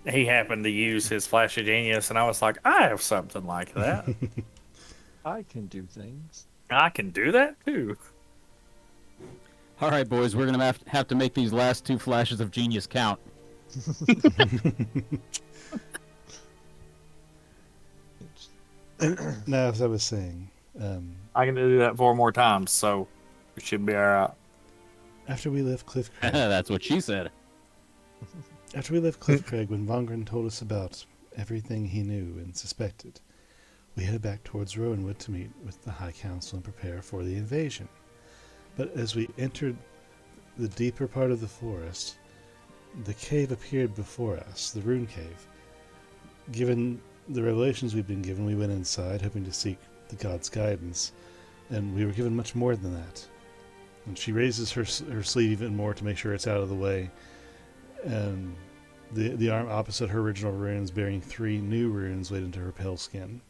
He happened to use his flash of genius, and I was like, I have something like that. I can do things. I can do that too. All right, boys, we're going to have to make these last 2 flashes of genius count. Now, as I was saying, I can do that 4 more times, so it should be all right. after we left Cliff Crag, That's what she said. when Vongren told us about everything he knew and suspected, we headed back towards Rowanwood to meet with the High Council and prepare for the invasion. But as we entered the deeper part of the forest, the cave appeared before us, the rune cave. Given the revelations we've been given, we went inside, hoping to seek the god's guidance, and we were given much more than that. And she raises her sleeve even more to make sure it's out of the way, and the arm opposite her original runes, bearing 3 new runes laid into her pale skin.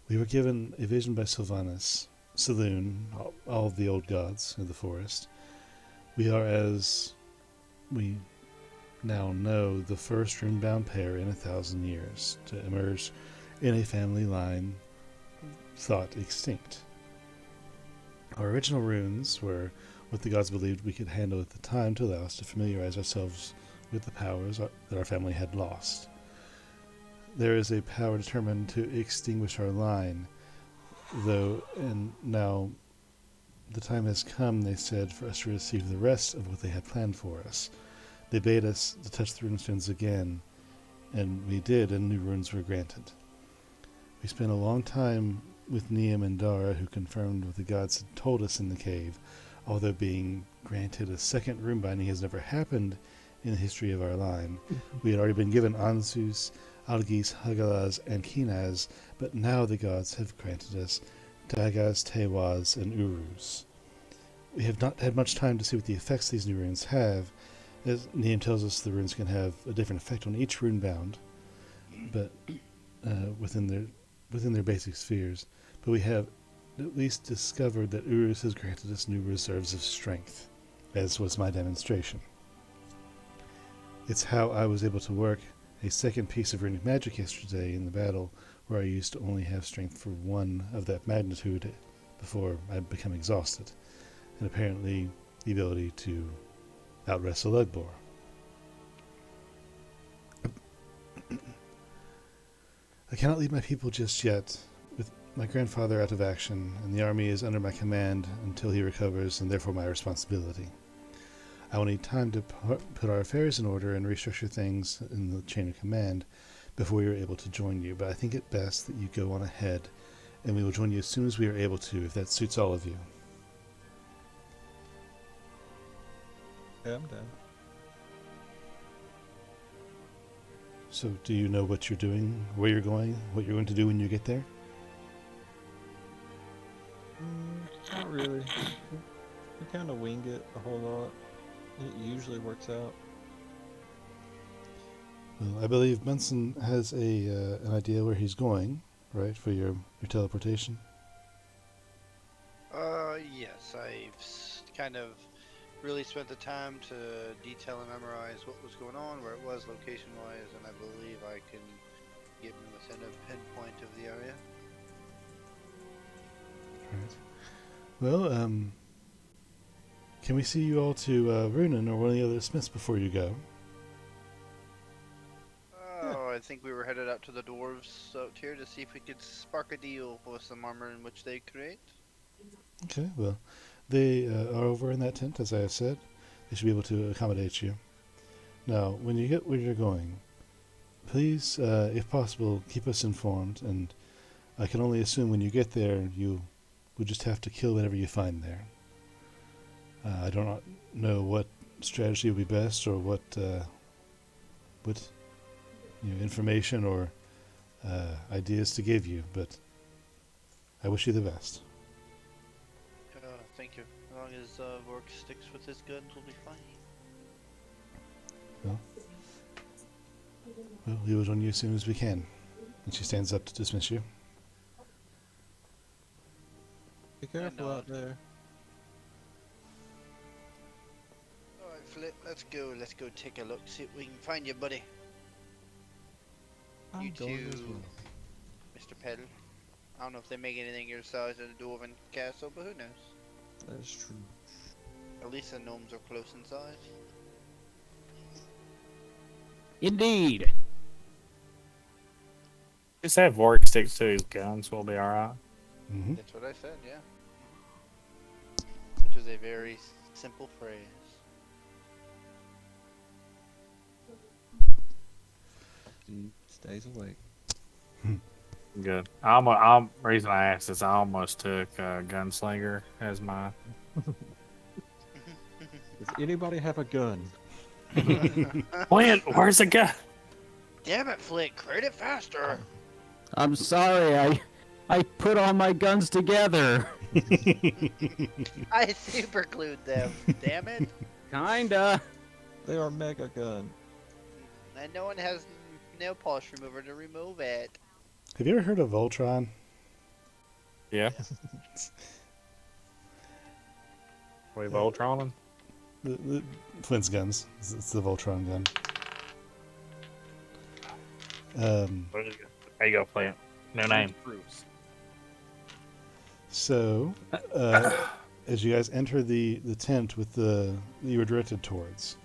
We were given a vision by Sylvanus, Saloon, all of the old gods of the forest. We are, as we now know, the first rune-bound pair in 1,000 years to emerge in a family line thought extinct. Our original runes were what the gods believed we could handle at the time to allow us to familiarize ourselves with the powers that our family had lost. There is a power determined to extinguish our line, though, and now the time has come, they said, for us to receive the rest of what they had planned for us. They bade us to touch the runestones again, and we did, and new runes were granted. We spent a long time with Niam and Dara, who confirmed what the gods had told us in the cave. Although being granted a second rune binding has never happened in the history of our line. We had already been given Ansus, Algis, Hagalas, and Kinaz, but now the gods have granted us Dagas, Tewaz, and Urus. We have not had much time to see what the effects these new runes have. As Niam tells us, the runes can have a different effect on each rune bound, but within their basic spheres. But we have at least discovered that Urus has granted us new reserves of strength, as was my demonstration. It's how I was able to work a second piece of runic magic yesterday in the battle, where I used to only have strength for one of that magnitude before I'd become exhausted, and apparently the ability to out-wrestle Ugbor. I cannot leave my people just yet, with my grandfather out of action, and the army is under my command until he recovers, and therefore my responsibility. I will need time to put our affairs in order and restructure things in the chain of command before we are able to join you, but I think it best that you go on ahead, and we will join you as soon as we are able to, if that suits all of you. Yeah, I'm down. So, do you know what you're doing, where you're going, what you're going to do when you get there? Not really. We kind of wing it a whole lot. It usually works out. Well, I believe Benson has an idea where he's going, right, for your teleportation? Yes, kind of really spent the time to detail and memorize what was going on, where it was location-wise, and I believe I can get within a pinpoint of the area. Right. Well, can we see you all to Runan or one of the other smiths before you go? Oh, I think we were headed out to the dwarves out here to see if we could spark a deal with some armor in which they create. Okay, well, they are over in that tent, as I have said. They should be able to accommodate you. Now, when you get where you're going, please, if possible, keep us informed, and I can only assume when you get there, you would just have to kill whatever you find there. I do not know what strategy would be best, or what information or ideas to give you, but I wish you the best. Thank you. As long as Vork sticks with his guns, we'll be fine. Well, we will join you as soon as we can. And she stands up to dismiss you. Be careful out there. Alright, Flip, let's go. Let's go take a look, see what we can find you, buddy. I'm You going as too. well. Mr. Peddle. I don't know if they make anything your size in a dwarven castle, but who knows? That's true. At least the gnomes are close in size. Indeed. Just have Vork sticks to his guns, we'll be alright. Mm-hmm. That's what I said, yeah. Which was a very simple phrase. He stays awake. Good. Reason I asked is I almost took Gunslinger as my. Does anybody have a gun? Clint, where's the gun? Damn it, Flick, create it faster! I'm sorry, I put all my guns together. I super glued them, damn it! Kinda. They are mega gun. And no one has nail polish remover to remove it. Have you ever heard of Voltron? Yeah. We Voltroning? The Flint's guns. It's the Voltron gun. There you go, Clint. No name. Bruce. So, as you guys enter the tent with the that you were directed towards,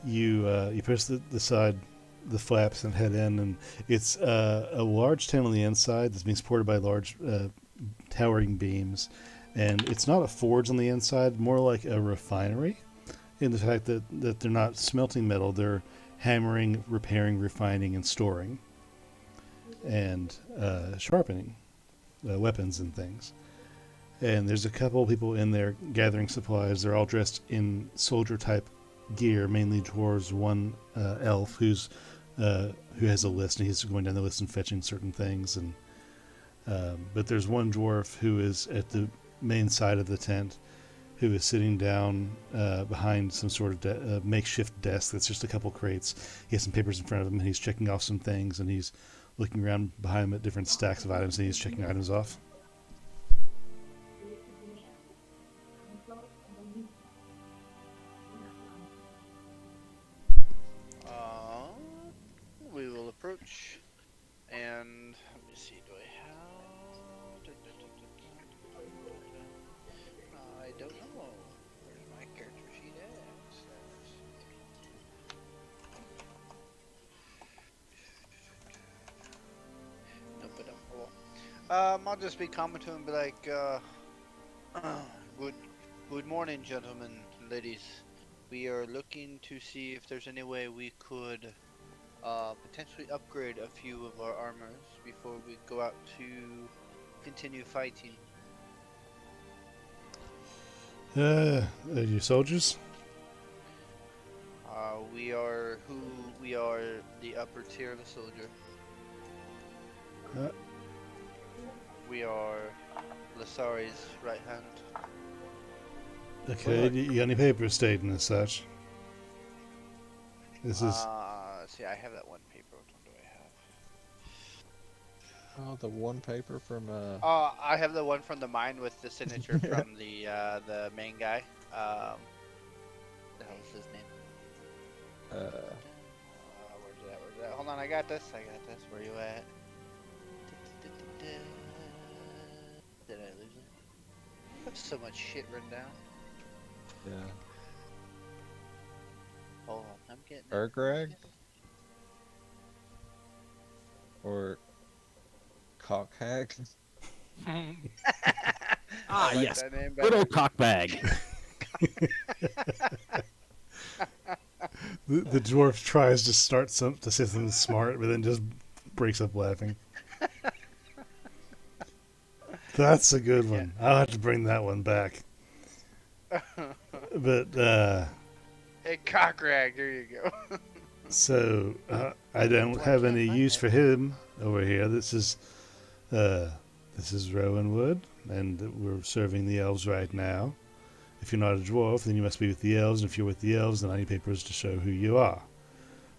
you push the side the flaps and head in, and it's a large tent on the inside that's being supported by large towering beams, and it's not a forge on the inside, more like a refinery, in the fact that they're not smelting metal, they're hammering, repairing, refining, and storing, and sharpening weapons and things. And there's a couple people in there gathering supplies. They're all dressed in soldier type gear, mainly towards one elf who has a list, and he's going down the list and fetching certain things. And but there's one dwarf who is at the main side of the tent, who is sitting down behind some sort of makeshift desk that's just a couple crates. He has some papers in front of him, and he's checking off some things, and he's looking around behind him at different stacks of items, and he's checking items off. We will approach, and let me see. Do I have? I don't know. Where's my character sheet at? Nope, I don't. I'll just be common to him, and be like, good, good morning, gentlemen and ladies. We are looking to see if there's any way we could potentially upgrade a few of our armors before we go out to continue fighting. Are you soldiers? We are the upper tier of the soldier. Uh. We are Lasari's right hand. Okay, you got any papers stating as such? This is See, I have that one paper. Which one do I have? Oh, the one paper from I have the one from the mine with the signature from the main guy. The hell is his name? Where's that? Where's that? Hold on, I got this. Where you at? Did I lose it? I have so much shit written down. yeah. Hold on, I'm getting it. Ergreg? Or Cockhag? Ah, I like yes. that name Good better. old cockbag. the dwarf tries to start to say something smart, but then just breaks up laughing. That's a good one. I'll have to bring that one back. But Hey, Cockrag, there you go. so I don't have any use for him over here. This is Rowan Wood, and we're serving the elves right now. If you're not a dwarf, then you must be with the elves, and if you're with the elves, then I need papers to show who you are.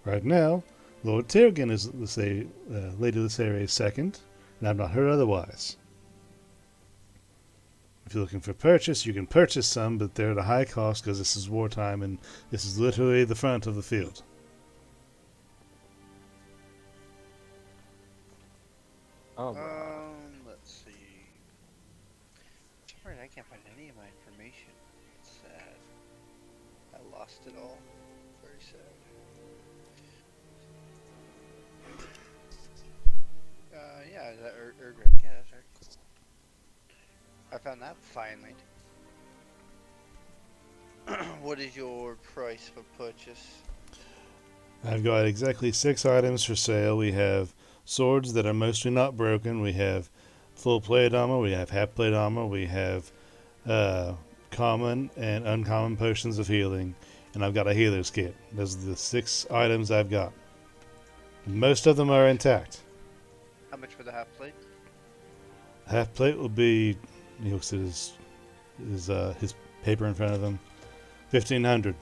Right now, Lord Tyrgan is Lady Lysare's second, and I've not heard otherwise. If you're looking for purchase, you can purchase some, but they're at a high cost because this is wartime, and this is literally the front of the field. Oh, Let's see. Sorry, I can't find any of my information. It's sad. I lost it all. Very sad. Yeah, is that Urgreg? Yeah, that's right. Cool. I found that finally. What is your price for purchase? I've got exactly 6 items for sale. We have swords that are mostly not broken. We have full plate armor. We have half plate armor. We have common and uncommon potions of healing. And I've got a healer's kit. Those are the 6 items I've got. Most of them are intact. How much for the half plate? Half plate will be, he looks at his paper in front of him, 1,500.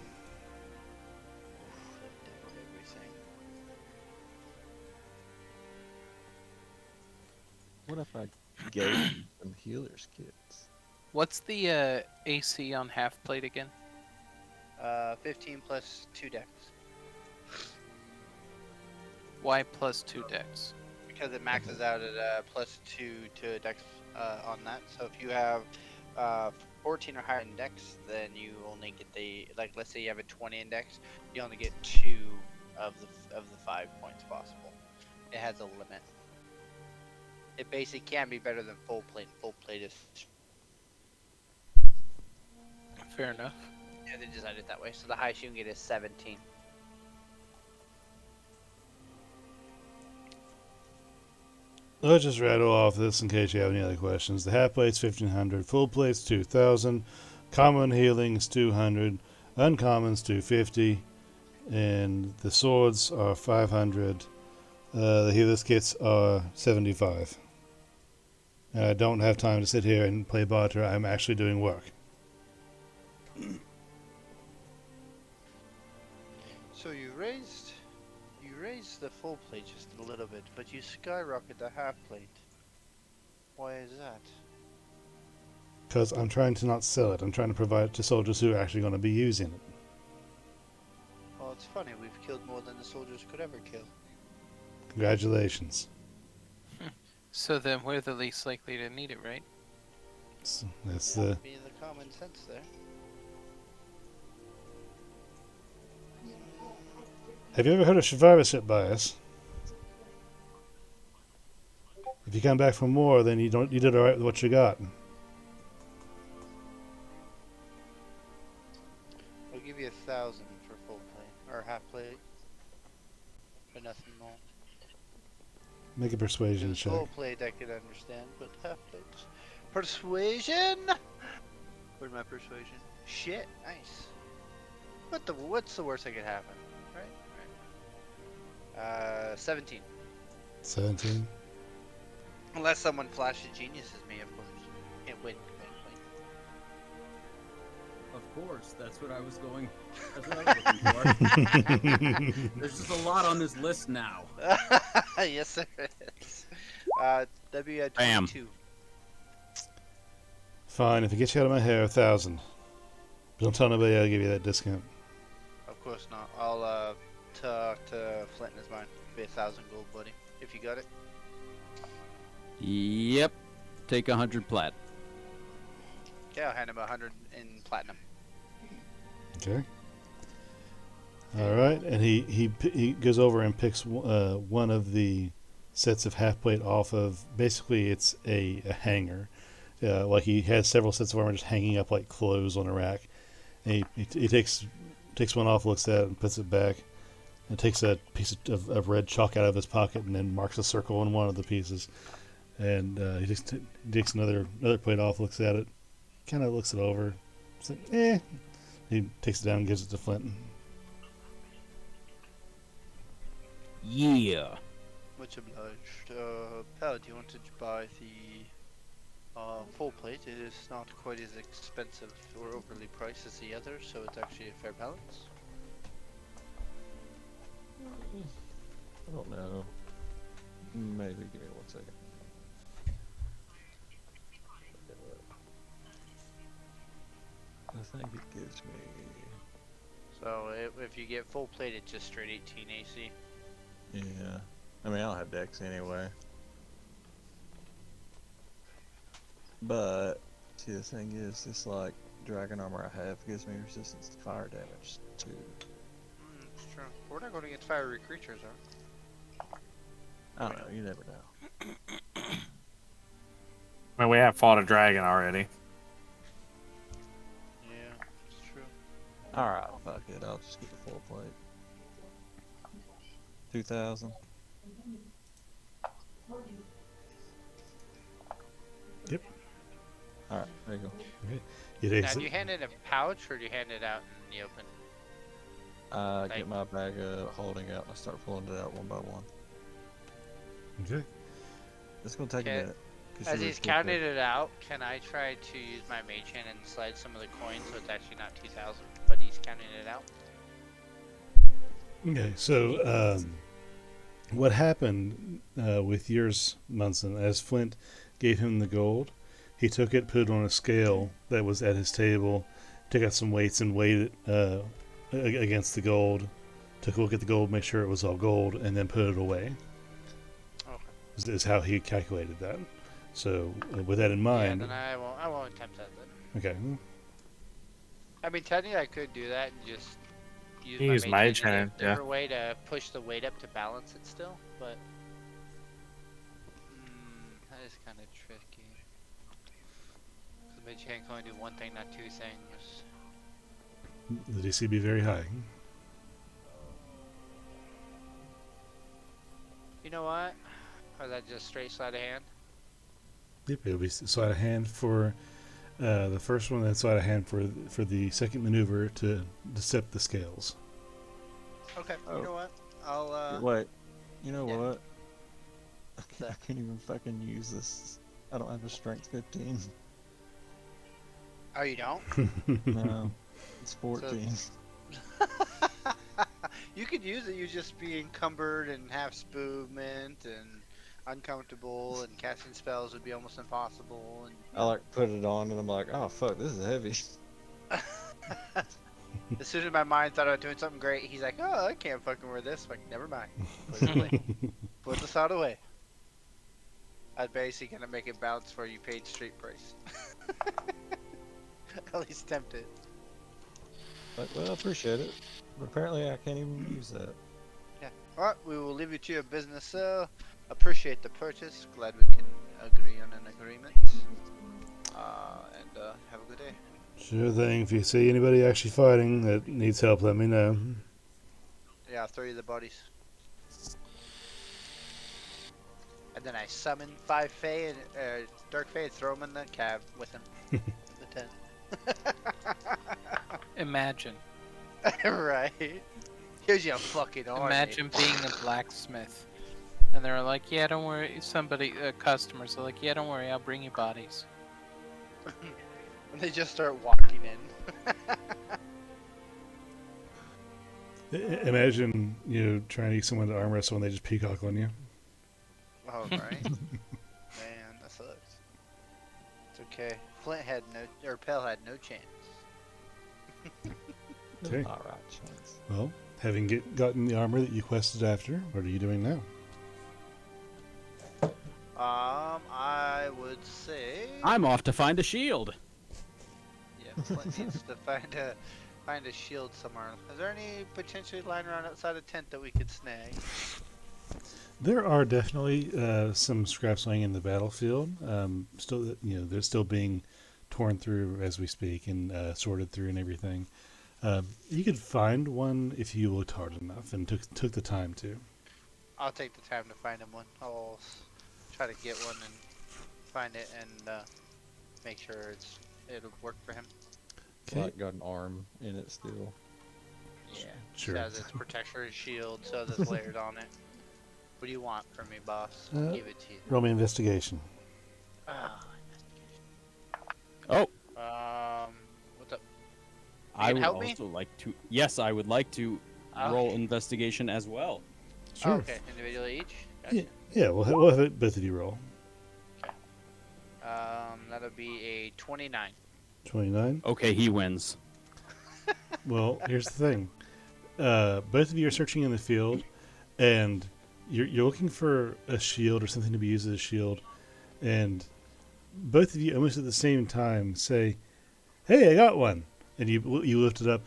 what if I gave him some healer's kits? What's the AC on half plate again? 15 plus 2 decks. Why plus 2 decks? because it maxes out at +2 to Dex on that. So if you have 14 or higher in Dex, then you only get the let's say you have a 20 in Dex, you only get 2 of the 5 points possible. It has a limit. It basically can be better than full plate. Full plate is Fair enough. yeah, they designed it that way. So the highest you can get is 17. I'll just rattle off this in case you have any other questions. The half plate's 1500, full plate's 2000, common healing's 200, uncommons 250, and the swords are 500. The healer's kits are 75. And I don't have time to sit here and play barter. I'm actually doing work. So you raised the full plate just a little bit, but you skyrocket the half plate. Why is that? Because I'm trying to not sell it. I'm trying to provide it to soldiers who are actually going to be using it. Well, it's funny. We've killed more than the soldiers could ever kill. Congratulations. So then we're the least likely to need it, right? So that's Yeah, being the common sense there. Have you ever heard of survivorship bias? If you come back for more, then you did all right with what you got. I'll give you 1,000 for full plate or half plate, but nothing more. Make a persuasion If check. full plate I could understand, but half plate. Persuasion. Where's my persuasion? Shit, nice. What's the worst that could happen? Right. 17. 17. Unless someone flashes geniuses me, of course. Can't win. Of course, that's what I was going. That's what I was looking for. There's just a lot on this list now. Yes, there is. That'd be at Bam. 22. Fine, if it gets you out of my hair, 1,000. Don't tell nobody I'll give you that discount. Of course not. I'll talk to Flint and his mine. Be 1,000 gold, buddy. If you got it. Yep. Take 100 plat. Okay, I'll hand him 100 in platinum. Okay. All right, and he goes over and picks one of the sets of half plate off of. Basically, it's a hanger. Like he has several sets of armor just hanging up like clothes on a rack. And he takes one off, looks at it, and puts it back. And takes a piece of red chalk out of his pocket and then marks a circle on one of the pieces. And he just takes another plate off, looks at it, kind of looks it over. It's like, eh. He takes it down and gives it to Flint. Yeah. Much obliged. Pal, do you want to buy the full plate? It is not quite as expensive or overly priced as the other, so it's actually a fair balance. I don't know. Maybe. Give me 1 second. I think it gives me. So if you get full plate, it's just straight 18 AC. Yeah. I mean, I don't have Dex anyway. But, see, the thing is, this, like, dragon armor I have gives me resistance to fire damage, too. It's true. We're not going against fiery creatures, are I don't know, you never know. I mean, we have fought a dragon already. we? Yeah, it's true. Alright, fuck it, I'll just get the full plate. 2,000. Yep. Alright, there you go. He Now, takes do it. you hand it in a pouch or do you hand it out in the open? I Thank get my bag of holding out and I start pulling it out one by one. Okay. It's gonna take a Okay. minute. 'cause As you he's just get counting there. it out, can I try to use my mage hand and slide some of the coins so it's actually not 2,000, but he's counting it out? Okay, so what happened with yours, Munson, as Flint gave him the gold, he took it, put it on a scale that was at his table, took out some weights and weighed it against the gold, took a look at the gold, make sure it was all gold, and then put it away. Okay. is how he calculated that. So with that in Yeah, mind, then I won't attempt that then. okay, I mean, technically, I could do that and just use You my use mage mage hand in a hand, yeah. different way to push the weight up to balance it still, but that is kind of tricky. The mage hand can only do one thing, not two things. the DC be very high. You know what? Or that just straight sleight of hand? Yep, it'll be sleight of hand for the first one, and sleight of hand for the second maneuver to decept the scales. Okay, Oh. you know what? I'll Wait, you know yeah. what? I that? can't even fucking use this. I don't have a strength 15. Oh, you don't? No, it's 14. You could use it. You just be encumbered and have movement and uncomfortable, and casting spells would be almost impossible. I like put it on and I'm like, oh fuck, this is heavy. And as soon as my mind thought I was doing something great, he's like, "Oh, I can't fucking wear this." I'm like, never mind. Put it away. Put the sword away. I'm basically gonna make it bounce for you paid street price. At least tempt it. Like, well, I appreciate it, but apparently I can't even use that. Yeah. Alright, we will leave you to your business, sir. Appreciate the purchase. Glad we can agree on an agreement. And have a good day. Sure thing. If you see anybody actually fighting that needs help, let me know. Yeah, I'll throw you the bodies. And then I summon 5 Fae and Dark Fae and throw them in the cab with him. The tent. Imagine. Right. Here's your fucking army. Imagine being a blacksmith. And they're like, yeah, don't worry. Customers are like, yeah, don't worry. I'll bring you bodies. And they just start walking in. Imagine trying to get someone to arm wrestle and they just peacock on you. Oh, right. Man, that sucks. It's okay. Flint had no, or Pell had no chance. Okay. All right, chance. Well, having gotten the armor that you quested after, what are you doing now? I would say. I'm off to find a shield. Yeah, Flint needs to find a shield somewhere. Is there any potentially lying around outside a tent that we could snag? There are definitely some scraps laying in the battlefield. Still, they're still being torn through as we speak and sorted through and everything. You could find one if you looked hard enough and took the time to. I'll take the time to find him one. I'll try to get one and find it and make sure it'll work for him. It's like got an arm in it still. Yeah. Sure. It has its protection shield, so it's layered on it. What do you want from me, boss? I'll give it to you. Roll me investigation. Oh, What's up? I can would help me? also like to. Yes, I would like to roll Okay. investigation as well. Sure. Oh, okay, individually each? Gotcha. Yeah, we'll have it, both of you roll. That'll be a 29. 29. Okay, he wins. Well, here's the thing. Both of you are searching in the field, and you're looking for a shield or something to be used as a shield, and both of you almost at the same time say, "Hey, I got one!" And you lift it up.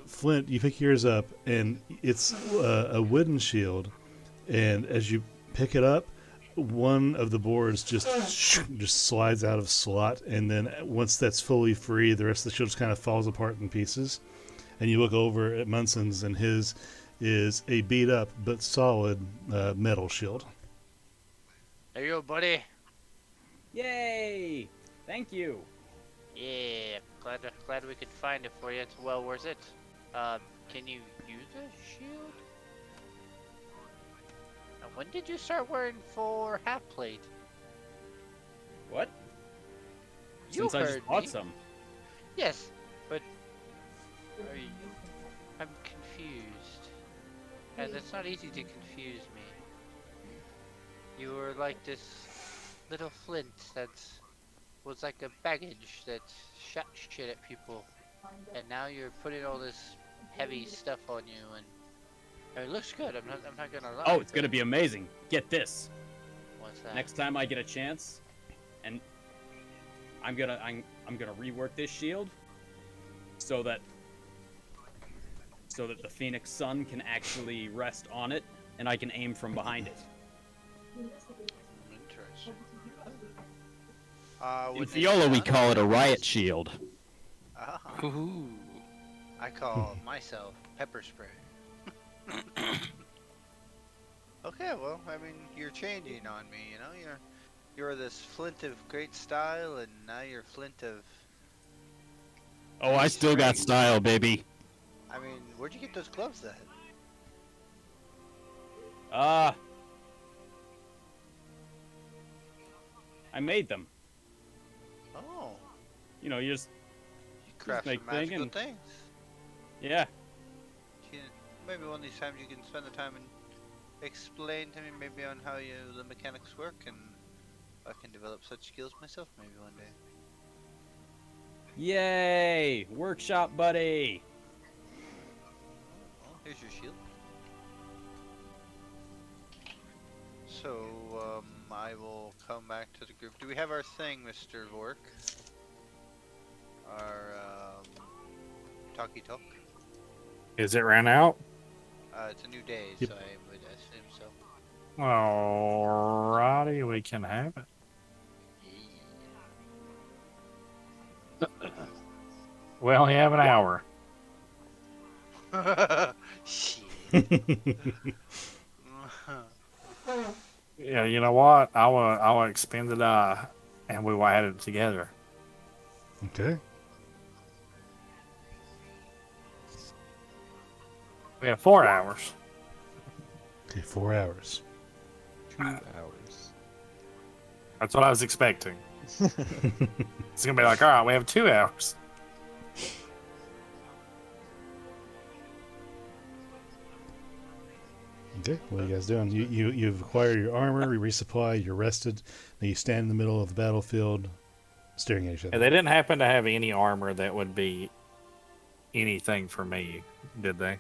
Flint, you pick yours up, and it's a wooden shield. And as you pick it up, one of the boards just slides out of slot, and then once that's fully free, the rest of the shield just kind of falls apart in pieces. And you look over at Munson's, and his is a beat up but solid metal shield. There you go, buddy. Yay! Thank you. Yeah, glad we could find it for you. It's well worth it. Can you use a shield? Now, when did you start wearing full half plate? What? You Since I just heard bought me. some. Yes, but I'm confused. And it's not easy to confuse me. You were like this little Flint that was like a baggage that shot shit at people, and now you're putting all this heavy stuff on you, and it looks good. I'm not gonna lie. Oh, it's gonna be amazing. Get this. What's that? Next time I get a chance, and I'm gonna rework this shield so that the Phoenix Sun can actually rest on it, and I can aim from behind it. Interesting. In When it's Fiola, we done- call it a riot shield. Ah, Ooh. I call myself pepper spray. Okay, well, I mean, you're changing on me, you know? You're this Flint of great style, and now you're Flint of. Oh, I still got style, baby. I mean, where'd you get those gloves then? I made them. Oh, You know, you just you craft make some magical thing things. yeah. Maybe one of these times you can spend the time and explain to me maybe on how the mechanics work, and I can develop such skills myself maybe one day. Yay! Workshop buddy. Oh, here's your shield. So, I will come back to the group. Do we have our thing, Mr. Vork? Our, talkie talk? Is it ran out? It's a new day, Yep. so I would assume so. Alrighty, we can have it. We only have an hour. Shit. Yeah, you know what? I will expend the die, and we will add it together. Okay. We have 4 hours. Okay, 4 hours. 2 hours. That's what I was expecting. It's gonna be like, all right, we have 2 hours. Okay, what are you guys doing? You've acquired your armor, you resupply, you're rested. Now you stand in the middle of the battlefield, staring at each other. Yeah, they didn't happen to have any armor that would be anything for me, did they?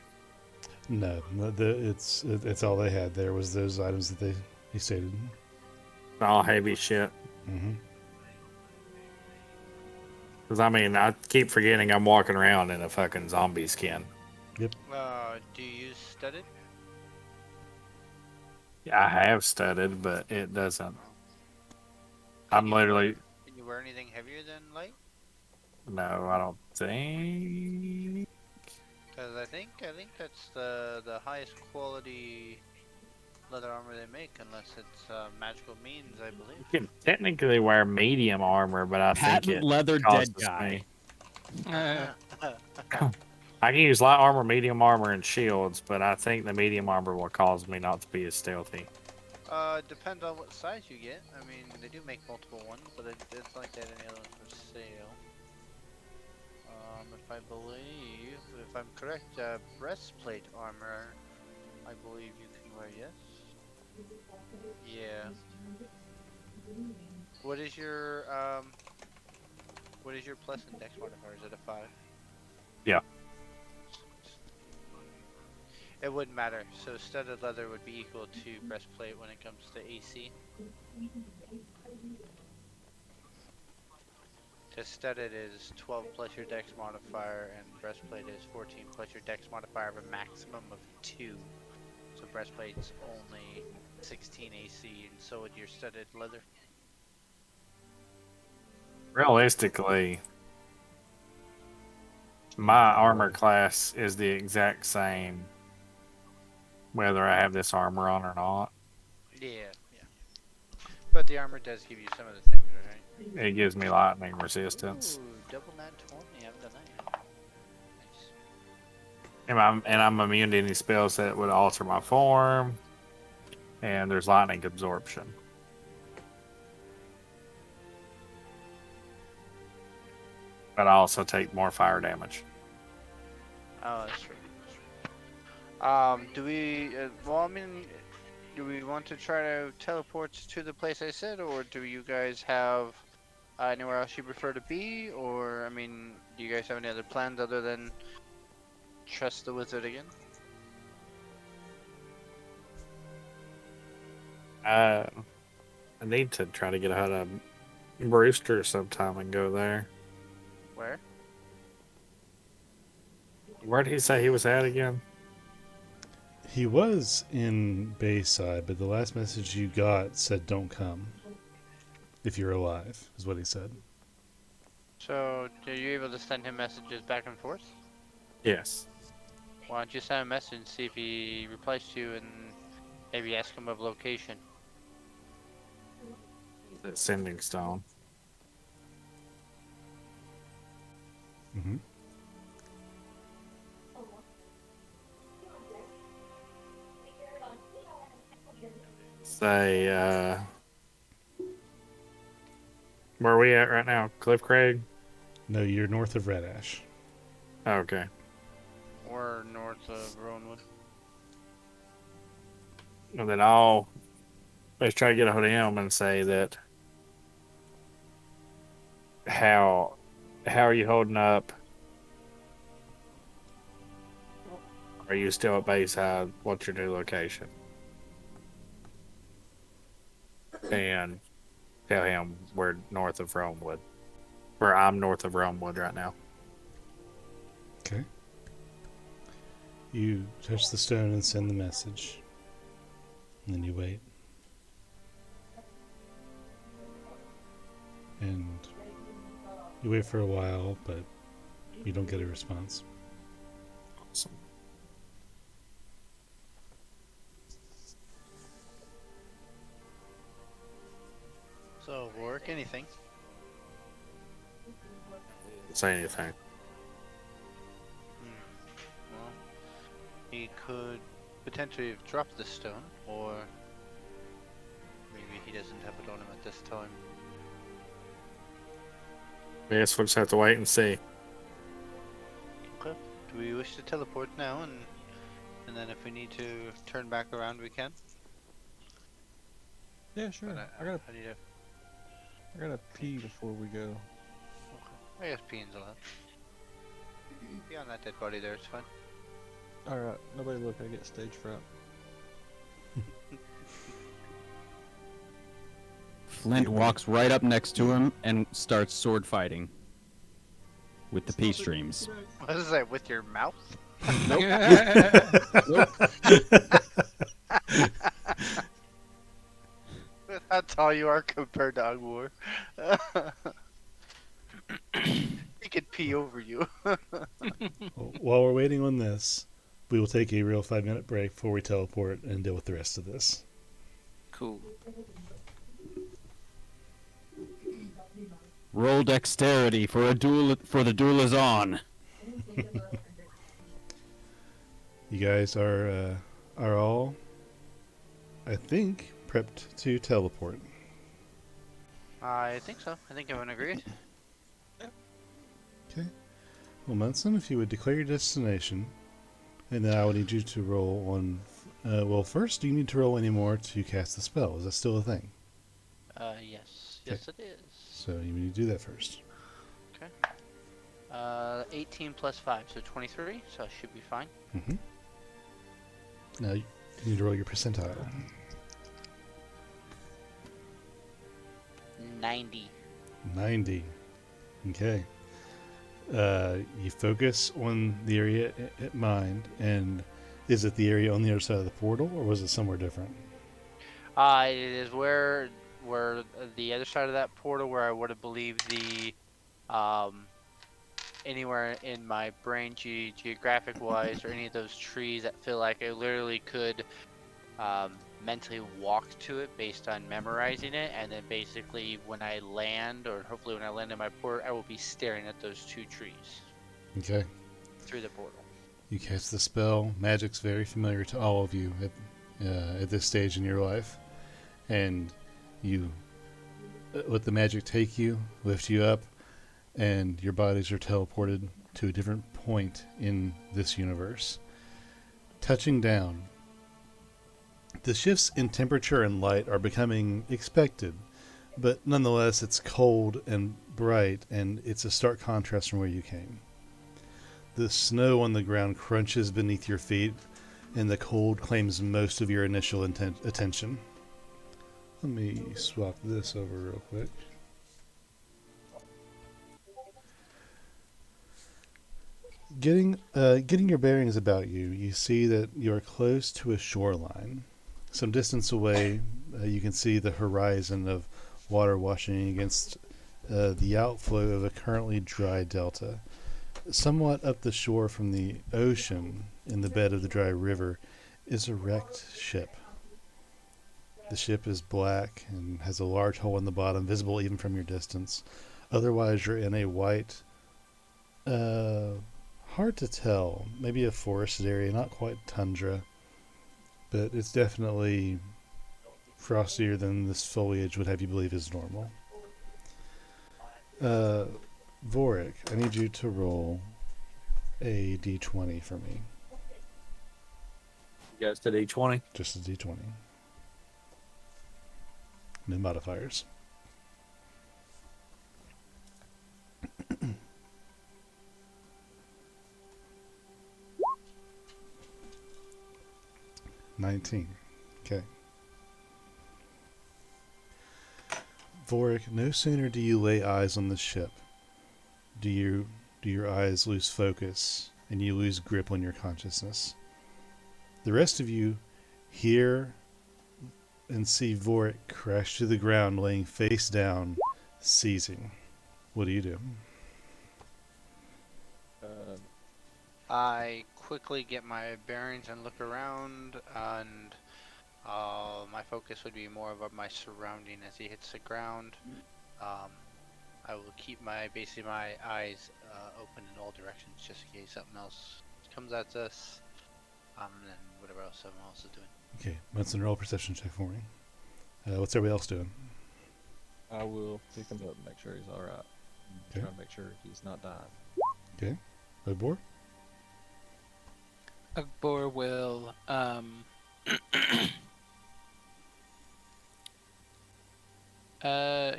No, it's all they had. There was those items that they stated. All heavy shit. Mm-hmm. Because, I mean, I keep forgetting I'm walking around in a fucking zombie skin. Do you use studded? I have studded, but it doesn't. I'm literally... Can you wear anything heavier than light? No, I don't think... Because I think that's the highest quality leather armor they make, unless it's magical means, I believe. You can technically wear medium armor, but I think Patent it leather causes dead guy. me. I can use light armor, medium armor, and shields, but I think the medium armor will cause me not to be as stealthy. Depends on what size you get. I mean, they do make multiple ones, but it's like that any other one for sale. If I'm correct, breastplate armor, I believe you can wear, yes? Yeah. What is your plus and dex modifier? Is it a 5? Yeah. It wouldn't matter. So studded leather would be equal to breastplate when it comes to AC. Because studded is 12 plus your dex modifier, and breastplate is 14 plus your dex modifier of a maximum of 2. So breastplate's only 16 AC, and so would your studded leather. Realistically, my armor class is the exact same whether I have this armor on or not. Yeah. But the armor does give you some of the things, right? It gives me lightning resistance. Ooh, double nat 20. I haven't done that yet. Nice. And I'm immune to any spells that would alter my form. And there's lightning absorption. But I also take more fire damage. Oh, that's true. Do we? Well, I mean, do we want to try to teleport to the place I said, or do you guys have anywhere else you prefer to be? Or, I mean, do you guys have any other plans other than trust the wizard again? I need to try to get out of Brewster sometime and go there. Where? Where did he say he was at again? He was in Bayside, but the last message you got said don't come. If you're alive, is what he said. So, are you able to send him messages back and forth? Yes. Why don't you send a message and see if he replies to you and maybe ask him of location? The Sending Stone. Mm-hmm. Say, where are we at right now? Cliff Craig? No, you're north of Red Ash. Okay. Or north of Rowanwood? And then let's try to get a hold of him and say that how are you holding up? Are you still at Bayside? What's your new location? And tell him we're north of Romewood. Where I'm north of Romewood right now. Okay. You touch the stone and send the message. And then you wait. And you wait for a while, but you don't get a response. Awesome. So, work anything. Say anything. Well, he could potentially have dropped the stone, or maybe he doesn't have it on him at this time. I guess we'll just have to wait and see. Okay. Do we wish to teleport now, and then if we need to turn back around, we can? Yeah, sure. But I need to. I gotta pee before we go. I guess peeing's allowed. Beyond that dead body there, it's fine. Alright, nobody look, I get stage fright. Flint walks right up next to him and starts sword fighting with the pea streams. What is that, with your mouth? How tall you are compared to Agwar. He could pee over you. While we're waiting on this, we will take a real 5-minute break before we teleport and deal with the rest of this. Cool. Roll dexterity for a duel. For the duel is on. You guys are all, I think, prepped to teleport. I think so. I think everyone agreed. Okay. Well, Munson, if you would declare your destination, and then I would need you to roll on. Well, first, do you need to roll any more to cast the spell? Is that still a thing? Yes. Yes, it is. So you need to do that first. 18 plus 5, so 23, so I should be fine. Mm-hmm. Now you need to roll your percentile. 90. 90. Okay. You focus on the area at mind, and is it the area on the other side of the portal, or was it somewhere different? It is where the other side of that portal, where I would have believed the anywhere in my brain geographic wise, or any of those trees that feel like I literally could mentally walk to it based on memorizing it, and then basically when I land, or hopefully when I land in my port, I will be staring at those two trees Okay. through the portal. You cast the spell. Magic's very familiar to all of you at this stage in your life. And you let the magic take you, lift you up, and your bodies are teleported to a different point in this universe. Touching down, the shifts in temperature and light are becoming expected, but nonetheless it's cold and bright, and it's a stark contrast from where you came. The snow on the ground crunches beneath your feet, and the cold claims most of your initial attention. Let me swap this over real quick. Getting your bearings about you, you see that you are close to a shoreline. Some distance away, you can see the horizon of water washing against the outflow of a currently dry delta. Somewhat up the shore from the ocean, in the bed of the dry river, is a wrecked ship. The ship is black and has a large hole in the bottom, visible even from your distance. Otherwise, you're in a white, hard to tell, maybe a forested area, not quite tundra, but it's definitely frostier than this foliage would have you believe is normal. Vorik, I need you to roll a d20 for me. You guys did D20. Just a d20. No modifiers. $19. Okay. Vorik, no sooner do you lay eyes on the ship, do your eyes lose focus and you lose grip on your consciousness. The rest of you hear and see Vorik crash to the ground, laying face down, seizing. What do you do? I quickly get my bearings and look around, and my focus would be more of my surrounding as he hits the ground. I will keep basically my eyes open in all directions just in case something else comes at us, and then whatever else someone else is doing. Okay, Munson, roll a perception check for me. What's everybody else doing? I will pick him up and make sure he's alright. Okay. Try to make sure he's not dying. Okay. Odbor? Agbor will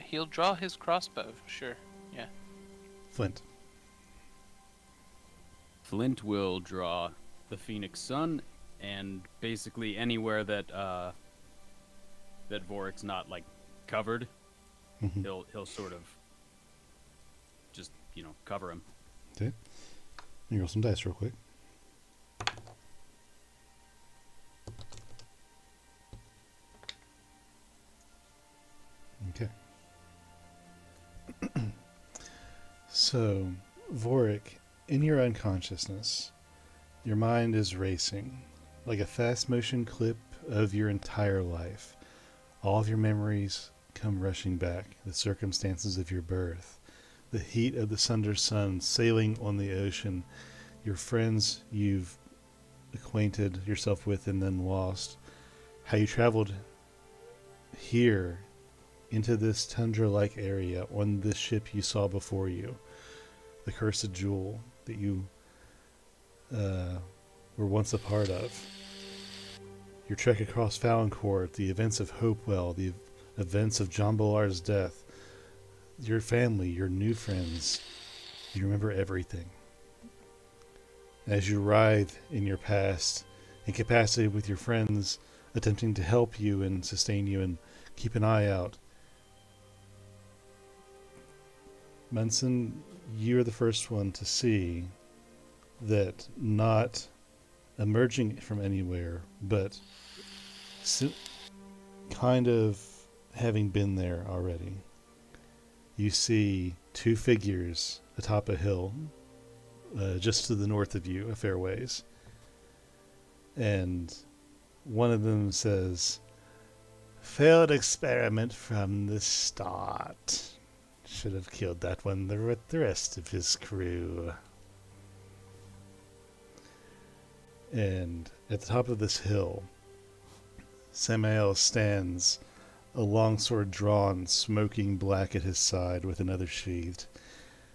he'll draw his crossbow, sure. Yeah. Flint? Flint will draw the Phoenix Sun, and basically anywhere that that Vorik's not like covered, Mm-hmm. he'll sort of just cover him. Okay. Let me roll some dice real quick. Okay. So, Vorik, in your unconsciousness, your mind is racing like a fast motion clip of your entire life. All of your memories come rushing back, the circumstances of your birth, the heat of the Sunder sun sailing on the ocean, your friends you've acquainted yourself with and then lost, how you traveled here into this tundra-like area on this ship you saw before you, the cursed jewel that you were once a part of, your trek across Falonkort, the events of Hopewell, the events of John Ballar's death, your family, your new friends. You remember everything. As you writhe in your past, incapacitated with your friends attempting to help you and sustain you and keep an eye out, Munson, you're the first one to see that not emerging from anywhere, but kind of having been there already. You see two figures atop a hill, just to the north of you, a fair ways. And one of them says, "Failed experiment from the start. Should have killed that one with the rest of his crew." And at the top of this hill, Samael stands, a long sword drawn, smoking black at his side with another sheathed.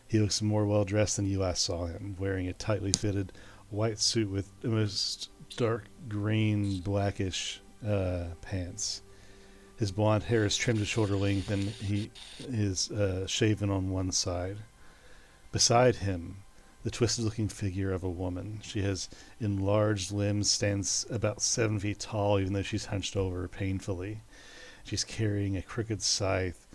He looks more well dressed than you last saw him, wearing a tightly fitted white suit with almost dark green, blackish pants. His blonde hair is trimmed to shoulder length, and he is shaven on one side. Beside him, the twisted-looking figure of a woman. She has enlarged limbs, stands about 7 feet tall, even though she's hunched over painfully. She's carrying a crooked scythe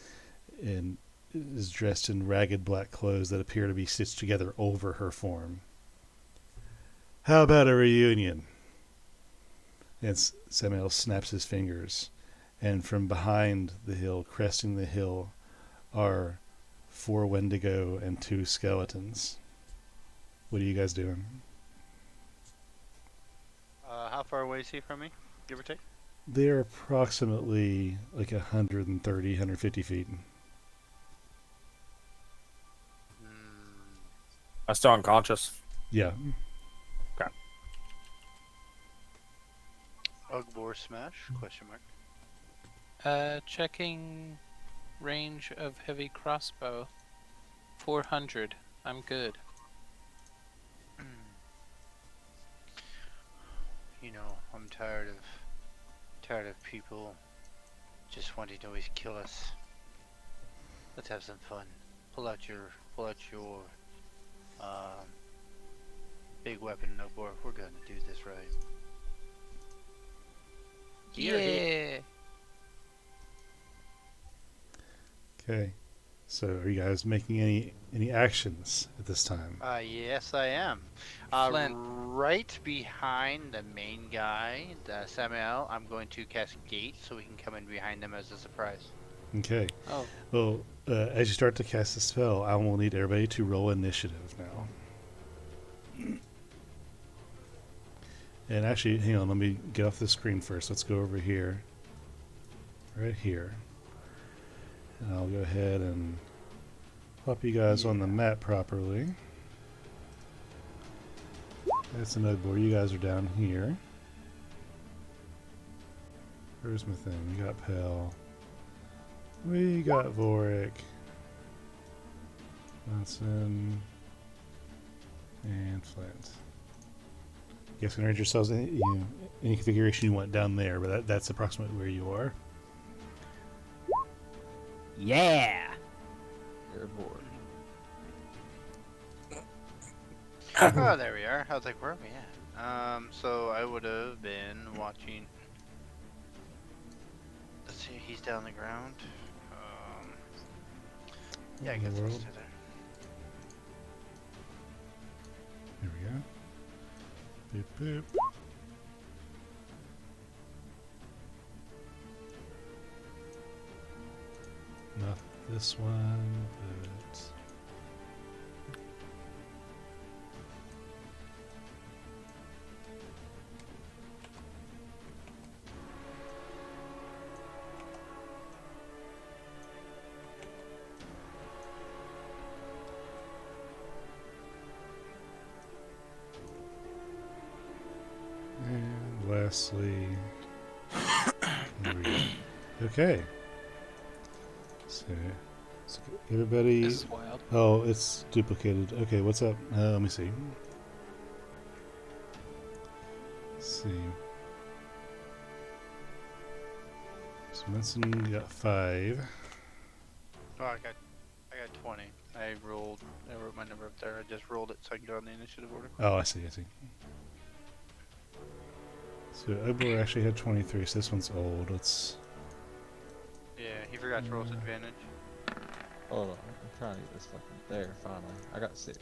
and is dressed in ragged black clothes that appear to be stitched together over her form. How about a reunion? And Samuel snaps his fingers, and from behind the hill, cresting the hill, are 4 Wendigo and 2 skeletons. What are you guys doing? How far away is he from me, give or take? They're approximately like 130, 150 feet. I'm still unconscious. Yeah. Ugbor smash? Question mark. Checking range of heavy crossbow. 400. I'm good. You know, I'm tired of people just wanting to always kill us. Let's have some fun. Pull out your big weapon, Ugbor. We're gonna do this right. Yeah. Okay. So are you guys making any actions at this time? Yes, I am. Flint. Right behind the main guy, Samuel, I'm going to cast Gate so we can come in behind them as a surprise. Okay. Oh, Well, as you start to cast the spell, I will need everybody to roll initiative now. And actually, hang on, let me get off the screen first. Let's go over here. Right here. And I'll go ahead and pop you guys on the map properly. That's another board. You guys are down here. Where's my thing? We got Pell. We got Vorik. Munson. And Flint. You guys can arrange yourselves any configuration you want down there, but that's approximately where you are. Yeah. You're bored. Oh, there we are. I was like, where are we at? So I would have been watching. Let's see, he's down the ground. Yeah, I In the guess I'll world. stay there. There we go. Boop, boop. Not this one, but... And lastly... there we go. Okay. So everybody... this is wild. Oh, it's duplicated. Okay, what's up? Let me see. Let's see. So Munson got 5. Oh, I got 20. I wrote my number up there. I just rolled it so I can go on the initiative order. Oh, I see. So Obor actually had 23, so this one's old. Let's... Yeah, he forgot to roll his advantage. Hold on, I'm trying to get this fucking there. Finally, I got 6.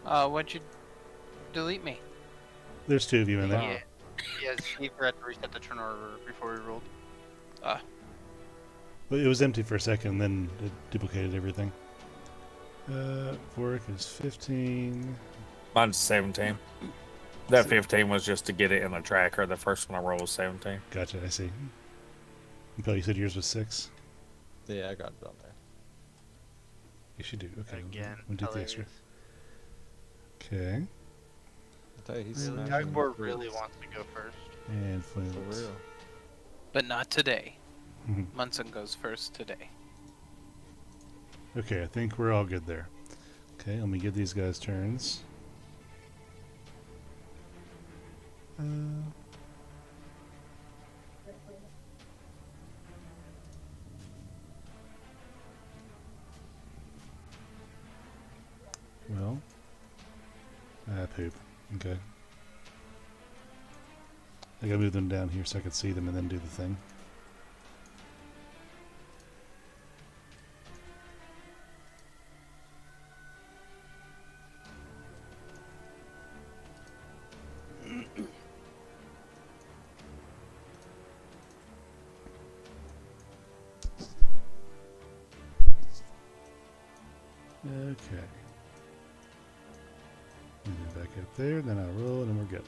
Why'd you delete me? There's 2 of you in there. Yeah. Yes, he forgot to reset the turn order before he rolled. But it was empty for a second, then it duplicated everything. Vorik is 15. Mine's 17. That 15 was just to get it in the tracker. The first one I rolled was 17. Gotcha, I see. Impel, you said yours was 6? Yeah, I got it on there. Yes, you do. Okay, Again, we'll do the extra. hilarious. Okay, I tell you, he's Yeah. smashing the Ugbor really threes. wants to go first. and Flint. For real. But not today. Mhm. Munson goes first today. Okay, I think we're all good there. Okay, let me give these guys turns. Well, poop. Okay. I gotta move them down here so I can see them and then do the thing. Okay. And then back up there, then I roll, and we're good.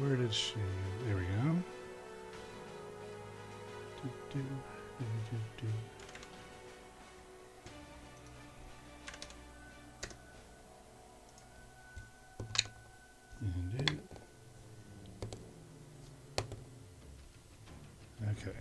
Where did she? There we go. Do, do, do, do. And do. Okay.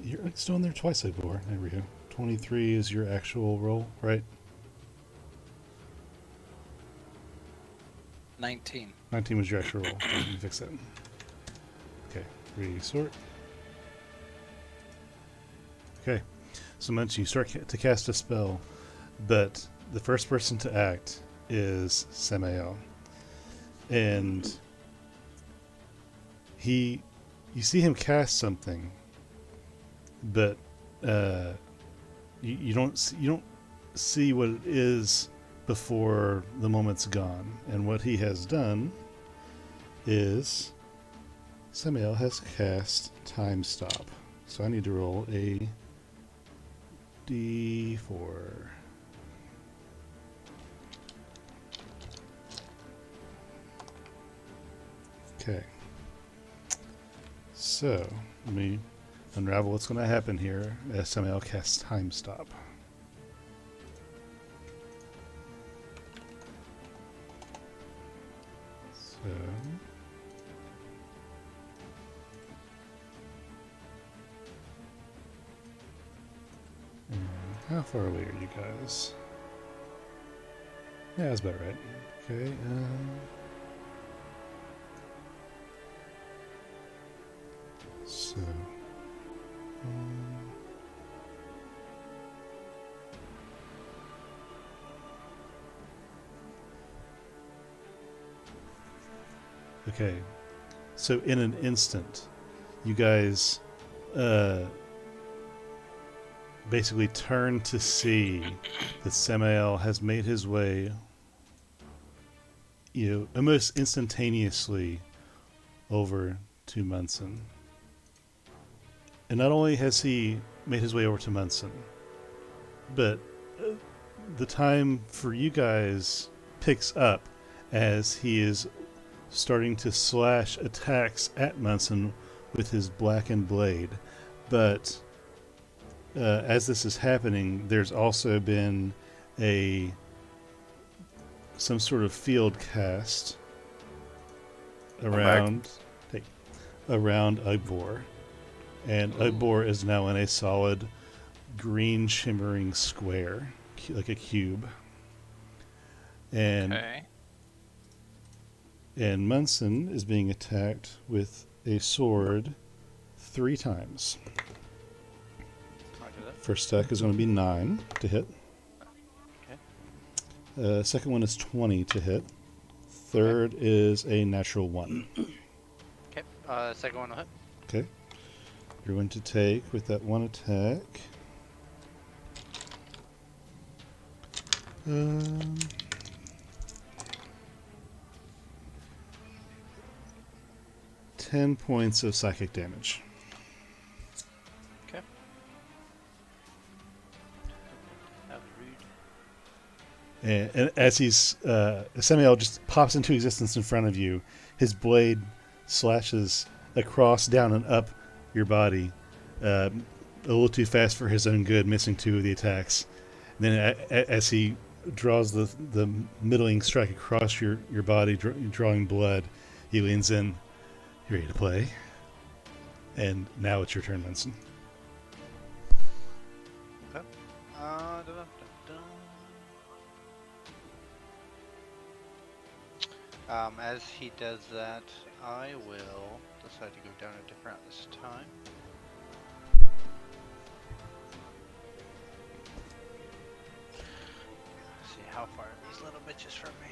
You're still in there twice, I bore. There we go. 23 is your actual roll, right? 19. 19 was your actual roll. Let me fix that. Okay, resort. Okay, so once you start to cast a spell, but the first person to act is Samael. And you see him cast something, but you don't see what it is before the moment's gone. And what he has done is Samael has cast Time Stop. So I need to roll a D4. Okay. So let me unravel what's going to happen here as Samael casts Time Stop. So how far away are you guys? Yeah, that's about right. Okay. So. Okay. So in an instant, you guys basically turn to see that Samael has made his way, almost instantaneously over to Munson. And not only has he made his way over to Munson, but the time for you guys picks up as he is starting to slash attacks at Munson with his blackened blade. But as this is happening, there's also been some sort of field cast around Ugbor. And Ugbor is now in a solid green shimmering square, like a cube. And Okay. and Munson is being attacked with a sword 3 times. Roger that. First attack is going to be 9 to hit. Okay. Second one is 20 to hit. Third is a natural 1. Okay. Second one will hit. Okay. You're going to take, with that one attack, 10 points of psychic damage. Okay. That was rude. And as Samael just pops into existence in front of you, his blade slashes across, down, and up your body, a little too fast for his own good, missing 2 of the attacks. And then as he draws the middling strike across your body, drawing blood, he leans in. You ready to play? And now it's your turn, Vincent. Okay. As he does that, I will decide to go down a different route this time. Let's see how far are these little bitches from me.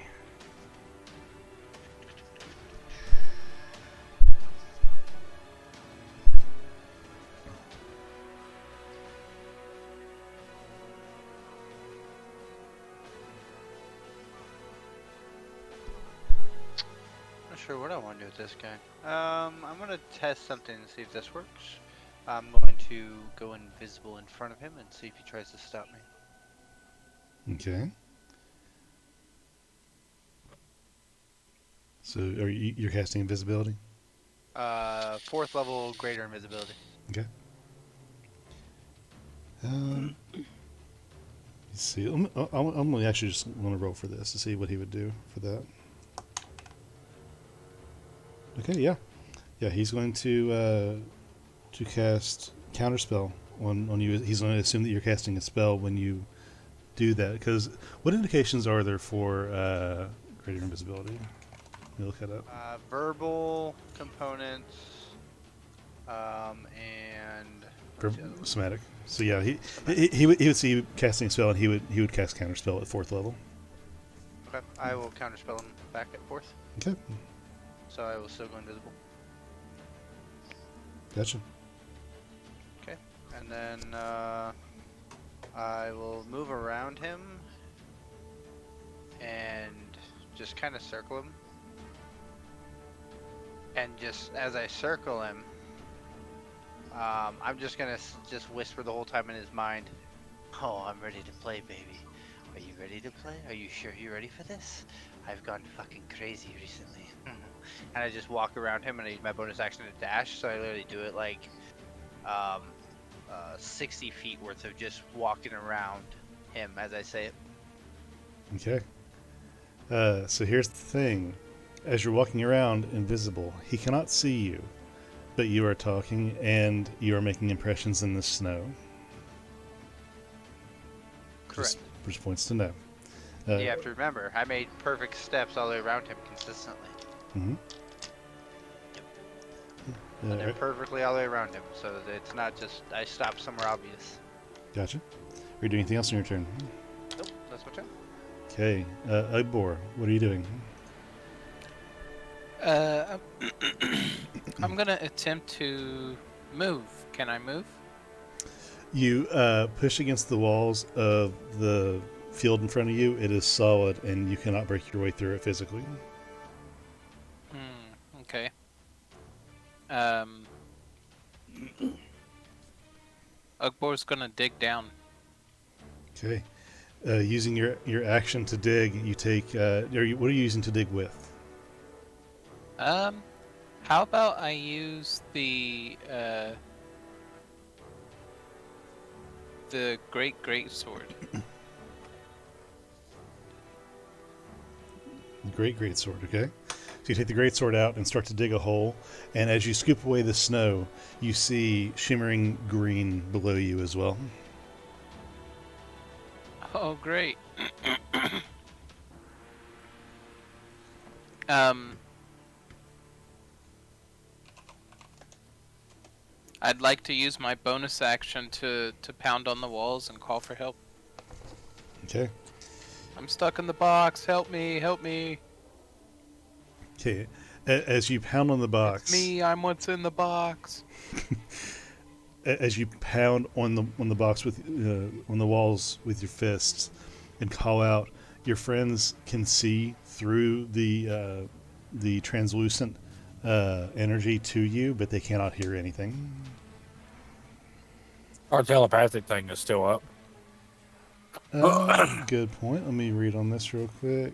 Not sure what I want to do with this guy. I'm gonna test something and see if this works. I'm going to go invisible in front of him and see if he tries to stop me. Okay. So you're casting invisibility? 4th level greater invisibility. Okay. Let's see. I'm gonna actually just want to roll for this to see what he would do for that. Okay, yeah. Yeah, he's going to cast Counterspell on you. He's going to assume that you're casting a spell when you do that. Because what indications are there for greater invisibility? Let me look that up. Verbal components, and what's the other one? Somatic. So yeah, he would see you casting a spell, and he would cast Counterspell at 4th level. Okay, I will counterspell him back at 4th, Okay, so I will still go invisible. gotcha. Okay, and then I will move around him and just kind of circle him. And just as I circle him, I'm just gonna just whisper the whole time in his mind, "Oh, I'm ready to play, baby. Are you ready to play? Are you sure you're ready for this? I've gone fucking crazy recently." And I just walk around him and I use my bonus action to dash, so I literally do it like 60 feet worth of just walking around him as I say it. Okay. So here's the thing. As you're walking around invisible, he cannot see you, but you are talking and you are making impressions in the snow. Correct. Just points to know. You have to remember, I made perfect steps all the way around him consistently. Mm-hmm. And they're perfectly all the way around him, so that it's not just I stopped somewhere obvious. Gotcha. Are you doing anything else on your turn? Nope, that's my turn. Okay. Ugbor, what are you doing? I'm gonna attempt to move. Can I move? You push against the walls of the field in front of you. It is solid, and you cannot break your way through it physically. Okay. Ugbor's gonna dig down. Okay. Using your action to dig, you take. What are you using to dig with? How about I use the great sword? Great sword. Okay. So you take the great sword out and start to dig a hole, and as you scoop away the snow, you see shimmering green below you as well. Oh, great. I'd like to use my bonus action to pound on the walls and call for help. Okay. I'm stuck in the box. Help me! Help me! Okay. As you pound on the box, It's me. I'm what's in the box. as you pound on the box with on the walls with your fists and call out, your friends can see through the translucent energy to you, but they cannot hear anything. Our telepathic thing is still up. Good point. Let me read on this real quick.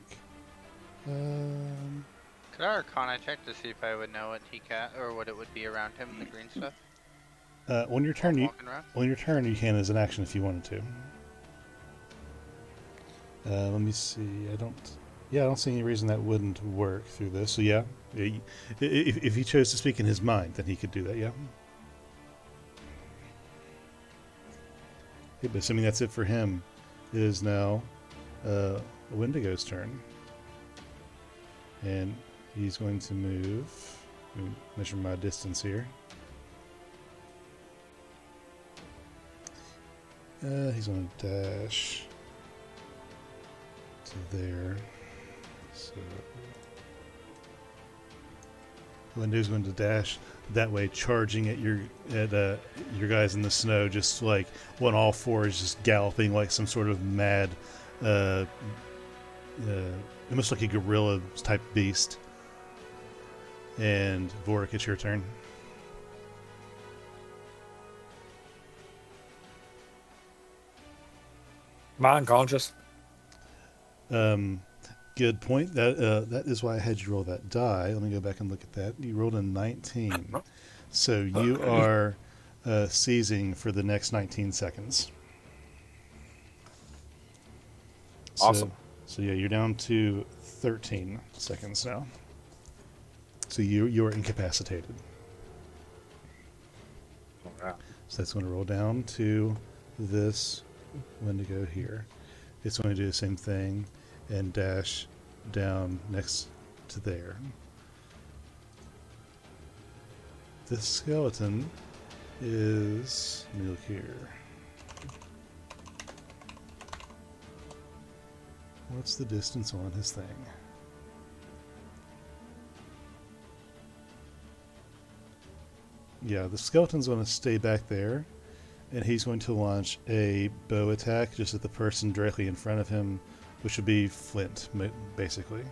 Could I Arcana check to see if I would know what he or what it would be around him, the green stuff? On your turn, Walking around? you can as an action if you wanted to. Let me see. I don't see any reason that wouldn't work through this. So yeah, if he chose to speak in his mind, then he could do that. Yeah. Okay, but assuming that's it for him, it is now Wendigo's turn. And he's going to move. Let me measure my distance here. He's going to dash to there. So Wendigo's going to dash that way, charging at your guys in the snow, just like on all fours, just galloping like some sort of mad, almost like a gorilla type beast. And Vorik, it's your turn. Am I unconscious? Good point. That is why I had you roll that die. Let me go back and look at that. You rolled a 19. So you are seizing for the next 19 seconds. Awesome. So yeah, you're down to 13 seconds now. So you are incapacitated. Alright. So that's going to roll down to this Wendigo here. It's going to do the same thing and dash down next to there. This skeleton is, let me look here. What's the distance on his thing? Yeah, the skeleton's going to stay back there, and he's going to launch a bow attack just at the person directly in front of him, which would be Flint, basically.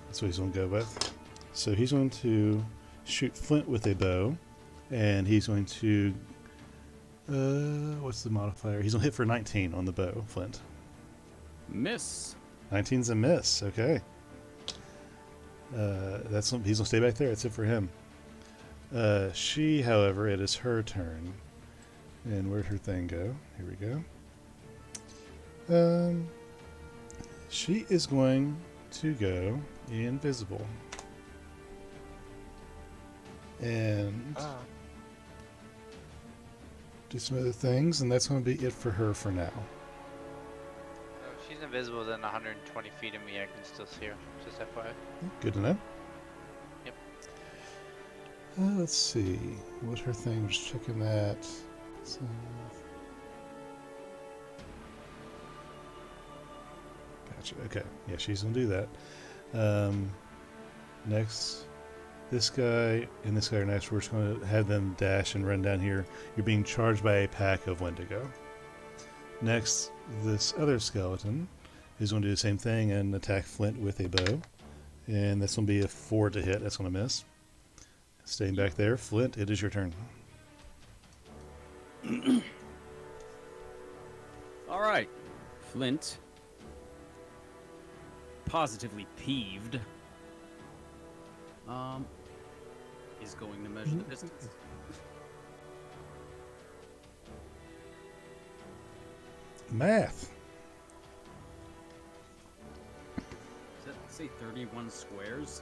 That's what he's going to go with. So he's going to shoot Flint with a bow, and he's going to... what's the modifier? He's going to hit for 19 on the bow, Flint. Miss. 19's a miss, okay. He's going to stay back there. That's it for him. She, however, it is her turn. And where'd her thing go? Here we go. She is going to go invisible. And do some other things, and that's going to be it for her for now. If she's invisible within 120 feet of me, I can still see her. Just FYI. Good to know. Yep. Let's see. What her thing? Just checking that. So, gotcha. Okay. Yeah, she's going to do that. Next, this guy and this guy are next. We're just going to have them dash and run down here. You're being charged by a pack of Wendigo. Next, this other skeleton is going to do the same thing and attack Flint with a bow. And that's going to be a 4 to hit. That's going to miss. Staying back there. Flint, it is your turn. All right. Flint, positively peeved, is going to measure the distance. Math. Does that say 31 squares?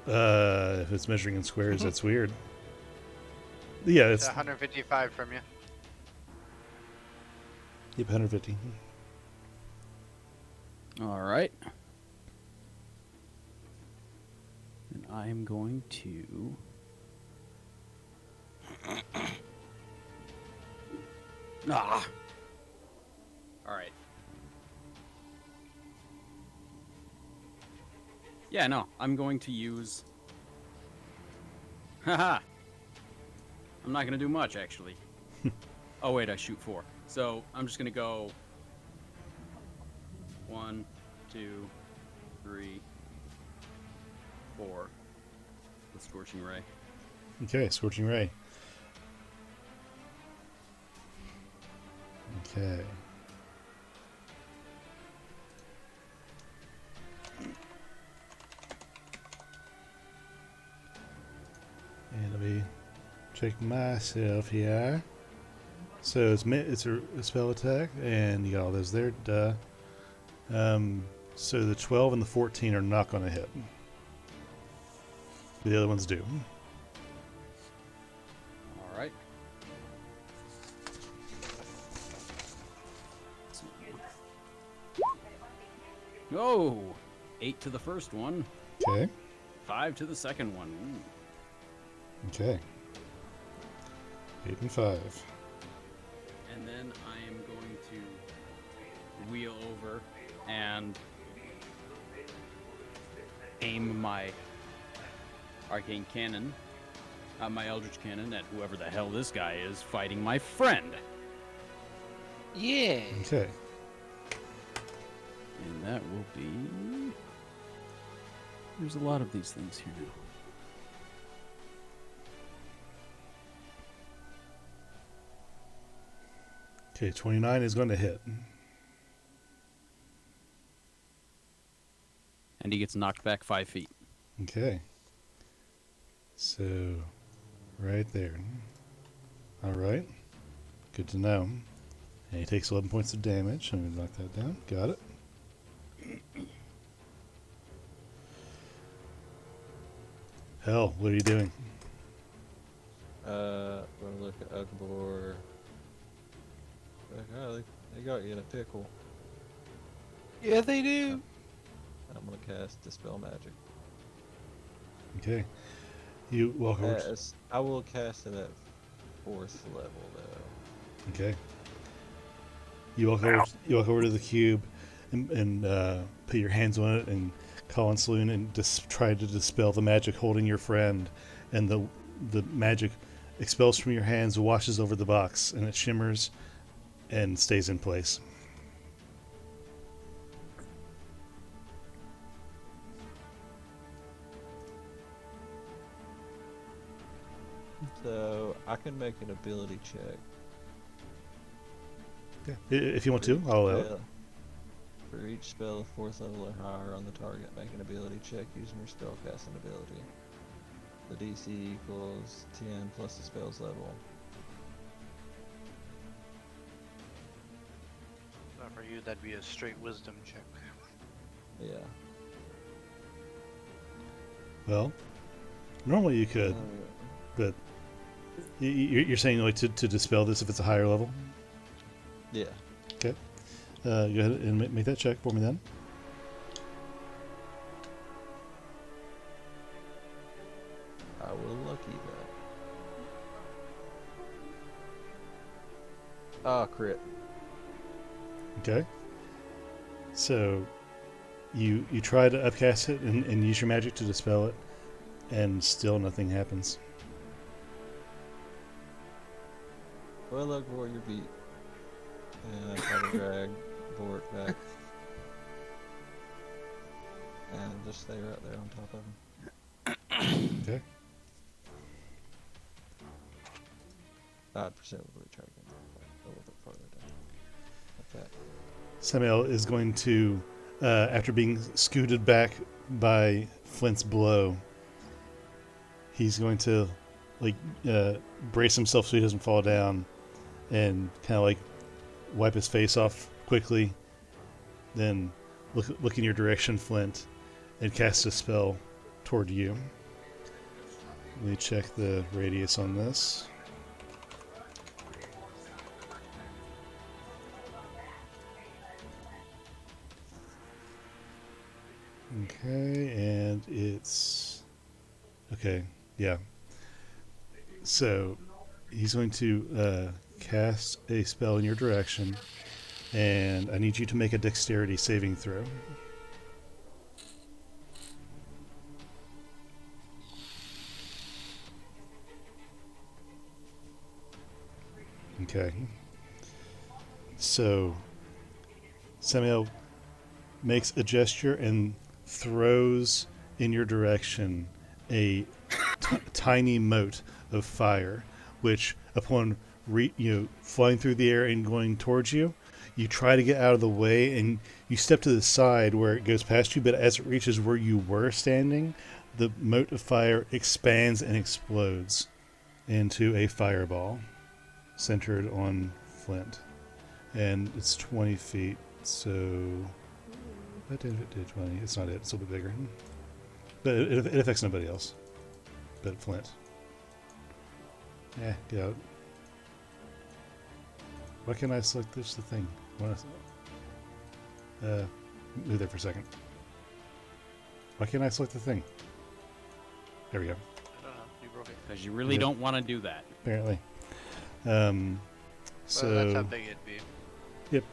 If it's measuring in squares, that's weird. Yeah, It's it's 155 from you. yep, 150. All right. And I am going to... Ah! All right. Yeah, no, I'm going to use... Haha! I'm not going to do much, actually. Oh, wait, I shoot 4. So, I'm just going to go... 1, 2, 3, 4. With Scorching Ray. Okay, Scorching Ray. Okay. And let me check myself here. So it's a spell attack, and you got all those there. Duh. So the 12 and the 14 are not going to hit. The other ones do. All right. Oh, 8 to the first one, Okay. 5 to the second one. Okay. 8 and 5. And then I am going to wheel over and aim my arcane cannon, my eldritch cannon, at whoever the hell this guy is fighting my friend. Yeah. Okay. And that will be... There's a lot of these things here now. Okay, 29 is going to hit. And he gets knocked back 5 feet. Okay. So, right there. All right. Good to know. And he takes 11 points of damage. I'm going to knock that down. Got it. Hell, what are you doing? Gonna look at Ugbor. Like, oh, they got you in a pickle. Yeah, they do. I'm gonna cast Dispel Magic. Okay. You walk over. I will cast it at 4th level, though. Okay. You walk over. You walk over to the cube, and put your hands on it, and call on Saloon, and just try to dispel the magic holding your friend, and the magic expels from your hands, washes over the box, and it shimmers, and stays in place. So I can make an ability check. Yeah. If you want to, I'll allow it. For each spell of 4th level or higher on the target, make an ability check using your spellcasting ability. The DC equals 10 plus the spell's level. For you, that'd be a straight wisdom check. Yeah. Well, normally you could, but you're saying like to dispel this if it's a higher level. Yeah. Okay. Go ahead and make that check for me then. I will lucky that. Ah, crit. Okay. So you try to upcast it and use your magic to dispel it, and still nothing happens. Well, look, boy, you're beat. And I try to drag Bort back. And just stay right there on top of him. Okay. I'd presumably try again. A little bit farther down. Like that. Samuel is going to, after being scooted back by Flint's blow, he's going to brace himself so he doesn't fall down, and kind of like wipe his face off quickly, then look in your direction, Flint, and cast a spell toward you. Let me check the radius on this. Okay, and it's... Okay, yeah. So, he's going to cast a spell in your direction, and I need you to make a dexterity saving throw. Okay. So, Samuel makes a gesture and throws in your direction a tiny mote of fire, which, upon flying through the air and going towards you, you try to get out of the way, and you step to the side where it goes past you, but as it reaches where you were standing, the mote of fire expands and explodes into a fireball centered on Flint. And it's 20 feet, so... That did 20. It's not it. It's a little bit bigger. But it affects nobody else but Flint. Yeah, get out. Why can't I select this the thing? move there for a second. Why can't I select the thing? There we go. I don't know. You broke it. Because you really Yep. don't want to do that. Apparently. So Well, that's how big it'd be. Yep.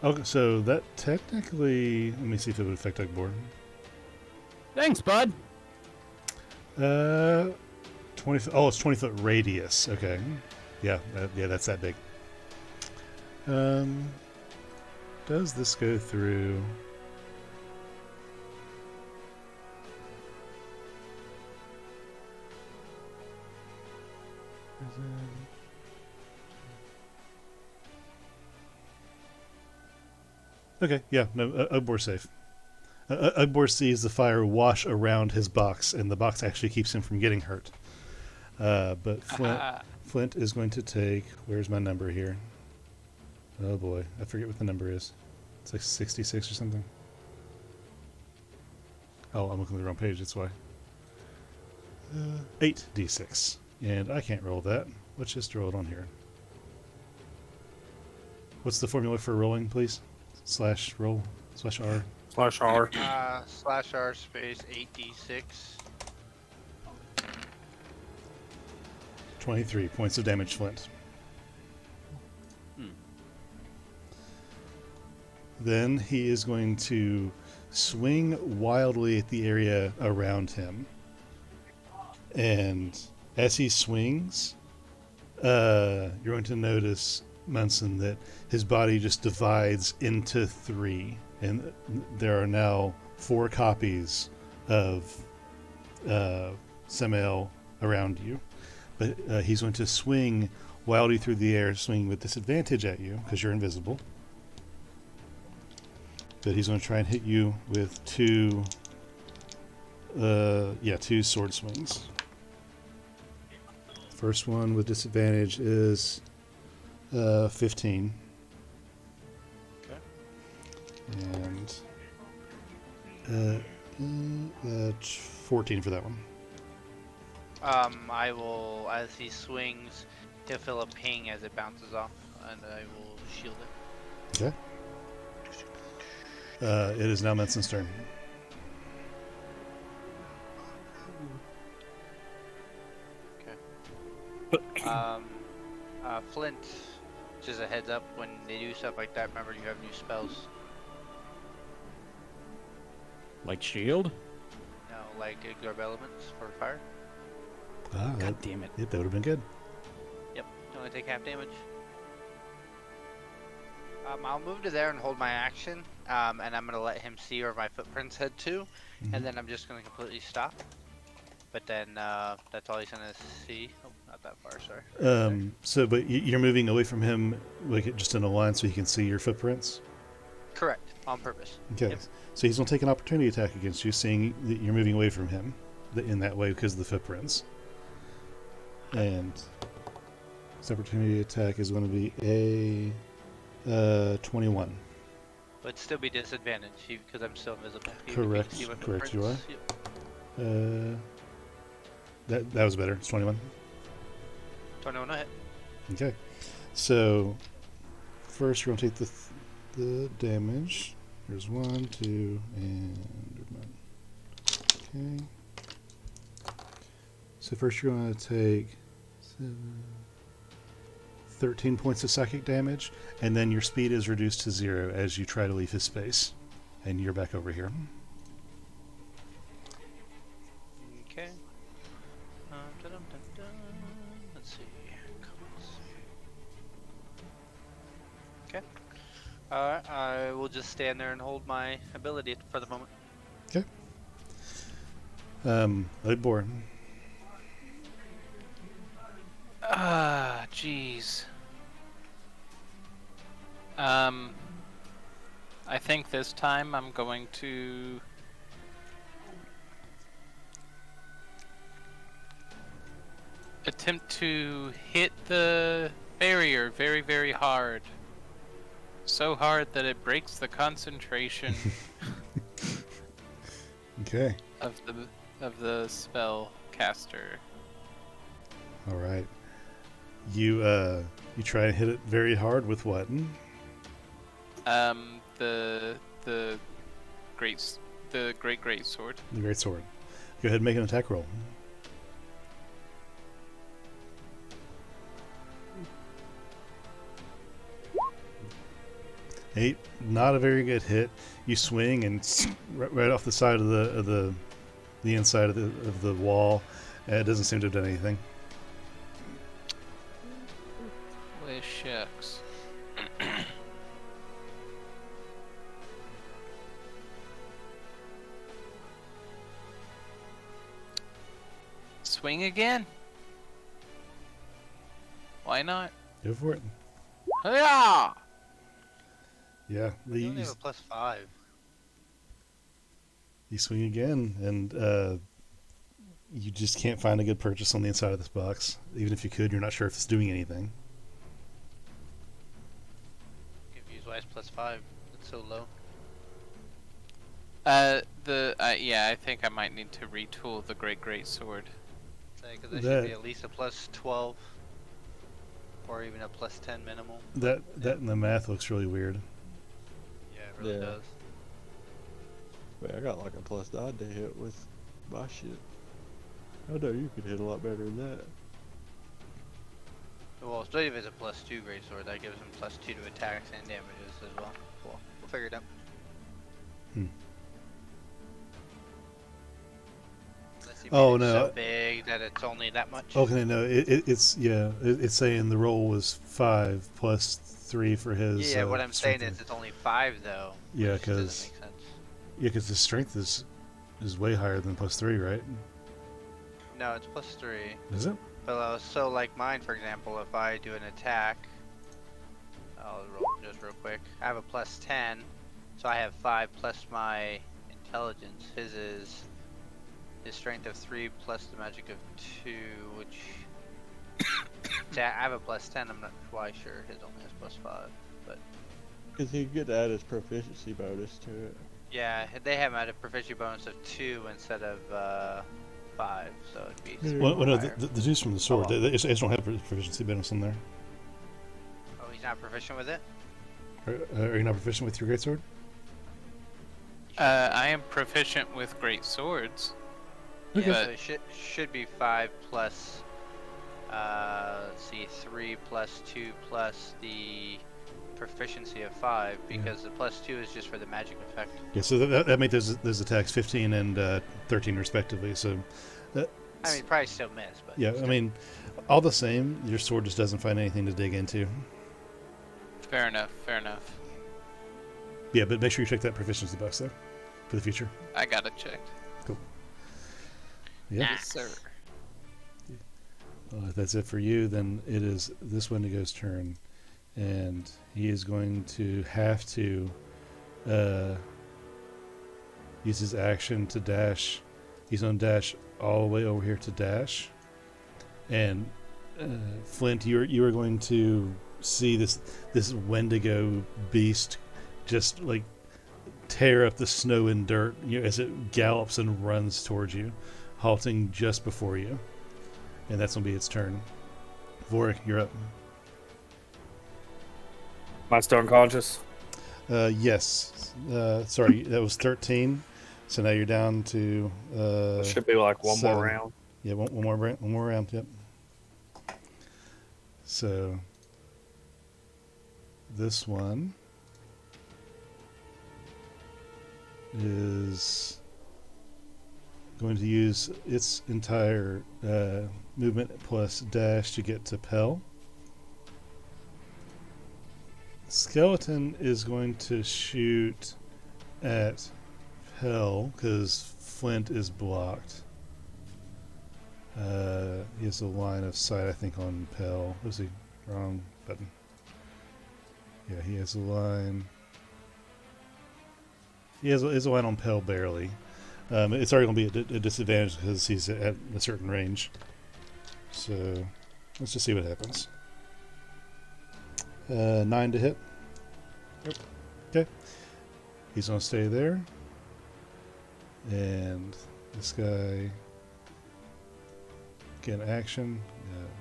Okay, so that technically, let me see if it would affect Ugbor. Thanks, bud. 20. Oh, it's 20-foot radius. Okay. Yeah. That's that big. Does this go through? Okay, yeah, no, Ugbor's safe. Ugbor sees the fire wash around his box, and the box actually keeps him from getting hurt. But Flint is going to take. Where's my number here? Oh boy, I forget what the number is. It's like 66 or something. Oh, I'm looking at the wrong page. That's why. 8d6, and I can't roll that. Let's just roll it on here. What's the formula for rolling, please? /roll /r. /R. /r space 8d6. 23 points of damage, Flint. Then he is going to swing wildly at the area around him. And as he swings, you're going to notice, Munson, that his body just divides into 3. And there are now 4 copies of Samael around you. But he's going to swing wildly through the air, swinging with disadvantage at you because you're invisible. But he's going to try and hit you with 2 sword swings. First one with disadvantage is 15. Okay. And 14 for that one. I will, as he swings, he'll feel a ping as it bounces off, and I will shield it. Okay. It is now Munson's turn. Flint, just a heads up, when they do stuff like that, remember you have new spells. Like shield? No, like absorb elements for fire. God damn it. Yep, that would have been good. Yep, you only take half damage. I'll move to there and hold my action, and I'm going to let him see where my footprints head to, and then I'm just going to completely stop. But then that's all he's going to see. Oh, not that far, sorry. But you're moving away from him, like just in a line, so he can see your footprints. Correct, on purpose. Okay, Yep. so he's gonna take an opportunity attack against you, seeing that you're moving away from him in that way because of the footprints. And his opportunity attack is going to be a 21. But still be disadvantaged because I'm still invisible. Correct. Correct, you are. Yep. That was better. It's 21. 21 to hit. Okay, so first we're going to take the damage. There's 1, 2, and 1. Okay. So first you're going to take 13 points of psychic damage, and then your speed is reduced to 0 as you try to leave his space. And you're back over here. Okay. Let's see. Okay. Alright, I will just stand there and hold my ability for the moment. Okay. Lidborn. Jeez. I think this time I'm going to attempt to hit the barrier very, very hard. So hard that it breaks the concentration Okay. of the spell caster. All right. You try and hit it very hard with what? The the great sword. The great sword. Go ahead and make an attack roll. 8, not a very good hit. You swing and right off the side of the inside of the wall. It doesn't seem to have done anything. Well, shucks. Swing again? Why not? Go for it. Yeah. Yeah, You only have a +5. you swing again, and you just can't find a good purchase on the inside of this box. Even if you could, you're not sure if it's doing anything. Confused why it's +5. It's so low. Yeah, I think I might need to retool the great sword. Because there should be at least a +12. Or even a +10 minimal. That and the math looks really weird. Yeah, it really does. Wait, I got like a +9 to hit with my shit. I know you could hit a lot better than that. Well, especially if it's a +2 greatsword, that gives him +2 to attacks and damages as well. Cool. We'll figure it out. Oh no! So big that it's only that much. Okay, no, it's saying the roll was 5 plus 3 for his. Yeah, what I'm saying is it's only 5 though. Yeah, which doesn't make sense. because his strength is way higher than +3, right? No, it's +3. Is it? But so like mine, for example, if I do an attack, I'll roll just real quick. I have a +10, so I have 5 plus my intelligence. His strength of 3 plus the magic of 2, which I have a +10. I'm not quite sure. His only has +5, but Because he could add his proficiency bonus to it. yeah, they have him at a proficiency bonus of 2 instead of 5, so it'd be. Well, no, higher. the dudes from the sword, well. they just don't have proficiency bonus in there. Oh, he's not proficient with it. Are you not proficient with your greatsword? I am proficient with great swords. Okay. Yeah, so it should be 5 plus. Let's see, 3 plus 2 plus the proficiency of 5, because the +2 is just for the magic effect. Yeah, so that made those attacks 15 and 13 respectively. So, I mean, probably still miss, but yeah, I mean, all the same, your sword just doesn't find anything to dig into. Fair enough. Yeah, but make sure you check that proficiency box though, for the future. I got it checked. Cool. Yeah. Yes, sir. If that's it for you, then it is this Wendigo's turn, and he is going to have to use his action to dash. He's going to dash all the way over here to dash, and Flint, you are going to see this Wendigo beast just like tear up the snow and dirt, as it gallops and runs towards you, halting just before you. And that's going to be its turn. Vorik, you're up. Am I still unconscious? Yes. Sorry, that was 13. So now you're down to... Should be like one 7. more round. Yeah, one more round, yep. So, this one is going to use its entire movement plus dash to get to Pell. Skeleton is going to shoot at Pell because Flint is blocked. He has a line of sight, I think, on Pell. Was he wrong button? Yeah, he has a line. He has a line on Pell barely. It's already going to be a disadvantage because he's at a certain range. So, let's just see what happens. 9 to hit. Yep. Okay. He's going to stay there. And this guy... Again, action.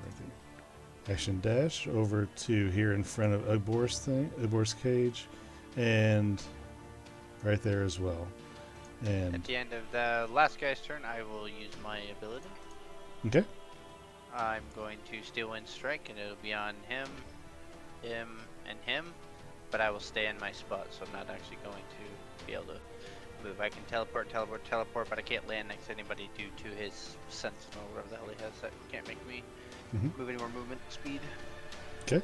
Right there. Action dash over to here in front of Ugbor's cage. And right there as well. And At the end of the last guy's turn, I will use my ability. okay, I'm going to Steel Wind Strike, and it'll be on him, and him. But I will stay in my spot, so I'm not actually going to be able to move. I can teleport, but I can't land next to anybody due to his sentinel, whatever the hell he has. That can't make me move any more movement speed. okay.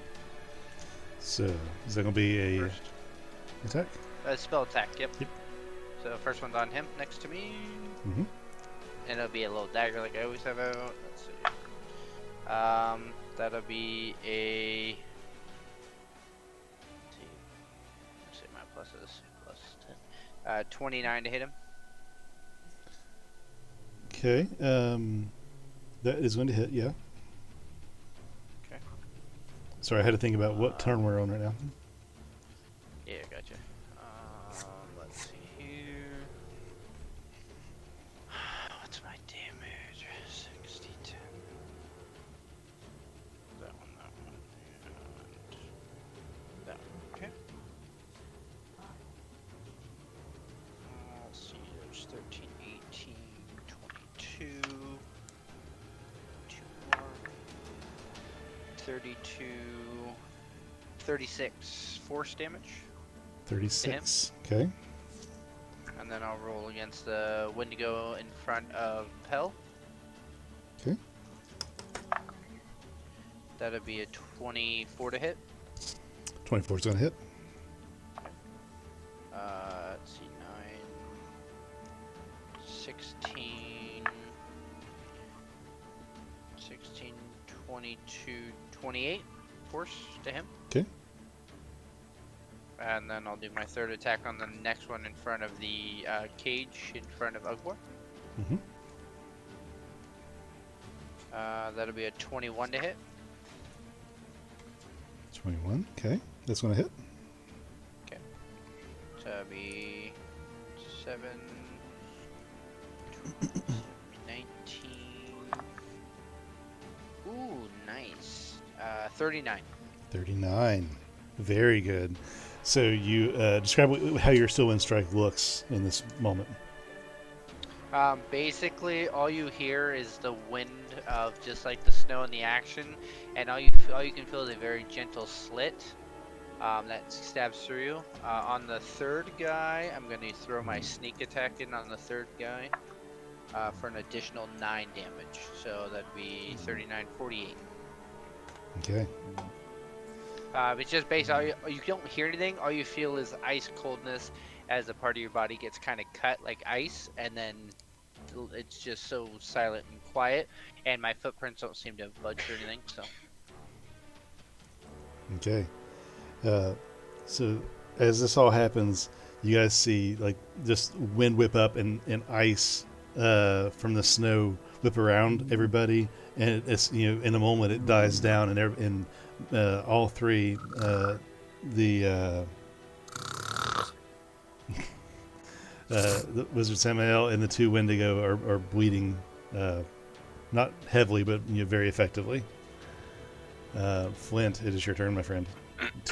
So is that gonna be a First, attack? spell attack. Yep. Yep. So first one's on him, next to me, Mm-hmm. and it'll be a little dagger like I always have out. Let's see. That'll be a. Let's see my pluses. Plus 10. 29 to hit him. Okay. That is going to hit. Yeah. Okay. Sorry, I had to think about what turn we're on right now. Yeah, gotcha. Let's see here. What's my damage? 60, 10. That one, and that one. Okay. Let's see, there's 13, 18, 22. 2 more. 32. 36 force damage. 36. Okay. And then I'll roll against the Wendigo in front of Pell. Okay. That'll be a 24 to hit. 24 is going to hit. Let's see, 9, 16, 16, 22, 28 force to him. Okay. And then I'll do my third attack on the next one in front of the cage in front of Ugbor. Mm-hmm. That'll be a 21 to hit. 21. Okay. That's going to hit. So that'll be 7, 19. Ooh, nice. 39. 39. Very good. So you describe how your Still Wind Strike looks in this moment. Basically, all you hear is the wind of just like the snow and the action, and all you can feel is a very gentle slit that stabs through you. On the third guy, I'm going to throw my sneak attack in on the third guy for an additional 9 damage. So that'd be 39, 48. Okay. It's just based on you don't hear anything. All you feel is ice coldness as a part of your body gets kind of cut like ice, and then it's just so silent and quiet. And my footprints don't seem to have budged or anything. So Okay. So as this all happens, you guys see like just wind whip up and ice from the snow whip around everybody, and it's in a moment it dies down, and all three the Wizard Samael and the two Wendigo are bleeding, not heavily, but very effectively. Flint, it is your turn, my friend.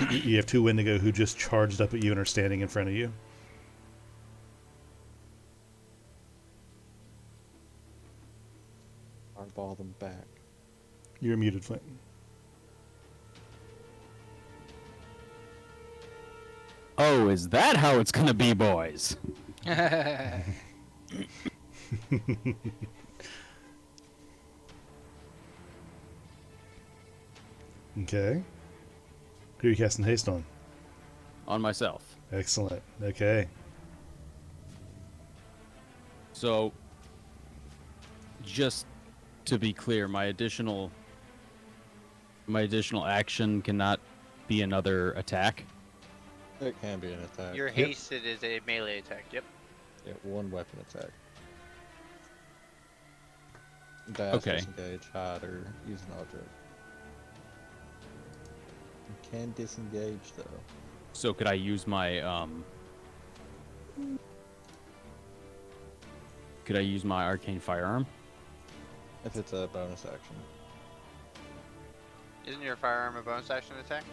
You have two Wendigo who just charged up at you and are standing in front of you. Fireball them back. You're muted, Flint. Oh, is that how it's gonna be, boys? Okay. Who are you casting haste on? On myself. Excellent. Okay. So, just to be clear, my additional action cannot be another attack. It can be an attack. your hasted is a melee attack. Yep. Yeah, one weapon attack. Dash, Okay. disengage, hide, or use an object. You can disengage though. So could I use my arcane firearm? If it's a bonus action. Isn't your firearm a bonus action attack?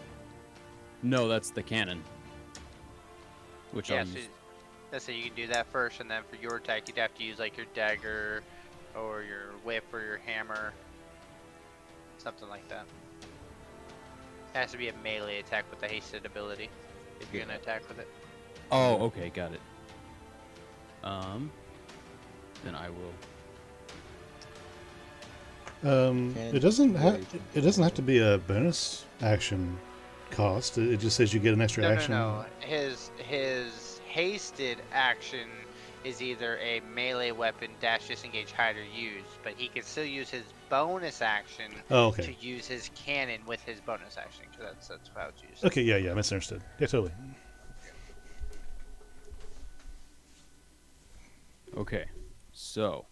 No, that's the cannon. Which Yeah. I'll So, use. Let's say you can do that first, and then for your attack, you'd have to use like your dagger, or your whip, or your hammer, something like that. It has to be a melee attack with the hasted ability if you're gonna attack with it. Oh, okay, got it. Then I will. It doesn't have rage it doesn't have to be a bonus action cost. It just says you get an extra No, action. no, no. His hasted action is either a melee weapon, dash, disengage, hide, or use, but he can still use his bonus action Oh, to okay. use his cannon with his bonus action. Cause that's how it's used. Okay, yeah, misunderstood. Yeah, totally. Okay, so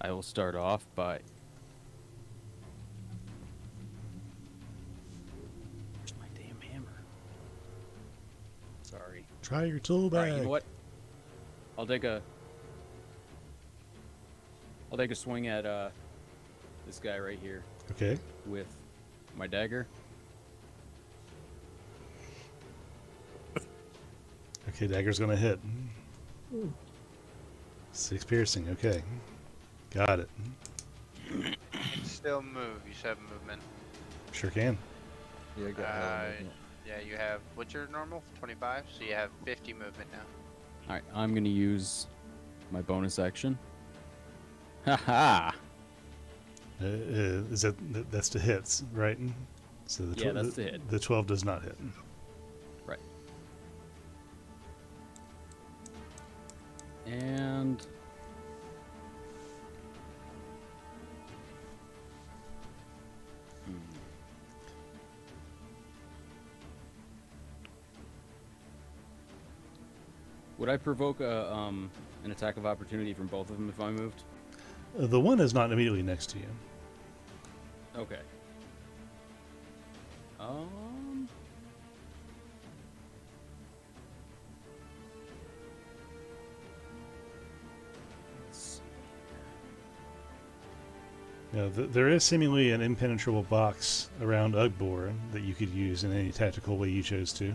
I will start off by. Where's my damn hammer? Sorry. Try your tool All bag. right, you know what? I'll take a swing at this guy right here Okay. with my dagger. Okay, dagger's gonna hit. 6 piercing. Okay, got it. You can still move. You should have movement. Sure can. Yeah, I got hella movement. Yeah, you have. What's your normal? 25. So you have 50 movement now. All right, I'm gonna use my bonus action. Haha! Is that's to hits, right? So the Yeah, that's to hit. The 12 does not hit. Right. And would I provoke an attack of opportunity from both of them if I moved? The one is not immediately next to you. Okay. Let's see. Now, there is seemingly an impenetrable box around Ugbor that you could use in any tactical way you chose to.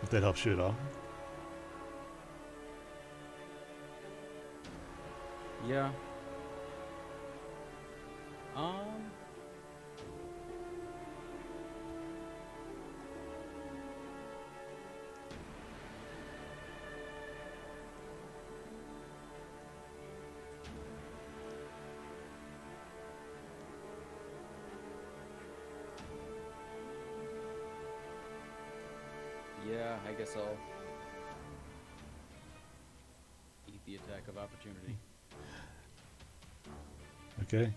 If that helps you at all. Yeah. Yeah, I guess I'll eat the attack of opportunity. Okay.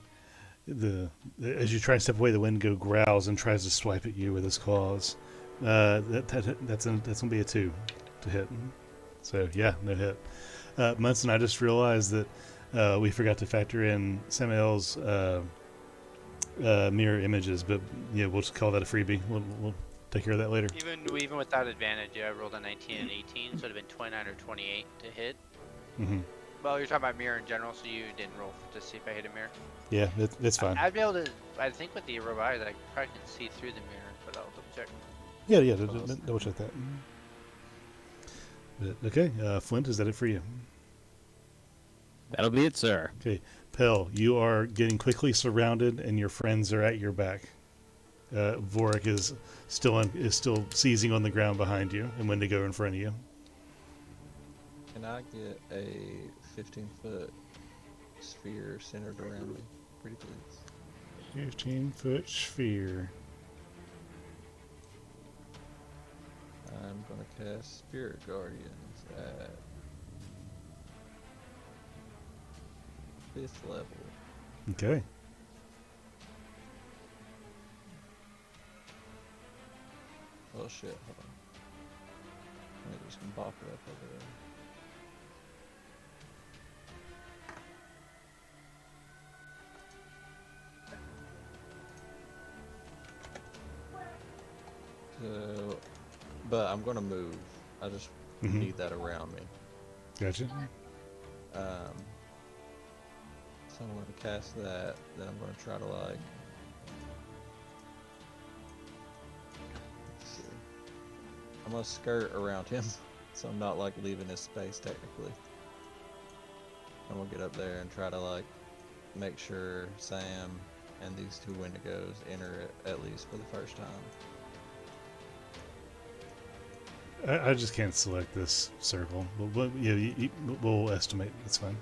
As you try and step away, the Wendigo growls and tries to swipe at you with his claws. That's gonna be a 2 to hit. So yeah, no hit. Munson, I just realized that we forgot to factor in Samuel's mirror images, but yeah, we'll just call that a freebie. We'll take care of that later. Even without advantage, yeah, I rolled a 19 and 18, so it'd have been 29 or 28 to hit. Mm-hmm. Well, you're talking about mirror in general, so you didn't roll to see if I hit a mirror. Yeah, that's fine. I'd be able to. I think with the robot eyes, I probably can see through the mirror, but I'll double check. Yeah, double check that. But, okay, Flint, is that it for you? That'll be it, sir. Okay, Pell, you are getting quickly surrounded, and your friends are at your back. Vorik is still seizing on the ground behind you, and Wendigo in front of you. Can I get a 15-foot sphere centered around me? Pretty please. 15-foot sphere. I'm gonna cast Spirit Guardians at 5th level. Okay. Oh shit, hold on. Let me just bop it up over there. So, but I'm gonna move. I just need that around me. Gotcha. So I'm gonna cast that. Then I'm gonna try to like. Let's see. I'm gonna skirt around him, so I'm not like leaving his space technically. I'm gonna get up there and try to like make sure Sam and these two Wendigos enter it at least for the first time. I just can't select this circle. But yeah, we'll estimate. That's fine.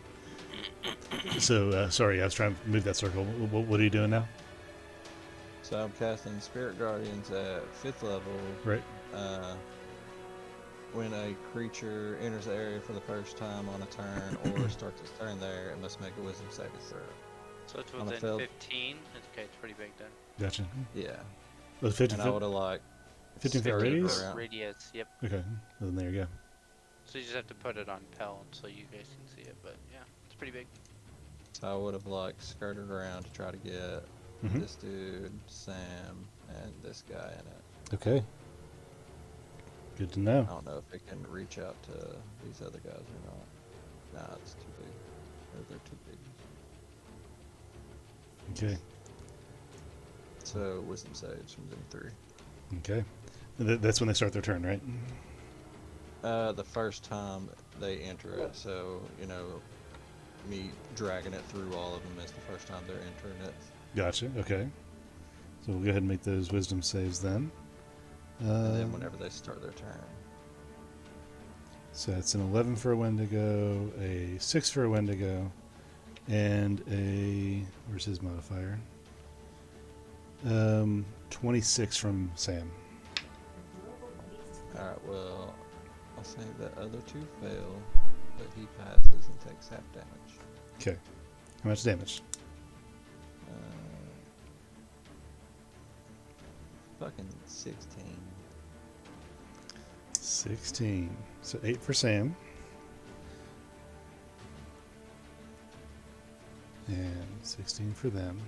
So, sorry, I was trying to move that circle. What are you doing now? So I'm casting Spirit Guardians at 5th level. Right. When a creature enters the area for the first time on a turn or starts its turn there, it must make a Wisdom saving throw. So it's On a within failed- 15. Okay, it's pretty big then. Gotcha. Yeah. Was 50 And I foot? would have like 15 foot skirted radius? around. Radius, yep. Okay. Well, then there you go. So you just have to put it on Pell so you guys can see it, but yeah, it's pretty big. So I would have like skirted around to try to get Mhm. this dude, Sam, and this guy in it. Okay. Good to I know. don't know if it can reach out to these other guys or not. Nah, it's too big. Or they're too big. Okay. So wisdom saves from them 3. Okay. That's when they start their turn, right? The first time they enter it, so me dragging it through all of them is the first time they're entering it. Gotcha. Okay. So we'll go ahead and make those wisdom saves then. And then whenever they start their turn. So it's an 11 for a Wendigo, a 6 for a Wendigo, and a... Where's his modifier? 26 from Sam. Alright, well, I'll say the other 2 fail, but he passes and takes half damage. Okay. How much damage? Fucking 16. 16. So 8 for Sam. And 16 for them.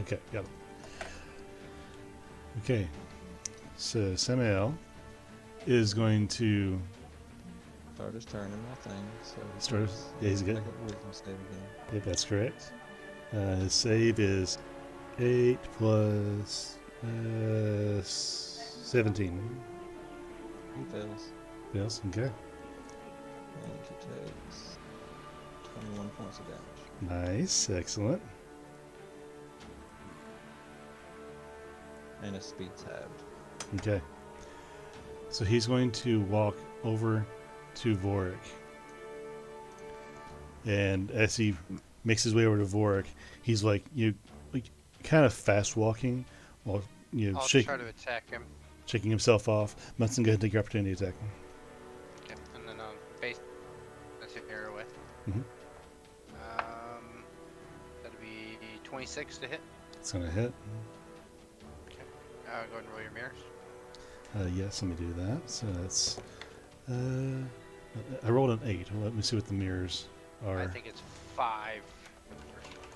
Okay, got it. Okay. So Samuel is going to Start his turn in my thing, so Start his- yeah, he's good. Make a wisdom save again. Yep, that's correct. His save is 8 plus 17. He fails. Yes, okay. And he takes 21 points of damage. Nice, excellent. And his speed's halved. Okay. So he's going to walk over to Vorik. And as he makes his way over to Vorik, he's like kind of fast walking while I'll shaking try to attack him. himself off. Munson, go ahead and take your opportunity attack. Okay, and then I'll base. That's your arrow away. Mhm. That'll be 26 to hit. It's gonna hit. Go ahead and roll your mirrors. Yes, let me do that. So that's I rolled an 8. Well, let me see what the mirrors are. I think it's 5 for the first one.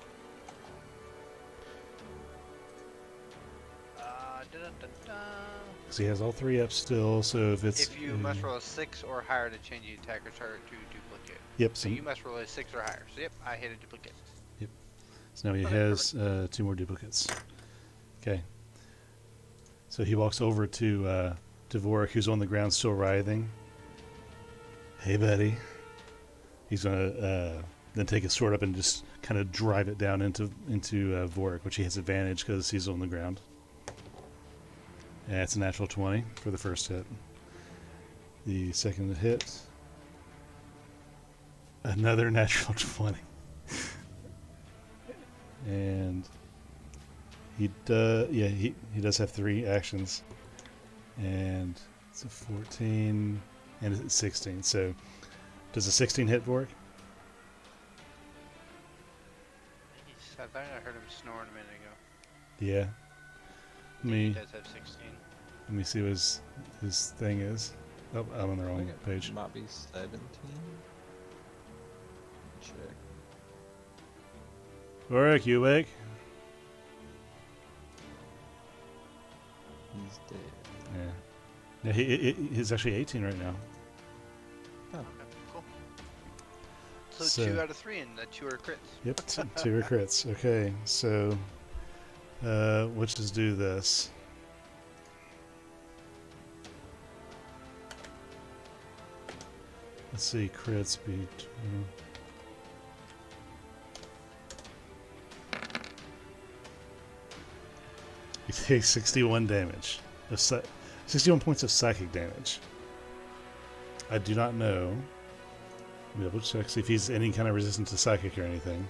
Because he has all 3 up still. So if it's If you must roll a 6 or higher to change the attacker target to duplicate. Yep. So you must roll a 6 or higher. So yep, I hit a duplicate. So now he Okay, has 2 more duplicates. Okay. So he walks over to Vorik, who's on the ground still writhing. Hey, buddy. He's gonna then take his sword up and just kind of drive it down into Vorik, which he has advantage because he's on the ground. And it's a natural 20 for the first hit. The second hit, another natural 20. And he does have 3 actions, and it's a 14 and it's 16. So does a 16 hit Vorik? I thought I heard him snoring a minute ago. Yeah. He Let does have 16. me see what his thing is. Oh, I'm on the I wrong think it page. might be 17. Check. Vorik, you awake? He's dead. Yeah. Yeah, he's actually 18 right now. Oh, Okay, cool. So 2 out of 3, and the 2 are crits. Yep, two are crits. Okay, so let's just do this. Let's see, crits beat. He takes 61 damage. 61 points of psychic damage. I do not know. Let me double check, see if he's any kind of resistant to psychic or anything.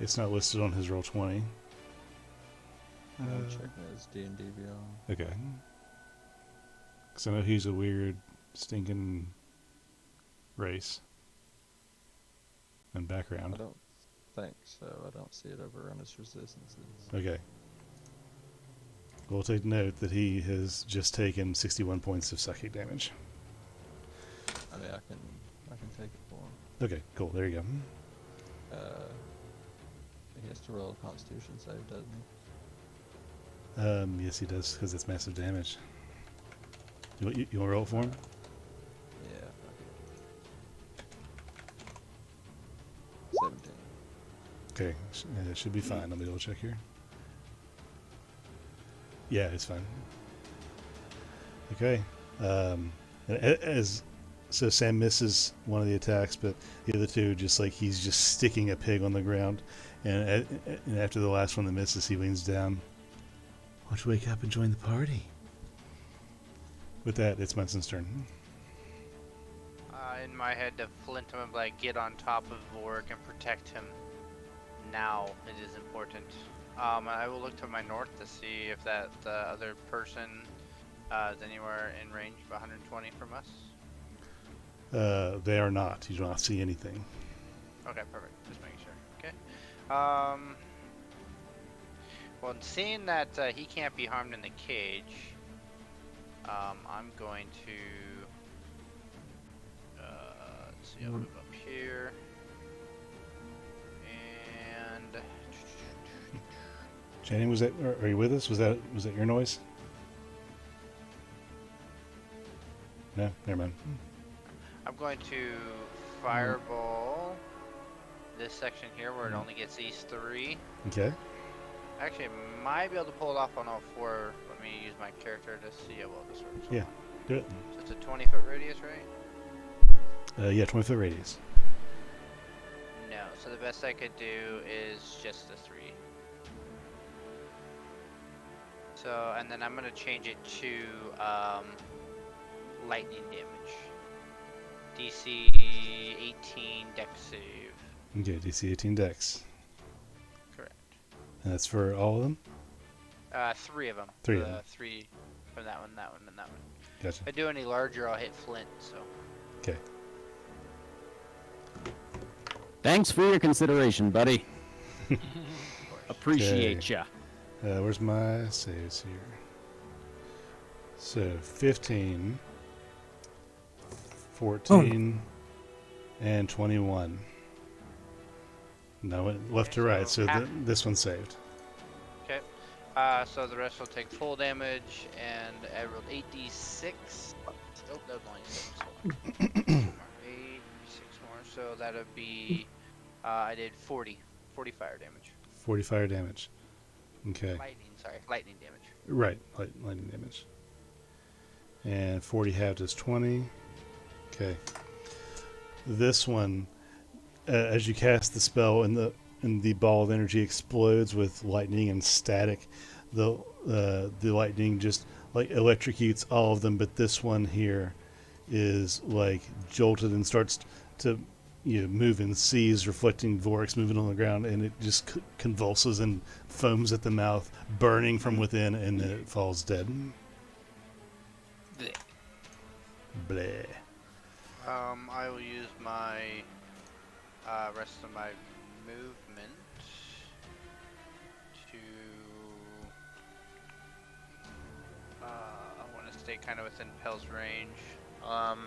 It's not listed on his roll 20. I'm checking his D&D Beyond. Okay. Because I know he's a weird, stinking race and I background. don't think so. I don't see it over on his resistances. Okay. We'll take note that he has just taken 61 points of psychic damage. I mean, I can take it for him. Okay, cool. There you go. He has to roll a Constitution save, doesn't he? Yes, he does, because it's massive damage. You want to roll it for him? Yeah. Okay. 17. Okay, it should be fine. Let me double check here. Yeah, it's fine. Okay. So Sam misses one of the attacks, but the other two, just like he's just sticking a pig on the ground. And after the last one that misses, he leans down. Why don't you wake up and join the party? With that, it's Munson's turn. In my head, to flint him and like get on top of Vork and protect him. Now it is important. I will look to my north to see if that other person is anywhere in range of 120 from us. They are not. You do not see anything. Okay, perfect. Just making sure. Okay. Well, seeing that he can't be harmed in the cage, I'm going to. Let's see. I'll move up here. And. Channing, was that? Are you with us? Was that your noise? No, never mind. I'm going to fireball this section here where it only gets these 3. Okay. Actually, I might be able to pull it off on all 4. Let me use my character to see how well this works. Yeah, do it. So it's a 20-foot radius, right? Yeah, 20-foot radius. No. So the best I could do is just the 3. So, and then I'm going to change it to lightning damage. DC 18 dex save. Okay, DC 18 dex. Correct. And that's for all of them? 3 of them. 3 of them. 3 from that one, and that one. Gotcha. If I do any larger, I'll hit Flint, so. Okay. Thanks for your consideration, buddy. Appreciate ya. Where's my saves here? So 15, 14, and 21. No, left to right, so this one's saved. Okay. So the rest will take full damage, and I rolled 8d6. Oh, that was only 6. Hold on. 8, 6 more. So that would be, I did 40 fire damage. 40 fire damage. Okay. Lightning damage. Right, lightning damage. And 40 halved is 20. Okay. This one, as you cast the spell and the ball of energy explodes with lightning and static, the lightning just like electrocutes all of them, but this one here is like jolted and starts to move in seas, reflecting Vorix moving on the ground, and it just convulses and foams at the mouth, burning from within, and then it falls dead. Blech. Bleh. I will use my rest of my movement to. I want to stay kind of within Pel's range. I'll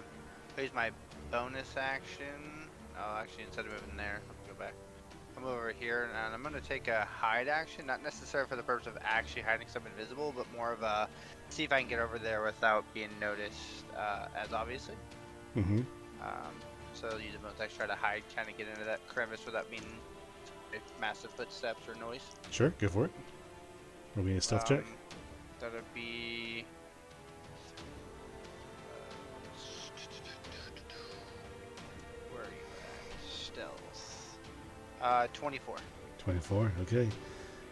use my bonus action. Oh, actually, instead of moving there, let me go back. I'm over here, and I'm gonna take a hide action, not necessarily for the purpose of actually hiding because I'm invisible, but more of a see if I can get over there without being noticed, as obviously. Mm-hmm. So use a bonus action, try to hide, kind of get into that crevice without being massive footsteps or noise. Sure, go for it. Roll me a stealth check. That'd be. Where are you at? Stealth. 24. 24. Okay.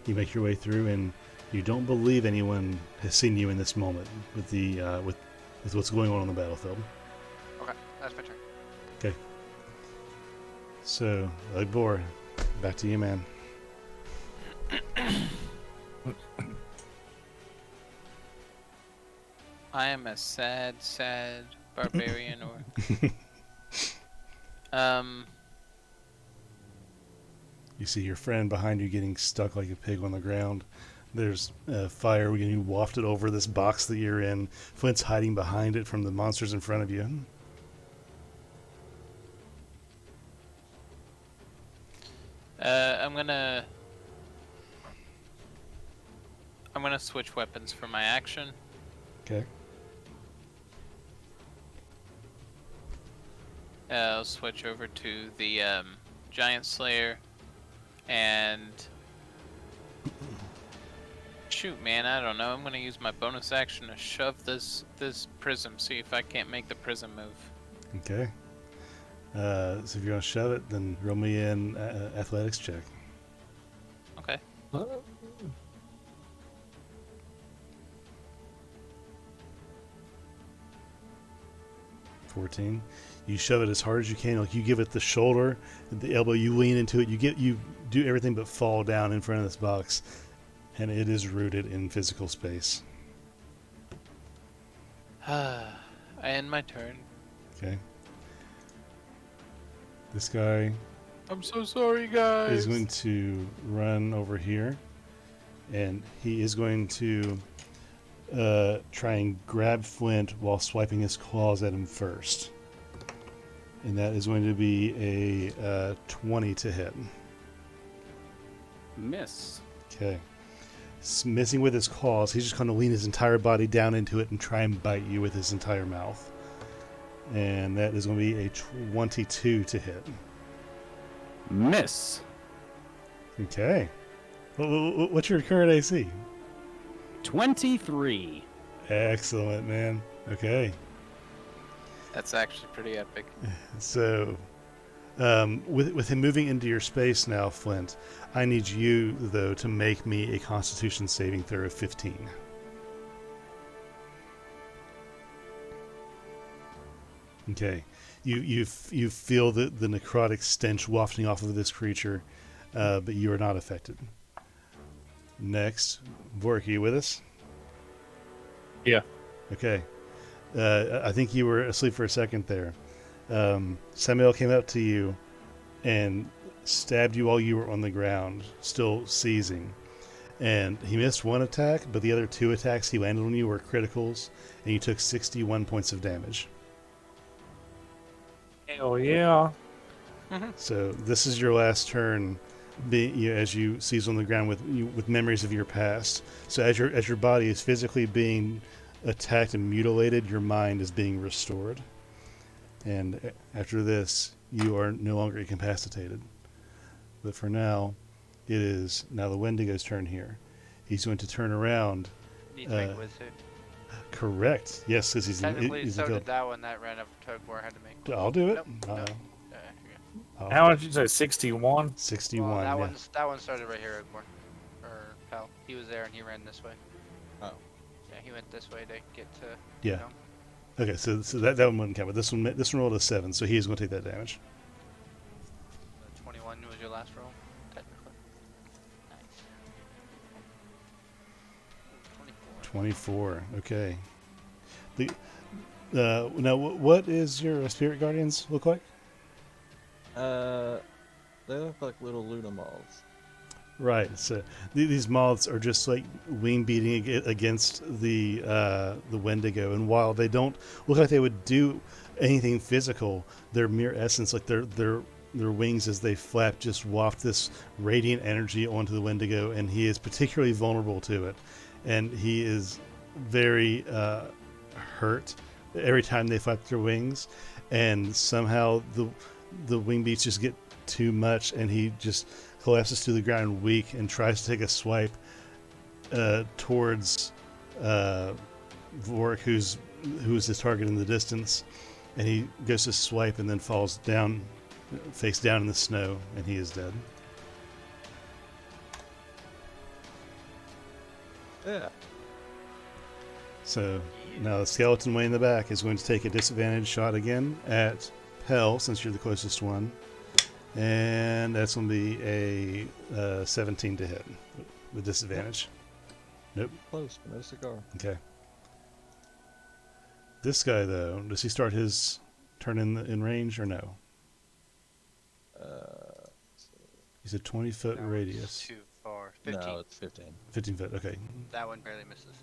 You make your way through, and you don't believe anyone has seen you in this moment with the with what's going on the battlefield. Okay, that's my turn. Okay. So, Ugbor, back to you, man. I am a sad, sad barbarian, You see your friend behind you getting stuck like a pig on the ground. There's fire getting wafted over this box that you're in. Flint's hiding behind it from the monsters in front of you. I'm gonna switch weapons for my action. Okay. I'll switch over to the Giant Slayer, and shoot, man, I don't know. I'm gonna use my bonus action to shove this prism. See if I can't make the prism move. Okay. So if you're gonna shove it, then roll me an athletics check. Okay. 14. You shove it as hard as you can. Like you give it the shoulder, the elbow. You lean into it. You do everything but fall down in front of this box, and it is rooted in physical space. I end my turn. Okay. This guy I'm so sorry, guys. is going to run over here, and he is going to try and grab Flint while swiping his claws at him first. And that is going to be a 20 to hit. Miss. Okay. Missing with his claws, he's just going to lean his entire body down into it and try and bite you with his entire mouth. And that is going to be a 22 to hit. Miss. Okay. What's your current AC? 23. Excellent, man. Okay. That's actually pretty epic. So, with him moving into your space now, Flint, I need you, though, to make me a Constitution saving throw of 15. Okay. You feel the necrotic stench wafting off of this creature, but you are not affected. Next, Vork, are you with us? Yeah. Okay. I think you were asleep for a second there. Samuel came up to you and stabbed you while you were on the ground, still seizing. And he missed one attack, but the other two attacks he landed on you were criticals, and you took 61 points of damage. Hell yeah. So this is your last turn, as you seize on the ground with memories of your past. So as your body is physically being attacked and mutilated, your mind is being restored. And after this, you are no longer incapacitated. But for now, it is now the Wendigo's turn here. He's going to turn around. Need to make with too. Correct. Yes, because he's Technically, he's so in did that one that ran up to where I had to make. I'll do it. Nope, nope. Yeah, you're good. How much did you say? 61? 61. Well, yeah. that one started right here, Egmore. Or Pal. He was there and he ran this way. Oh. Yeah, he went this way to get to. Yeah. You know. Okay, so that one wouldn't count. But this one rolled a 7, so he is going to take that damage. 21 was your last roll, technically. Nice. 24. 24. Okay. Now, what is your spirit guardians look like? They look like little Luna moths. Right. So these moths are just like wing beating against the Wendigo, and while they don't look like they would do anything physical, their mere essence, like their their wings as they flap just waft this radiant energy onto the Wendigo, and he is particularly vulnerable to it, and he is very hurt every time they flap their wings, and somehow the wing beats just get too much, and he just collapses to the ground weak and tries to take a swipe towards Vorik, who's his target in the distance, and he goes to swipe and then falls down, face down in the snow, and he is dead. Yeah. So now the skeleton way in the back is going to take a disadvantage shot again at Pell, since you're the closest one. And that's going to be a 17 to hit with disadvantage. Nope. Close, but no cigar. Okay. This guy, though, does he start his turn in range or no? He's a 20-foot That one's radius. too far. 15. No, it's 15. 15 foot, okay. That one barely misses.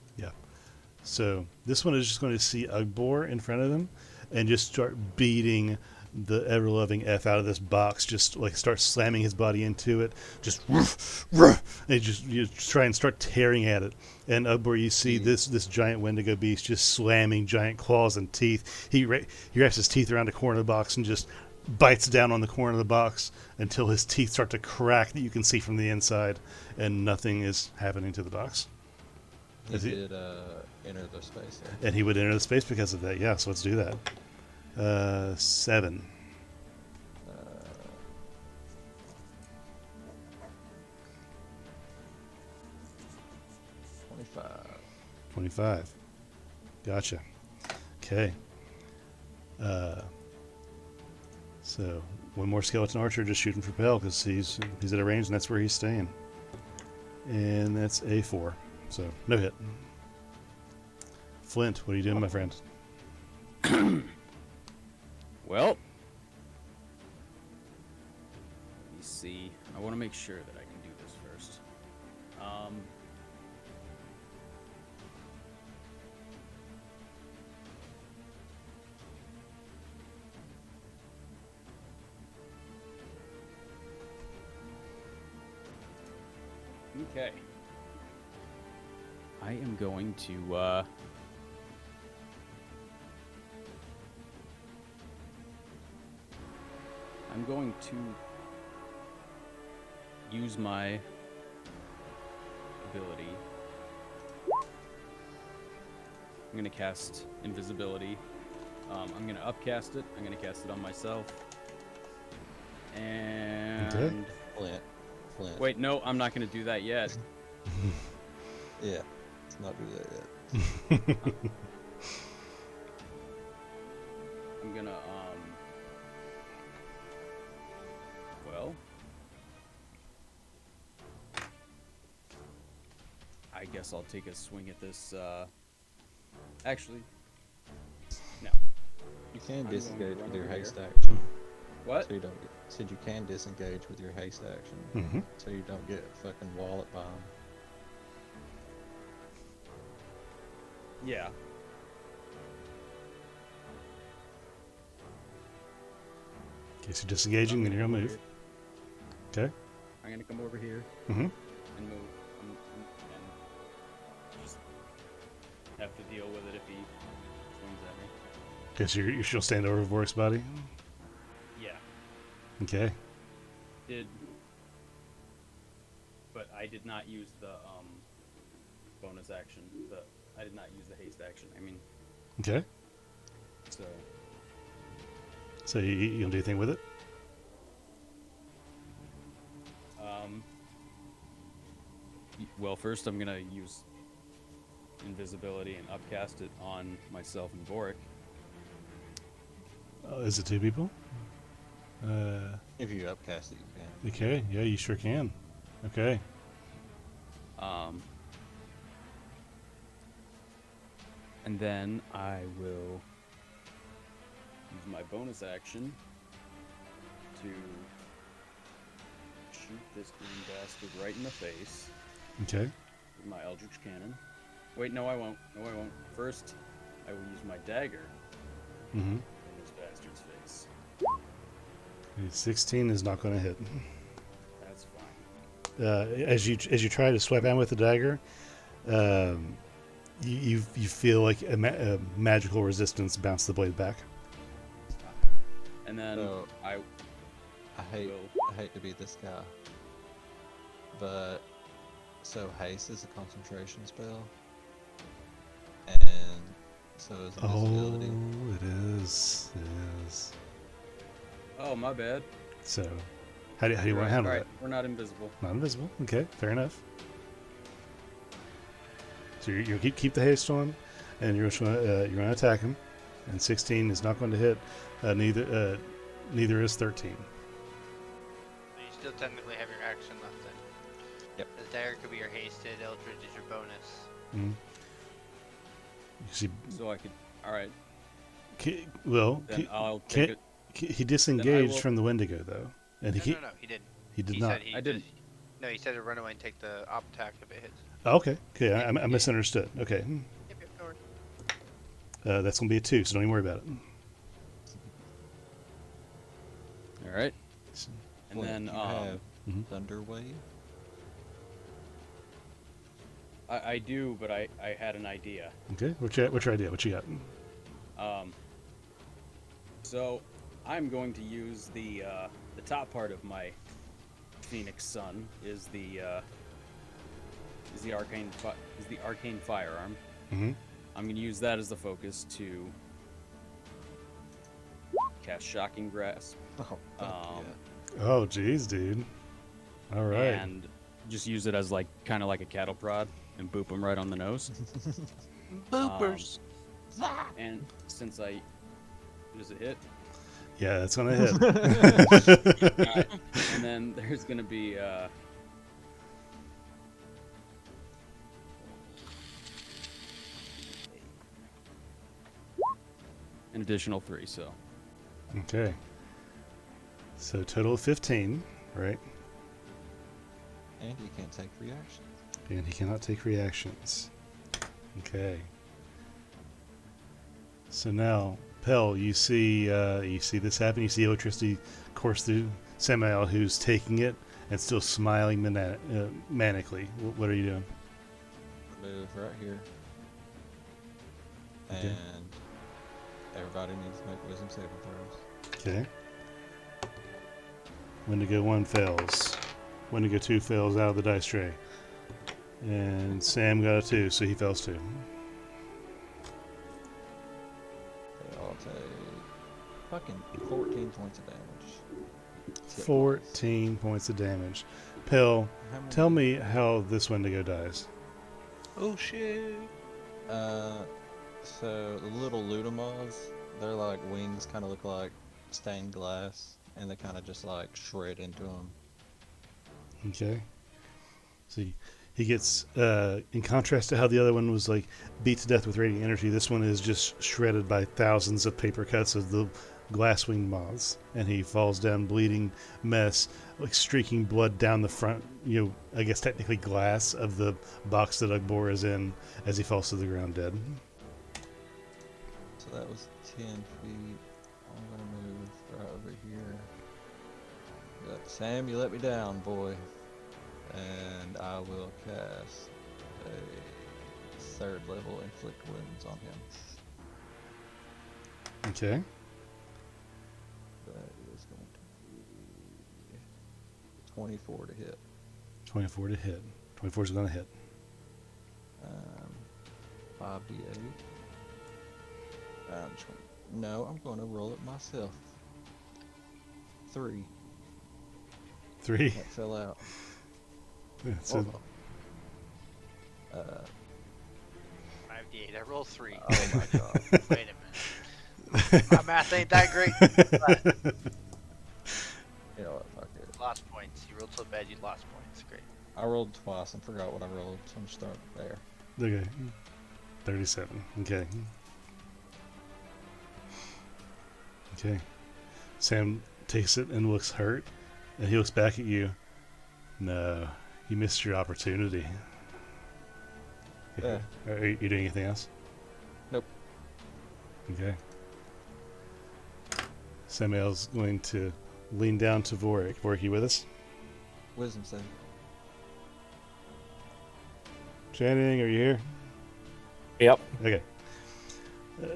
So this one is just going to see Ugbor in front of him and just start beating the ever-loving F out of this box, just like start slamming his body into it, just roof, roof, and you try and start tearing at it. And Ugbor, you see this giant Wendigo beast just slamming giant claws and teeth. He wraps his teeth around the corner of the box and just bites down on the corner of the box until his teeth start to crack that you can see from the inside, and nothing is happening to the box. He did enter the space there. And he would enter the space because of that. Yeah, so let's do that. 7. 25. Gotcha. Okay. So one more skeleton archer just shooting for Pell because he's at a range and that's where he's staying. And that's a 4. So no hit. Flint, what are you doing, my friend? Well, let me see. I want to make sure that I can do this first. Okay. I am going to, I'm going to use my ability. I'm going to cast invisibility. I'm going to upcast it. I'm going to cast it on myself. And... Okay. Flint. Wait, no, I'm not going to do that yet. Yeah, let's not do that yet. I'm gonna, well, I guess I'll take a swing at this, actually, no. You can I'm disengage going to with run your over haste here. action. What? So you don't get, said you can disengage with your haste action. Mm-hmm. So you don't get fucking wallet bomb. Yeah. Okay, so disengaging, then you're going to move. Okay. I'm gonna come over here Mm-hmm. and move, and just have to deal with it if he swings at me. Okay, so you're still standing over Vork's body? Yeah. Okay. But I did not use the bonus action. I did not use the haste action. I mean, Okay. so So you gonna do anything with it? well, first I'm gonna use invisibility and upcast it on myself and Vorik. Is it 2 people? If you upcast it, you can. Okay. Yeah, you sure can. Okay. And then I will use my bonus action to shoot this green bastard right in the face Okay. with my Eldritch Cannon. Wait, no, I won't. No, I won't. First, I will use my dagger Mm-hmm. in this bastard's face. A 16 is not going to hit. That's fine. As you try to swipe out with the dagger, you feel like a magical resistance bounce the blade back. And then So, I I hate will. I hate to be this guy, but so haste is a concentration spell, and so is invisibility. Oh, it is. It is. Oh, my bad. So, how do you want to handle Alright, that? we're not invisible. Not invisible. Okay, fair enough. So you'll keep the haste on, and you're going to attack him. And 16 is not going to hit. Neither is 13. So you still technically have your action left then. Yep. The dagger could be your hasted, Eldritch is your bonus. Mm. You see, So I could. Alright, well, then I'll take it. he disengaged will- from the Wendigo though, and No, he didn't. he did He not. said he I didn't. just- No, he said to run away and take the op attack if it hits. Oh, okay. I misunderstood. Okay, Yep, no worries. that's going to be a 2, so don't even worry about it. Alright. And Flint, then you have Mhm. Thunder Wave. I do, but I had an idea. Okay, what's your idea? What you got? So I'm going to use the top part of my Phoenix Sun is the arcane firearm. Mm-hmm. I'm going to use that as the focus to cast Shocking Grasp. Oh, Um, Oh, geez, dude. All right. And just use it as kind of like a cattle prod and boop him right on the nose. Boopers. And since does it hit? Yeah, that's going to hit. Alright. And then there's gonna be an additional 3, so Okay. So total of 15, right? and you can't take reactions. And he cannot take reactions. Okay. So now, Pell, you see this happen. You see electricity course through Samael, who's taking it and still smiling manically. What are you doing? Move right here. Okay. And everybody needs to make wisdom saving throws. Okay. Wendigo 1 fails. Wendigo 2 fails out of the dice tray. And Sam got a 2, so he fails too. They all take fucking 14 points of damage. Hit points. 14 points of damage. Pell, How many- tell me how this Wendigo dies. Oh shit. So the little Ludamoths, their like wings kind of look like stained glass, and they kind of just like shred into them. Okay. See, he gets, in contrast to how the other one was like beat to death with radiant energy, this one is just shredded by thousands of paper cuts of the glass winged moths, and he falls down bleeding mess, like streaking blood down the front, I guess technically glass of the box that Ugbor is in as he falls to the ground dead. So that was 10 feet. I'm gonna move right over here. Sam, you let me down, boy. And I will cast a 3rd level inflict wounds on him. Okay. That is going to be 24 to hit. 24 to hit. 24 is going to hit. 5d8. No, I'm going to roll it myself. 3. 3. That fell out. So, Uh, 5d8. I roll 3. oh my god. Wait a minute. My math ain't that great. You know what? Fuck it. Lost points. You rolled so bad you lost points. Great. I rolled twice and forgot what I rolled, so I'm start there. okay. 37. Okay. Okay. Sam takes it and looks hurt, and he looks back at you. No, you missed your opportunity. Yeah. Are you doing anything else? Nope. Okay. Samael's going to lean down to Vorik. Vorik, you with us? Wisdom save. Channing, are you here? Yep. Okay.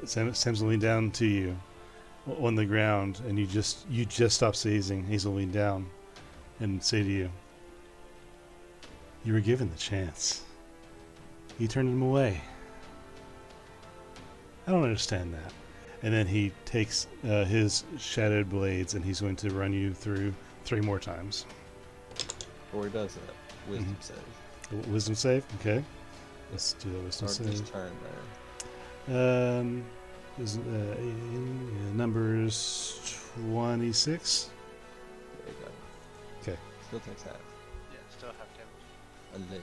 Sam's gonna lean down to you on the ground, and you just stop sneezing. He's gonna lean down and say to you, "You were given the chance. You turned him away. I don't understand that." And then he takes his shadowed blades, and he's going to run you through 3 more times. Before he does that, wisdom save. Wisdom save. Okay. Let's do the wisdom Or save. just turn there. Numbers 26. There you go. Okay. Still takes half. Yeah, still have damage.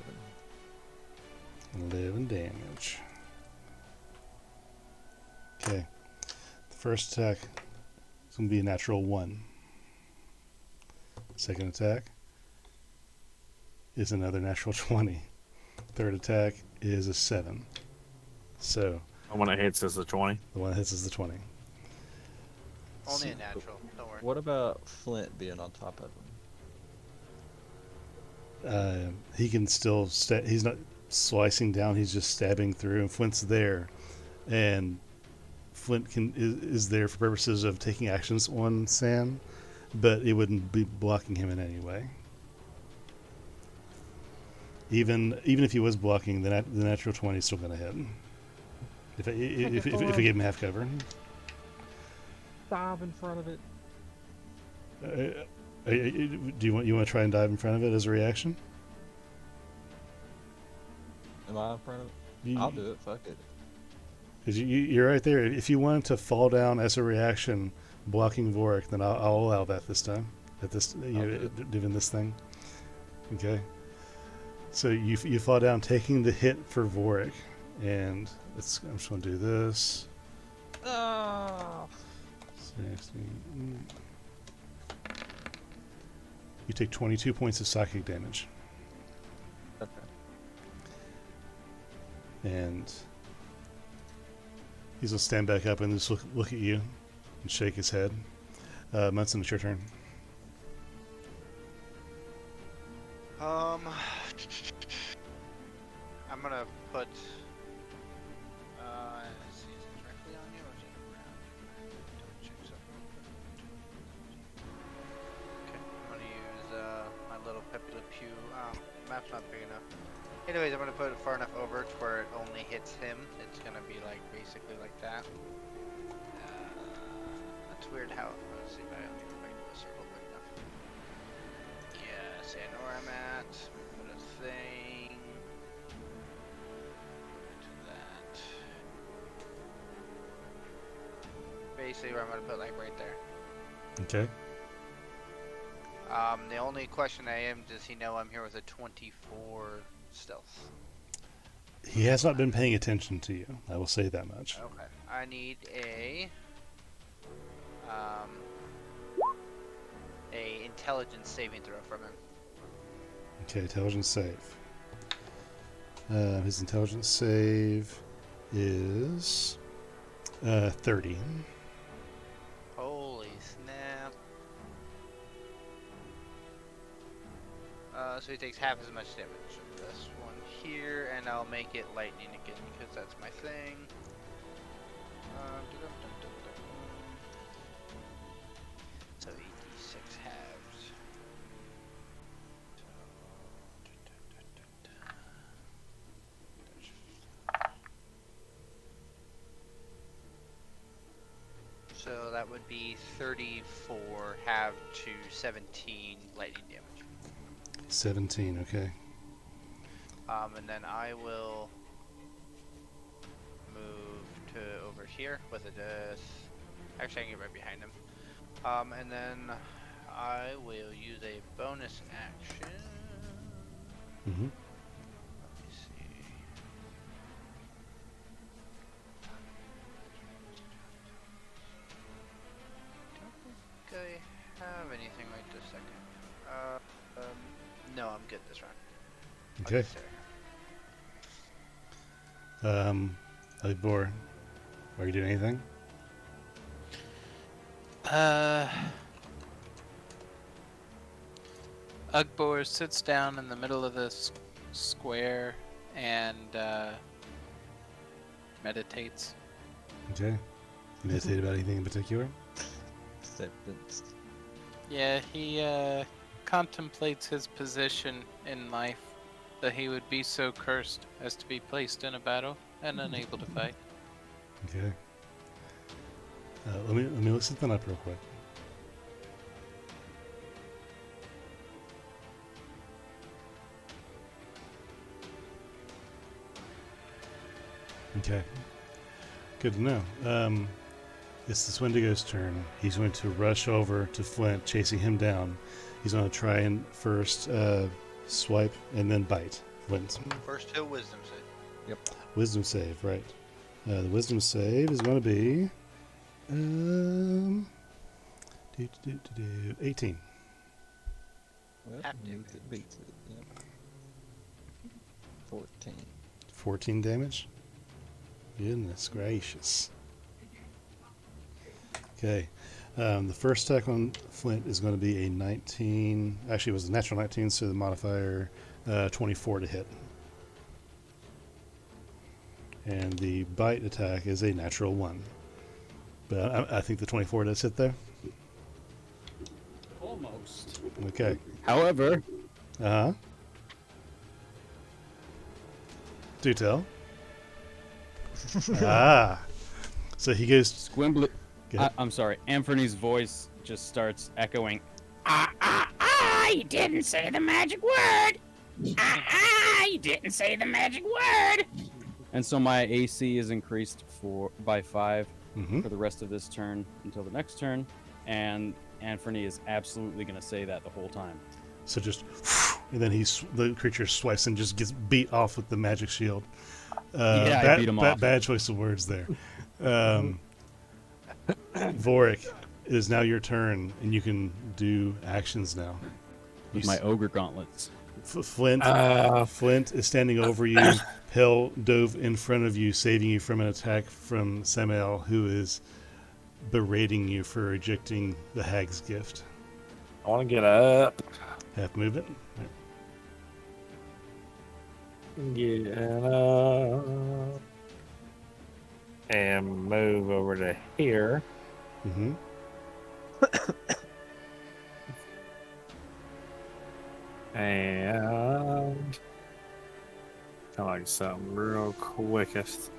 11. 11 damage. Okay. The first attack is going to be a natural 1. Second attack is another natural 20. Third attack is a 7. So The one that hits is the 20. the one that hits is the 20. Only a natural. Don't worry. What about Flint being on top of him? He can still he's not slicing down, he's just stabbing through, and Flint's there. And Flint is there for purposes of taking actions on Sam, but it wouldn't be blocking him in any way. Even if he was blocking, the natural 20 is still going to hit. If we give him half cover. Dive in front of it. Do you want to try and dive in front of it as a reaction? Am I in front of it? I'll do it. Fuck it. Because you're right there. If you wanted to fall down as a reaction, blocking Vorik, then I'll allow that this time. At this, doing this thing. Okay. So you fall down, taking the hit for Vorik, and I'm just going to do this. Ah. 16. You take 22 points of psychic damage, Okay. and he's gonna stand back up and just look at you and shake his head. Munson, it's your turn. I'm gonna put. Let's see, is it directly on you or is it around? Double check something. Okay, I'm gonna use my little Pepe Le Pew. Map's not big enough. Anyways, I'm gonna put it far enough over to where it only hits him. It's gonna be like basically like that. That's weird how. Let's see if I can make the circle big enough. Yes, I know where I'm at. Put a thing. To that. Basically, where I'm gonna put like right there. Okay. The only question I am: does he know I'm here with a 24 stealth? He has not been paying attention to you. I will say that much. Okay. I need a intelligence saving throw from him. Okay, intelligence save. His intelligence save is 30. Holy snap! So he takes half as much damage. So this one here, and I'll make it lightning again because that's my thing. So 86 halves. So that would be 34 halved to 17 lightning damage. 17, okay. And then I will move to over here with a actually I can get right behind him. And then I will use a bonus action. Mm-hmm. Let me see. Don't think I have anything right this second. No, I'm good this round. I'll Okay. just stay right here. Alibor, are you doing anything? Ugbor sits down in the middle of this square and meditates. Okay. You meditate about anything in particular? Acceptance. Yeah, he contemplates his position in life, that he would be so cursed as to be placed in a battle and unable to fight. Okay. Let me look something up real quick. Okay. Good to know. It's this Wendigo's turn. He's going to rush over to Flint, chasing him down. He's going to try and first swipe and then bite Flint. First hill wisdom save. Wisdom save, right. The wisdom save is going to be 18. Well, Half means it beats it. Yep. 14. 14 damage. Goodness gracious. Okay. The first attack on Flint is going to be a 19. Actually, it was a natural 19, so the modifier 24 to hit. And the bite attack is a natural 1. But I think the 24 does hit there. Almost. Okay. However, Uh-huh. Do tell. Ah. So he goes... Squimbly. Go ahead. I'm sorry. Anthony's voice just starts echoing. You didn't say the magic word. You didn't say the magic word. And so my AC is increased by 5 Mhm. for the rest of this turn until the next turn, and Anthony is absolutely going to say that the whole time. So just... And then the creature swipes and just gets beat off with the magic shield. I beat him off. Bad choice of words there. Vorik, it is now your turn, and you can do actions now. With my ogre gauntlets. Flint is standing over you. Hell dove in front of you, saving you from an attack from Samael, who is berating you for rejecting the hag's gift. I want to get up. Half movement. Get up. And move over to here. Mm-hmm. And I like something real quickest.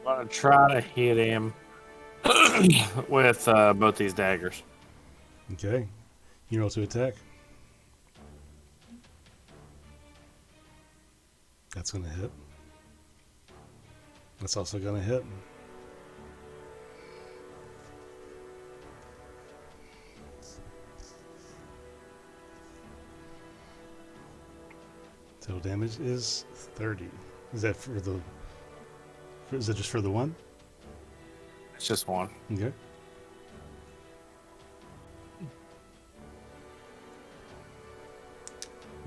I'm gonna try to hit him with both these daggers. Okay. You roll to attack. That's going to hit. That's also going to hit. Total damage is 30. Is that for the... Is it just for the one? It's just one. Okay.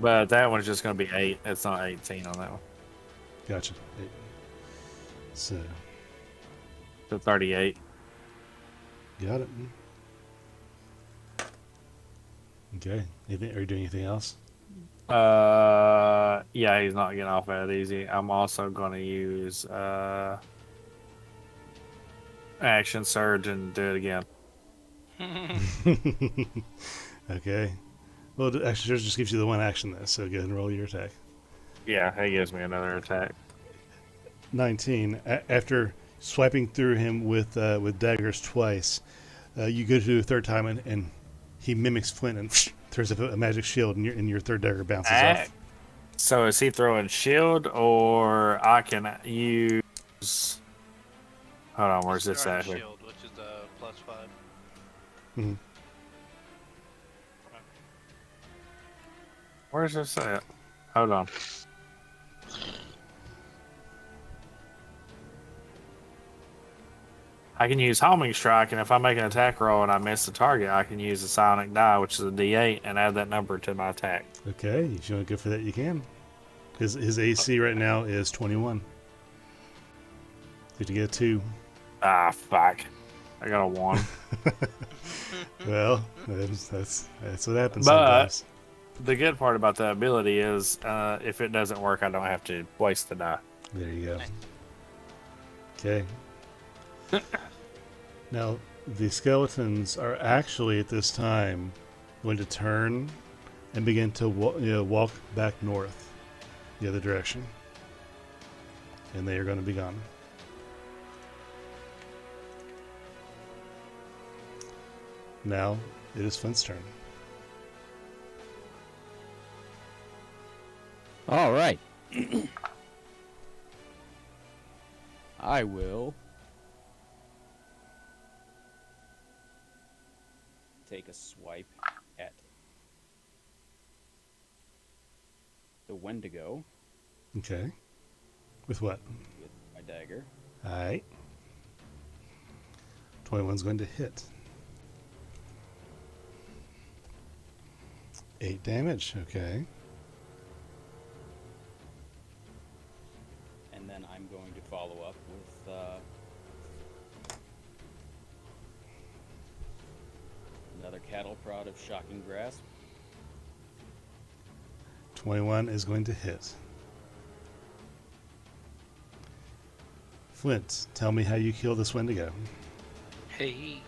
But that one's just going to be 8. It's not 18 on that one. Gotcha. So, So 38. got it. Okay. Are you doing anything else? Yeah, he's not getting off that easy. I'm also going to use action surge and do it again. Okay. Well, action surge just gives you the one action there, so go ahead and roll your attack. Yeah, he gives me another attack. 19. After swiping through him with daggers twice, you go to do a third time, and he mimics Flint and throws up a magic shield, and your third dagger bounces off. So is he throwing shield, or I can use... Hold on, where's this Start at here? shield, which is +5. Mhm. Where's this at? Hold on. I can use homing strike, and if I make an attack roll and I miss the target, I can use the psionic die, which is a D8, and add that number to my attack. Okay, if you want to go for that, you can. His AC right now is 21. Did you get a 2? Ah, fuck. I got a 1. Well, that's what happens But- sometimes. The good part about that ability is if it doesn't work, I don't have to waste the die. There you go. Okay. Now, the skeletons are actually at this time going to turn and begin to walk back north, the other direction. And they are going to be gone. Now, it is Flint's turn. All right. I will take a swipe at the Wendigo Okay. With what? with my dagger. Alright. 21's going to hit. 8 damage, okay. And then I'm going to follow up with another cattle prod of shocking grasp. 21 is going to hit. Flint, tell me how you kill this Wendigo. Hey.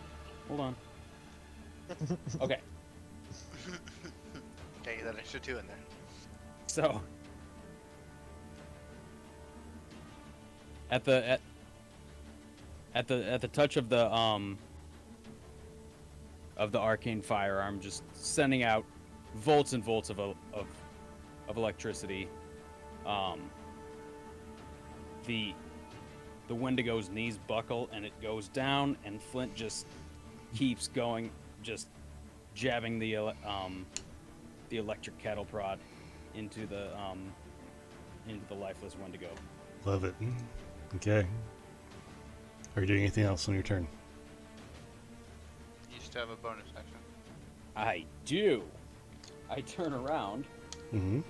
Hold on. Okay, Okay, that extra 2 in there. so at the touch of the arcane firearm, just sending out volts and volts of electricity. The Wendigo's knees buckle and it goes down, and Flint just keeps going, just jabbing the electric cattle prod into the lifeless Wendigo. Love it. Okay. Are you doing anything else on your turn? You still have a bonus action. I do. I turn around Mm-hmm.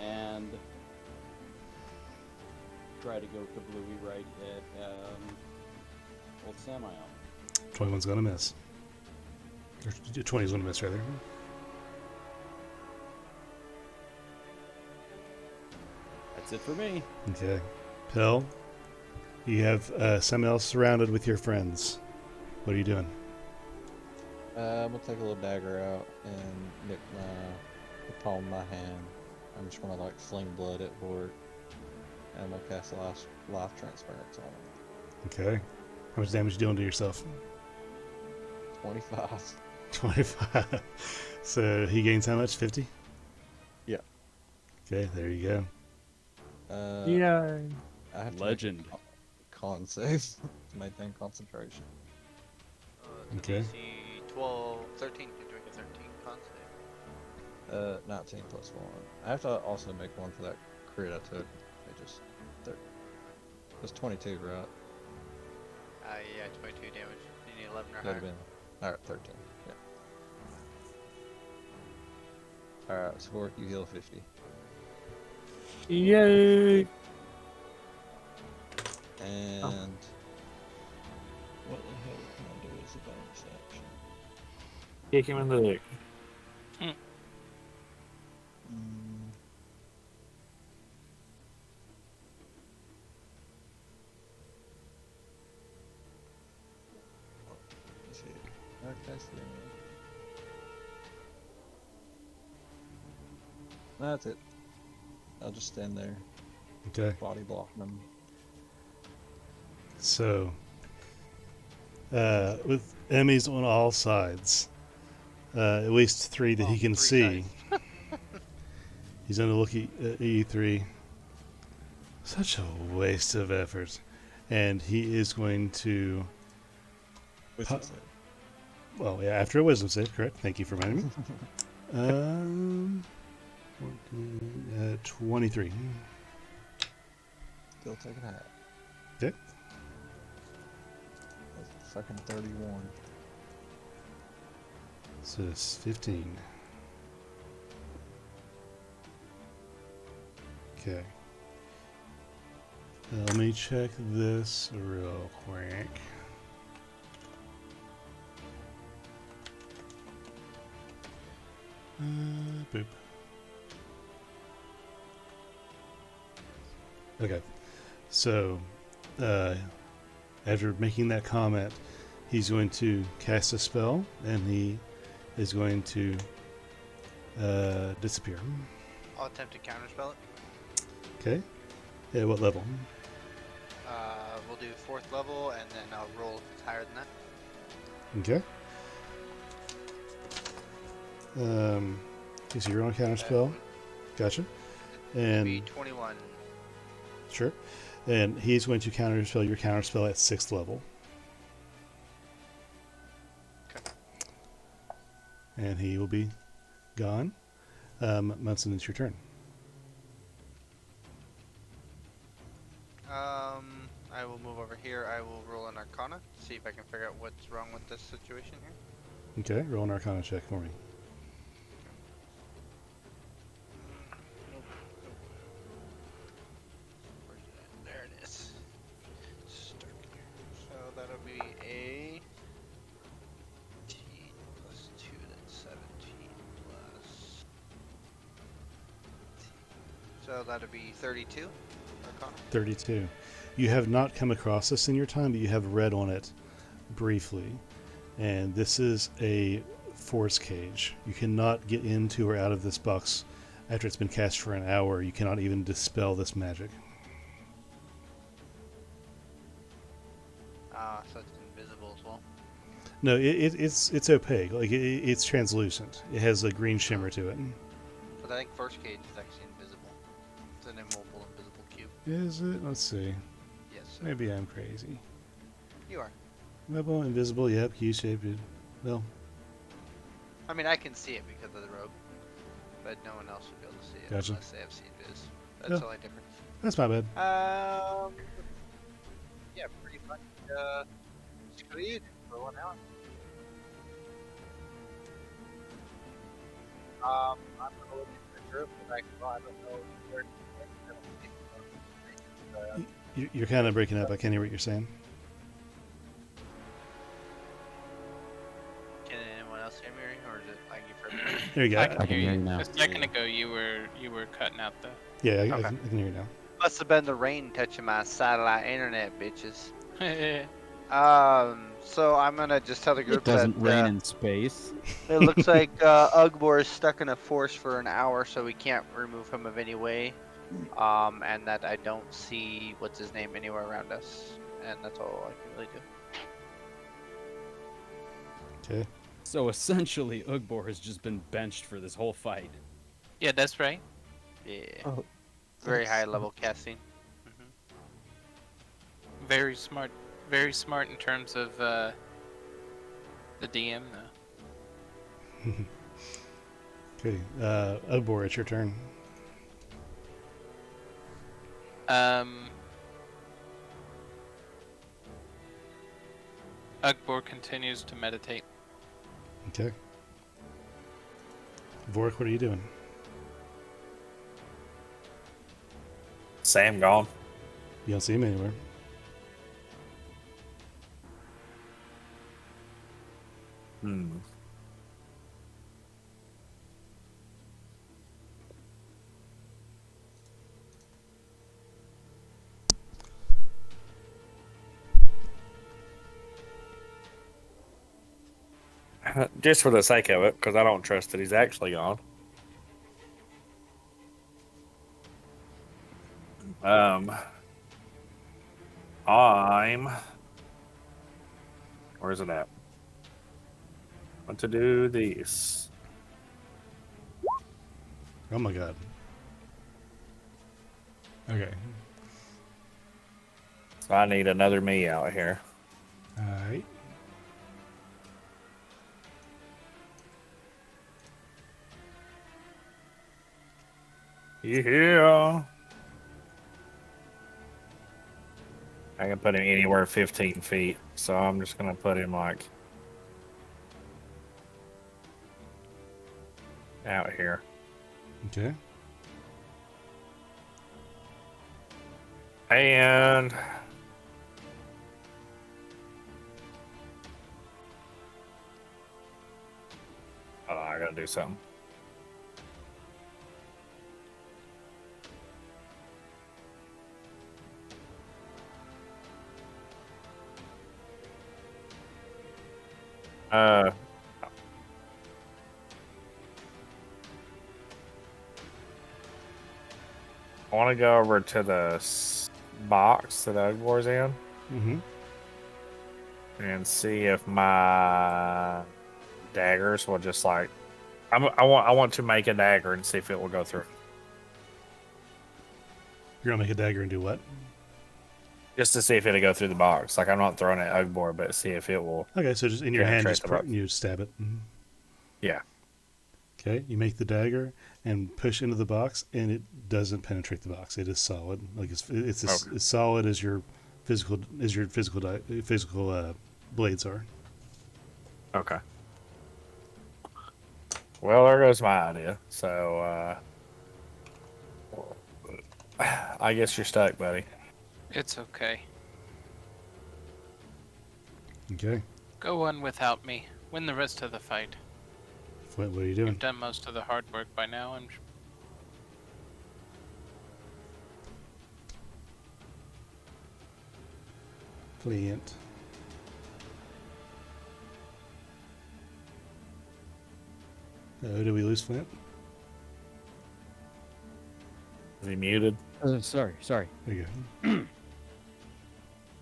and try to go kablooey right at old Samael. 21's going to miss. Or 20's going to miss, rather. That's it for me. Okay. Pill, you have Samuel surrounded with your friends. What are you doing? I'm gonna take a little dagger out and nick the palm of my hand. I'm just gonna like sling blood at Horde. And I'm gonna cast a life transference on him. Okay. How much damage are you doing to yourself? 25. 25. So he gains how much? 50? Yeah. Okay, there you go. Yeah. I have to Legend. make a con save to maintain concentration. Okay. DC 12, 13. You drink a 13 con save. 19 plus 1. I have to also make one for that crit I took. It just it's 22, right? Yeah, 22 damage. You need 11 or That'd higher. have been alright. 13. Yeah. Alright, Scork, you heal 50. Yay! And what the hell can I do as a bonus action? Kick him in the dick. Let's see. Okay, so that's it. I'll just stand there, Okay. body blocking them. So, with enemies on all sides, at least 3 that he can 3 see. sides. He's going to look at E3. Such a waste of effort. And he is going to... Which Huh. is it? Well, yeah, after a wisdom save, correct. Thank you for reminding me. 23. Still taking a hat. Okay. fucking 31. So it's 15. Okay. Let me check this real quick. Boop. Okay. So, after making that comment, he's going to cast a spell, and he is going to disappear. I'll attempt to counterspell it. Okay. At what level? We'll do 4th level, and then I'll roll if it's higher than that. Okay. So you're on counter spell. Gotcha. It'll be And 21. sure. And he's going to counter spell your counter spell at 6th level. Okay. And he will be gone. Munson, it's your turn. I will move over here. I will roll an Arcana, see if I can figure out what's wrong with this situation here. Okay, roll an Arcana check for me. Nope. Where's it at? There it is. Start here. So that'll be a 18 plus 2, that's 17 plus 18. So that'll be 32 Arcana. 32. You have not come across this in your time, but you have read on it briefly. And this is a force cage. You cannot get into or out of this box after it's been cast for an hour. You cannot even dispel this magic. So it's invisible as well. No, it's opaque. Like it's translucent. It has a green shimmer to it. But I think first cage is actually invisible. It's an immobile, invisible cube. Is it? Let's see. Yes, sir. Maybe I'm crazy. You are. Mobile, invisible. Yep, Q-shaped. Well, I mean, I can see it because of the robe, but no one else would be able to see it Gotcha. unless they have seen Viz. That's Yeah. the only difference. that's my bad. Yeah, pretty much. Screwed for 1 hour. I'm gonna look at the group, but I don't know where. You're kind of breaking up. I can't hear what you're saying. Can anyone else hear me, or is it like you for me? There you go. I can I hear can hear you. you now. A second ago, you were cutting out the. Yeah, I Okay. can hear you now. Must have been the rain touching my satellite internet, bitches. Yeah, So I'm gonna just tell the group It doesn't that rain in space. it looks like Ugbor is stuck in a force for an hour, so we can't remove him of any way. And that I don't see what's his name anywhere around us, and that's all I can really do. Okay. So essentially, Ugbor has just been benched for this whole fight. that's right. Yeah, Oh, very that's- high level casting. Very smart. Very smart in terms of the DM, though. Okay. Ugbor, it's your turn. Ugbor continues to meditate. Okay. Vorik, what are you doing? Sam gone. You don't see him anywhere. Hmm. Just for the sake of it, because I don't trust that he's actually gone. I'm. Where is it at? Want to do this. Oh my god. Okay. So I need another me out here. Alright. Yeah. I can put him anywhere 15 feet, so I'm just gonna put him like out here. Okay. And oh, I gotta do something. I want to go over to the box that Ugbor's in Mm-hmm. and see if my daggers will just like. I want to make a dagger and see if it will go through. You're gonna make a dagger and do what? Just to see if it'll go through the box. Like I'm not throwing it at Ugbor, but see if it will. Okay, so just in your hand, penetrate the box. you stab it. Mhm. Yeah. Okay, you make the dagger and push into the box, and it doesn't penetrate the box. It is solid, like it's Okay. as solid as your physical blades are. Okay. Well, there goes my idea. So, I guess you're stuck, buddy. It's okay. Okay, Go on without me. Win the rest of the fight. what are you doing? You've done most of the hard work by now. Flint. Did we lose Flint? Is he muted? Sorry. There you go.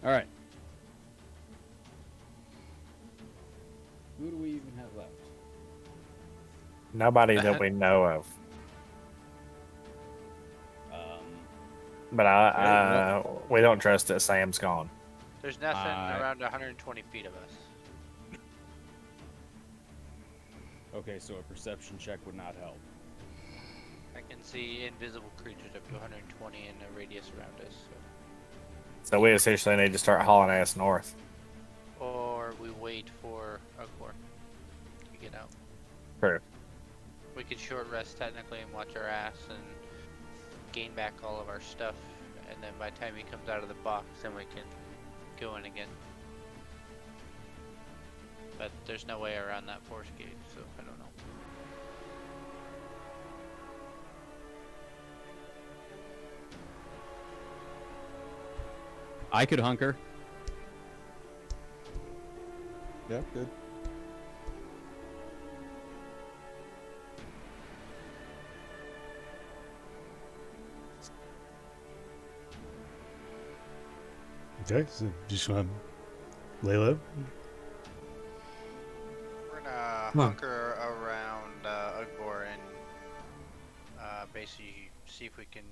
All right. Who do we even have left? Nobody that we know of. But we don't trust that Sam's gone. There's nothing around 120 feet of us. Okay, so a perception check would not help. I can see invisible creatures up to 120 in a radius around us. So we essentially need to start hauling ass north. Or we wait for Ugborn to get out. True. We could short rest technically and watch our ass and gain back all of our stuff. And then by the time he comes out of the box, then we can go in again. But there's no way around that force gate, so I don't know. I could hunker. Yeah, good. Okay, so you just want to lay low? We're gonna Come on. hunker around Ugbor and basically see if we can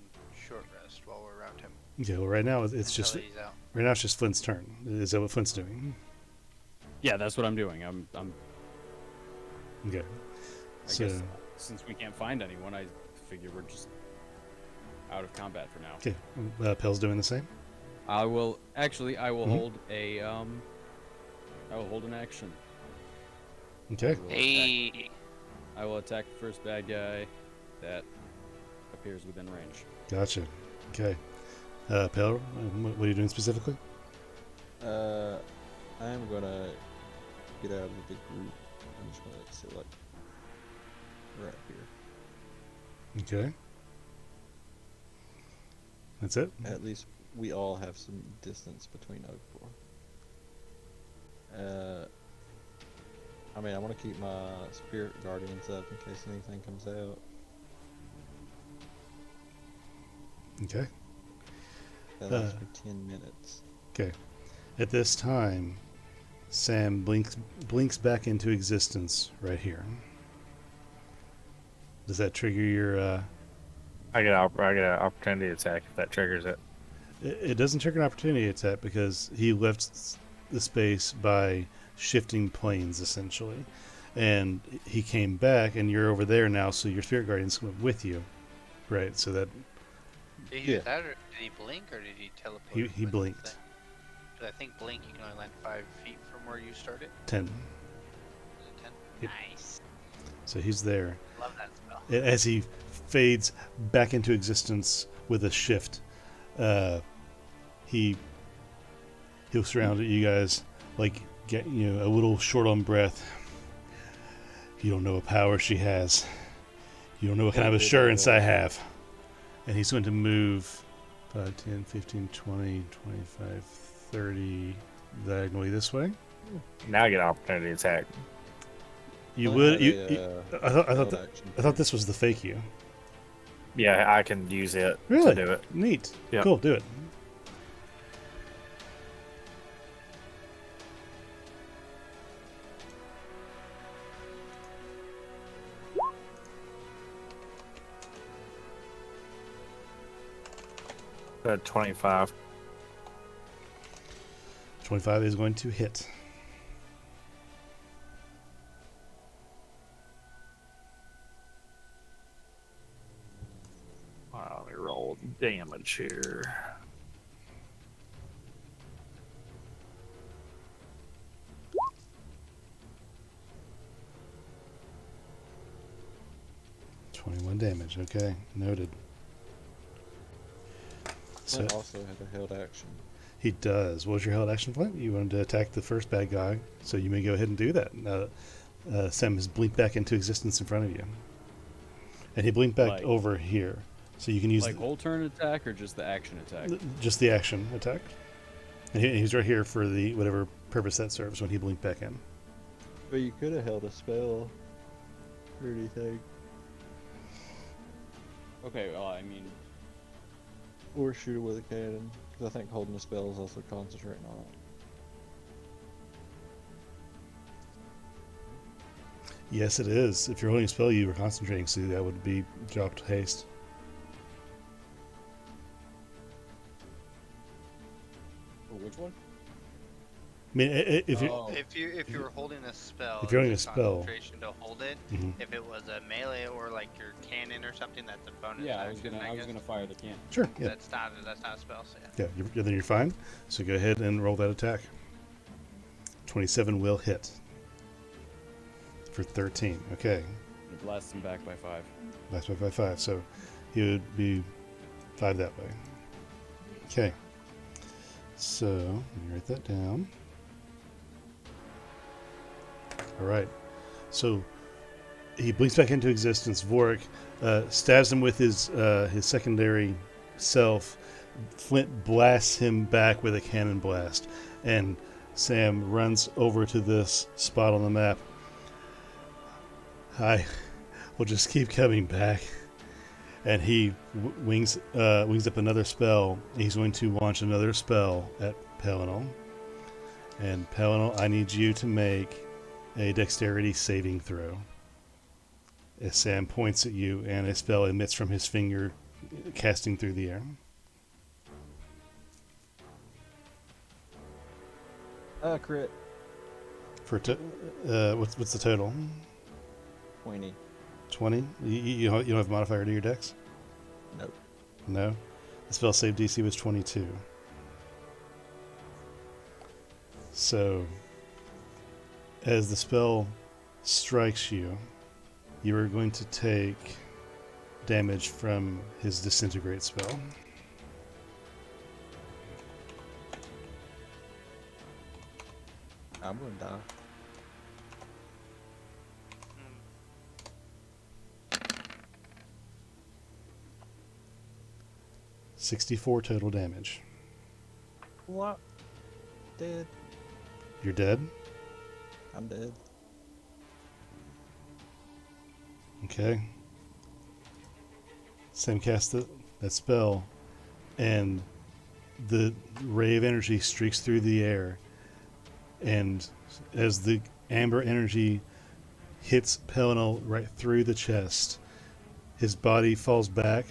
short rest while we're around him. Okay, well right now it's until just he's out. right now it's just Flint's turn. Is that what Flint's doing? Yeah, that's what I'm doing. I'm Okay. I So guess since we can't find anyone, I figure we're just out of combat for now. okay, Pell's doing the same. I will Mhm. hold a I will hold an action. Okay. Hey, I will attack the first bad guy that appears within range. Gotcha. Okay. Pell, what are you doing specifically? I am gonna get out of the big group. I'm just gonna select right here. Okay. That's it? At least we all have some distance between Oakport. I mean, I want to keep my spirit guardians up in case anything comes out. Okay. That lasts for 10 minutes. Okay. At this time, Sam blinks back into existence right here. Does that trigger your I get an opportunity attack if that triggers it. it doesn't trigger an opportunity attack because he left the space by shifting planes essentially. And he came back and you're over there now, so your spirit guardian's with you. Right, so that Did he Yeah. do that, or did he blink, or did he teleport? he with the blinked. thing? I think Blink, you can only land 5 feet from where you started. 10. Is it 10? Yep. Nice. So he's there. Love that spell. As he fades back into existence with a shift, he'll surround you guys, like, get a little short on breath. You don't know what power she has. You don't know what kind of assurance I have. And he's going to move 5, 10, 15, 20, 25, 30 diagonally this way. Now I get an opportunity to attack. You Well, would. I I thought this was the fake you. Yeah, I can use it Really? to do it. Neat. Yeah. Cool. Do it. At 25. 25 is going to hit. Let me roll damage here. $21 damage. Okay, noted. So Flint also had a held action. he does. What was your held action, Flint? You wanted to attack the first bad guy, so you may go ahead and do that. Sam has blinked back into existence in front of you, and he blinked back Like- over here, so you can use Like whole turn attack or just the action attack? just the action attack. And he's right here for the whatever purpose that serves when he blinked back in. But you could have held a spell or anything. Okay, well, I mean, Or shoot it with a cannon. Because I think holding a spell is also concentrating on it. Yes, it is. If you're holding a spell, you were concentrating, so that would be dropped haste. oh, which one? I mean, if you Oh. If you were holding a spell, If you're holding it's a spell- concentration to hold it. Mhm. If it was a melee or like your cannon or something, that's a bonus. Yeah, I was action, gonna guess. fire the cannon. Sure, yeah, That's not a spell. So yeah. then you're fine. So go ahead and roll that attack. 27 will hit for 13. Okay, It blasts him back by 5. that's by 5. So he would be 5 that way. Okay. So let me write that down. All right. So he blinks back into existence. Vorik stabs him with his secondary self. Flint blasts him back with a cannon blast, and Sam runs over to this spot on the map. Hi, we'll just keep coming back. And he wings up another spell. He's going to launch another spell at Pelinal. And Pelinal, I need you to make a dexterity saving throw. As Sam points at you, and a spell emits from his finger, casting through the air. Crit. For what's the total? 20. 20. You don't have a modifier to your dex? Nope. No. The spell save DC was 22. So, as the spell strikes you, you are going to take damage from his disintegrate spell. I'm gonna die. 64 total damage. What? Dead. You're dead? I'm dead. Okay. Sam casts that spell, and the ray of energy streaks through the air, and as the amber energy hits Pelinal right through the chest, his body falls back,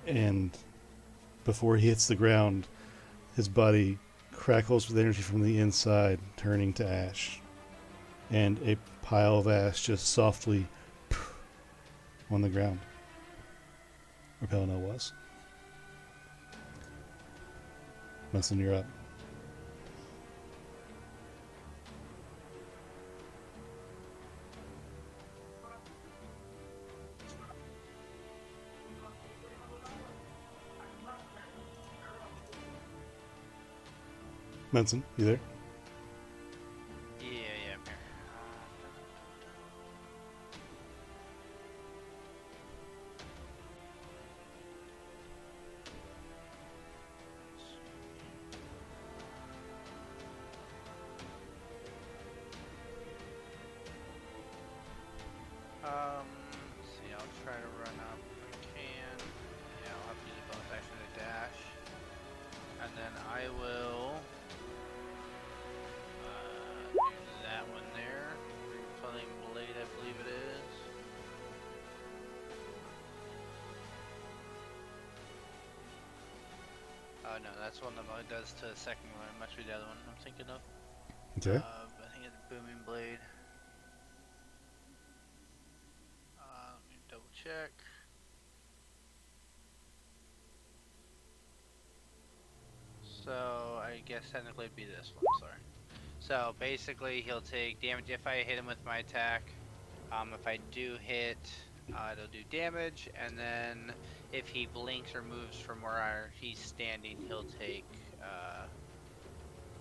and before he hits the ground, his body crackles with energy from the inside, turning to ash. And a pile of ash just softly on the ground where Pelinal was. Munson, you're up. Munson, you there? Yeah, yeah, I'm here. Let's see, I'll try to run up if I can. Yeah, I'll have to use a bonus action to dash. And then I will do that one there. Falling Blade, I believe it is. Oh no, that's one that it does to the second one. It must be the other one I'm thinking of. Okay. I think it's Booming Blade. Let me double check. So I guess technically it'd be this one. Sorry. So basically, he'll take damage if I hit him with my attack. If I do hit, it'll do damage, and then if he blinks or moves from where he's standing, he'll take.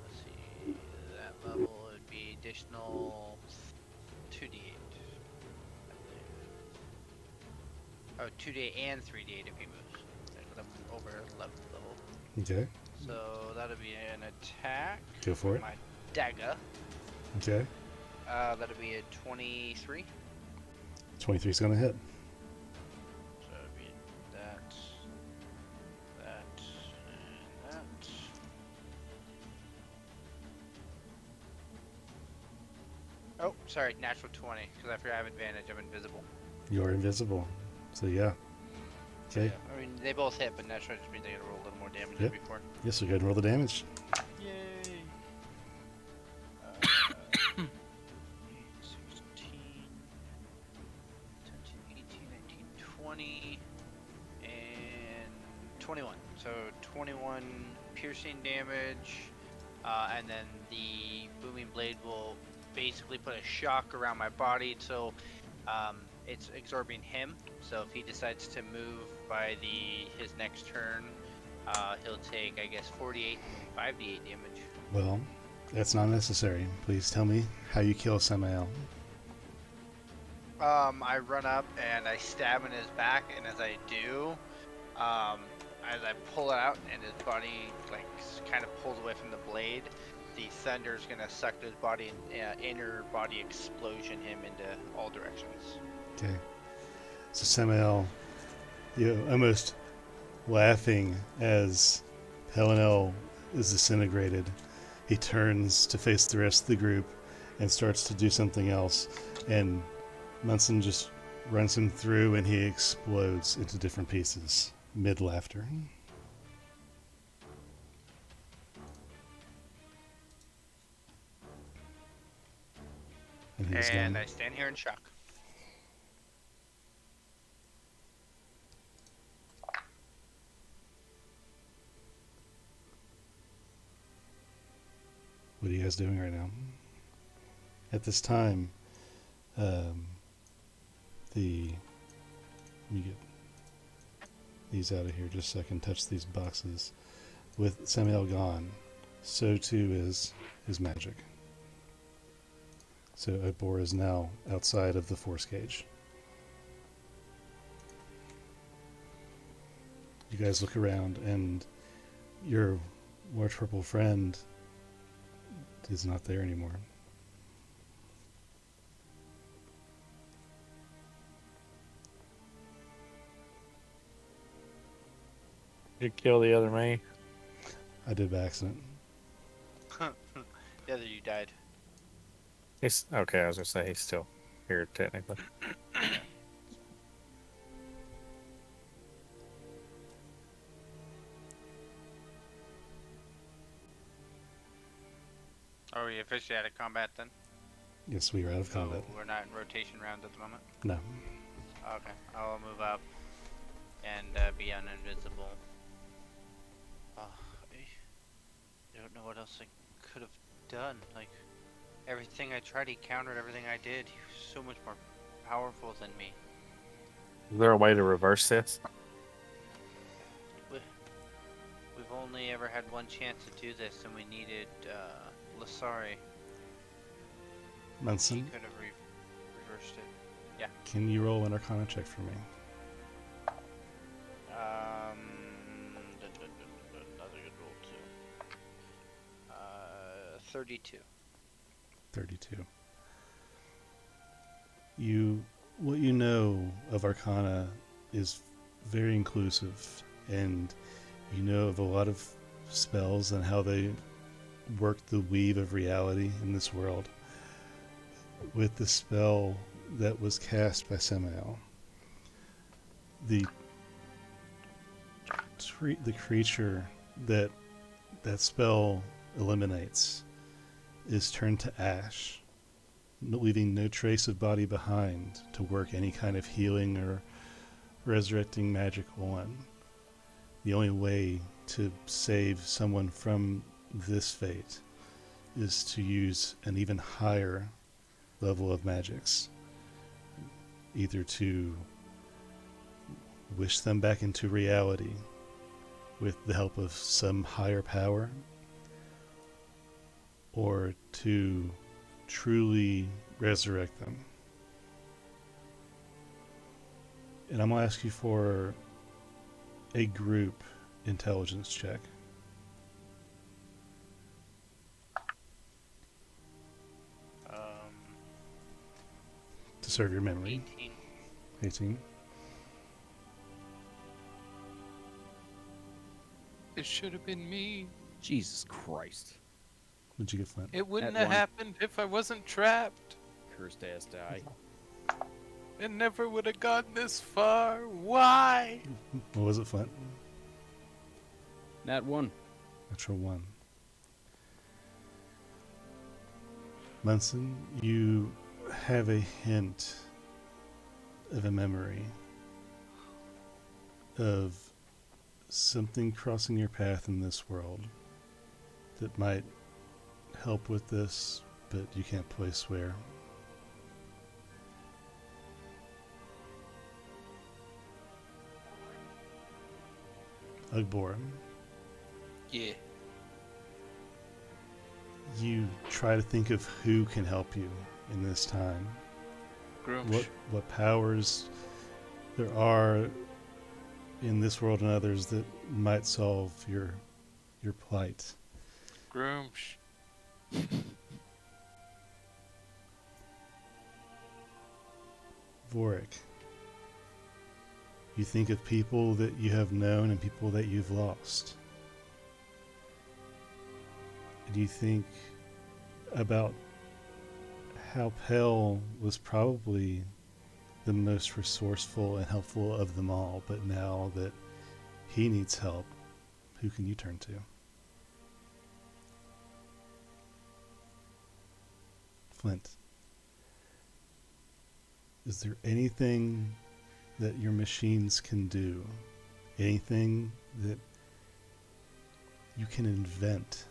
Let's see, that level would be additional 2d8. I believe. Oh, 2d8 and 3d8 if he moves. Because I'm over 11th level. Okay. So that'll be an attack. Go for it. My dagger. Okay. That'll be a 23. 23 is going to hit. So it'll be that, that, and that. Oh, sorry, natural 20, because after I have advantage, I'm invisible. You're invisible. So, yeah. Okay. Yeah, I mean, they both hit, but natural just means they gotta roll a little more damage Yep. than before. Yes, so go ahead and roll the damage. Yay! 16, 17, 18, 19, 20, and 21. So 21 piercing damage, and then the booming blade will basically put a shock around my body, so it's absorbing him. So if he decides to move by his next turn, he'll take, I guess, 48 and 5d8 damage. Well, that's not necessary. Please tell me how you kill Samael. I run up and I stab in his back, and as I do, as I pull it out and his body like kind of pulls away from the blade, the thunder is gonna suck to his body and inner body explosion him into all directions. Okay. So Samael, you almost laughing as Helenel is disintegrated. He turns to face the rest of the group and starts to do something else. And Munson just runs him through and he explodes into different pieces mid-laughter. And he's And done. I stand here in shock. What are you guys doing right now? At this time, let me get these out of here just so I can touch these boxes. With Samael gone, so too is his magic. So Opor is now outside of the force cage. You guys look around and your large purple friend is not there anymore. You kill the other me. I did by accident. The other you died. He's okay. I was gonna say he's still here technically. Are we officially out of combat then? Yes, we are out of So combat. we're not in rotation rounds at the moment? No. Okay, I'll move up and be uninvisible. I don't know what else I could have done. Like, everything I tried, he countered everything I did. He was so much more powerful than me. Is there a way to reverse this? We've I've only ever had one chance to do this, and we needed Lasari. She Munson, could have reversed it. can you roll an Arcana check for me? Another good roll too. 32. 32. What you know of Arcana is very inclusive, and you know of a lot of spells and how they work the weave of reality in this world. With the spell that was cast by Samael, the creature that spell eliminates is turned to ash, leaving no trace of body behind to work any kind of healing or resurrecting magic on. The only way to save someone from this fate is to use an even higher level of magics, either to wish them back into reality with the help of some higher power, or to truly resurrect them. And I'm going to ask you for a group intelligence check. To serve your memory. 18. 18. It should have been me. Jesus Christ. What'd you get, Flint? It wouldn't At have one. happened if I wasn't trapped. Cursed ass die. It never would have gotten this far. Why? What was it, Flint? Nat 1. Natural 1. Munson, you have a hint of a memory of something crossing your path in this world that might help with this, but you can't place where. Ugbor, Yeah. you try to think of who can help you in this time. Groomsh. What powers there are in this world and others that might solve your plight. Groomsh. Vorik, you think of people that you have known and people that you've lost. And you think about how Pell was probably the most resourceful and helpful of them all, but now that he needs help, who can you turn to? Flint, is there anything that your machines can do? Anything that you can invent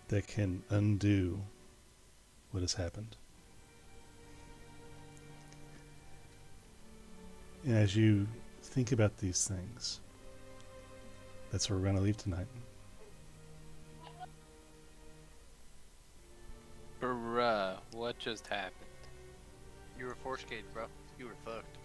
that can undo what has happened? And as you think about these things, that's where we're going to leave tonight. Bruh, what just happened? You were force caged, bro. You were fucked.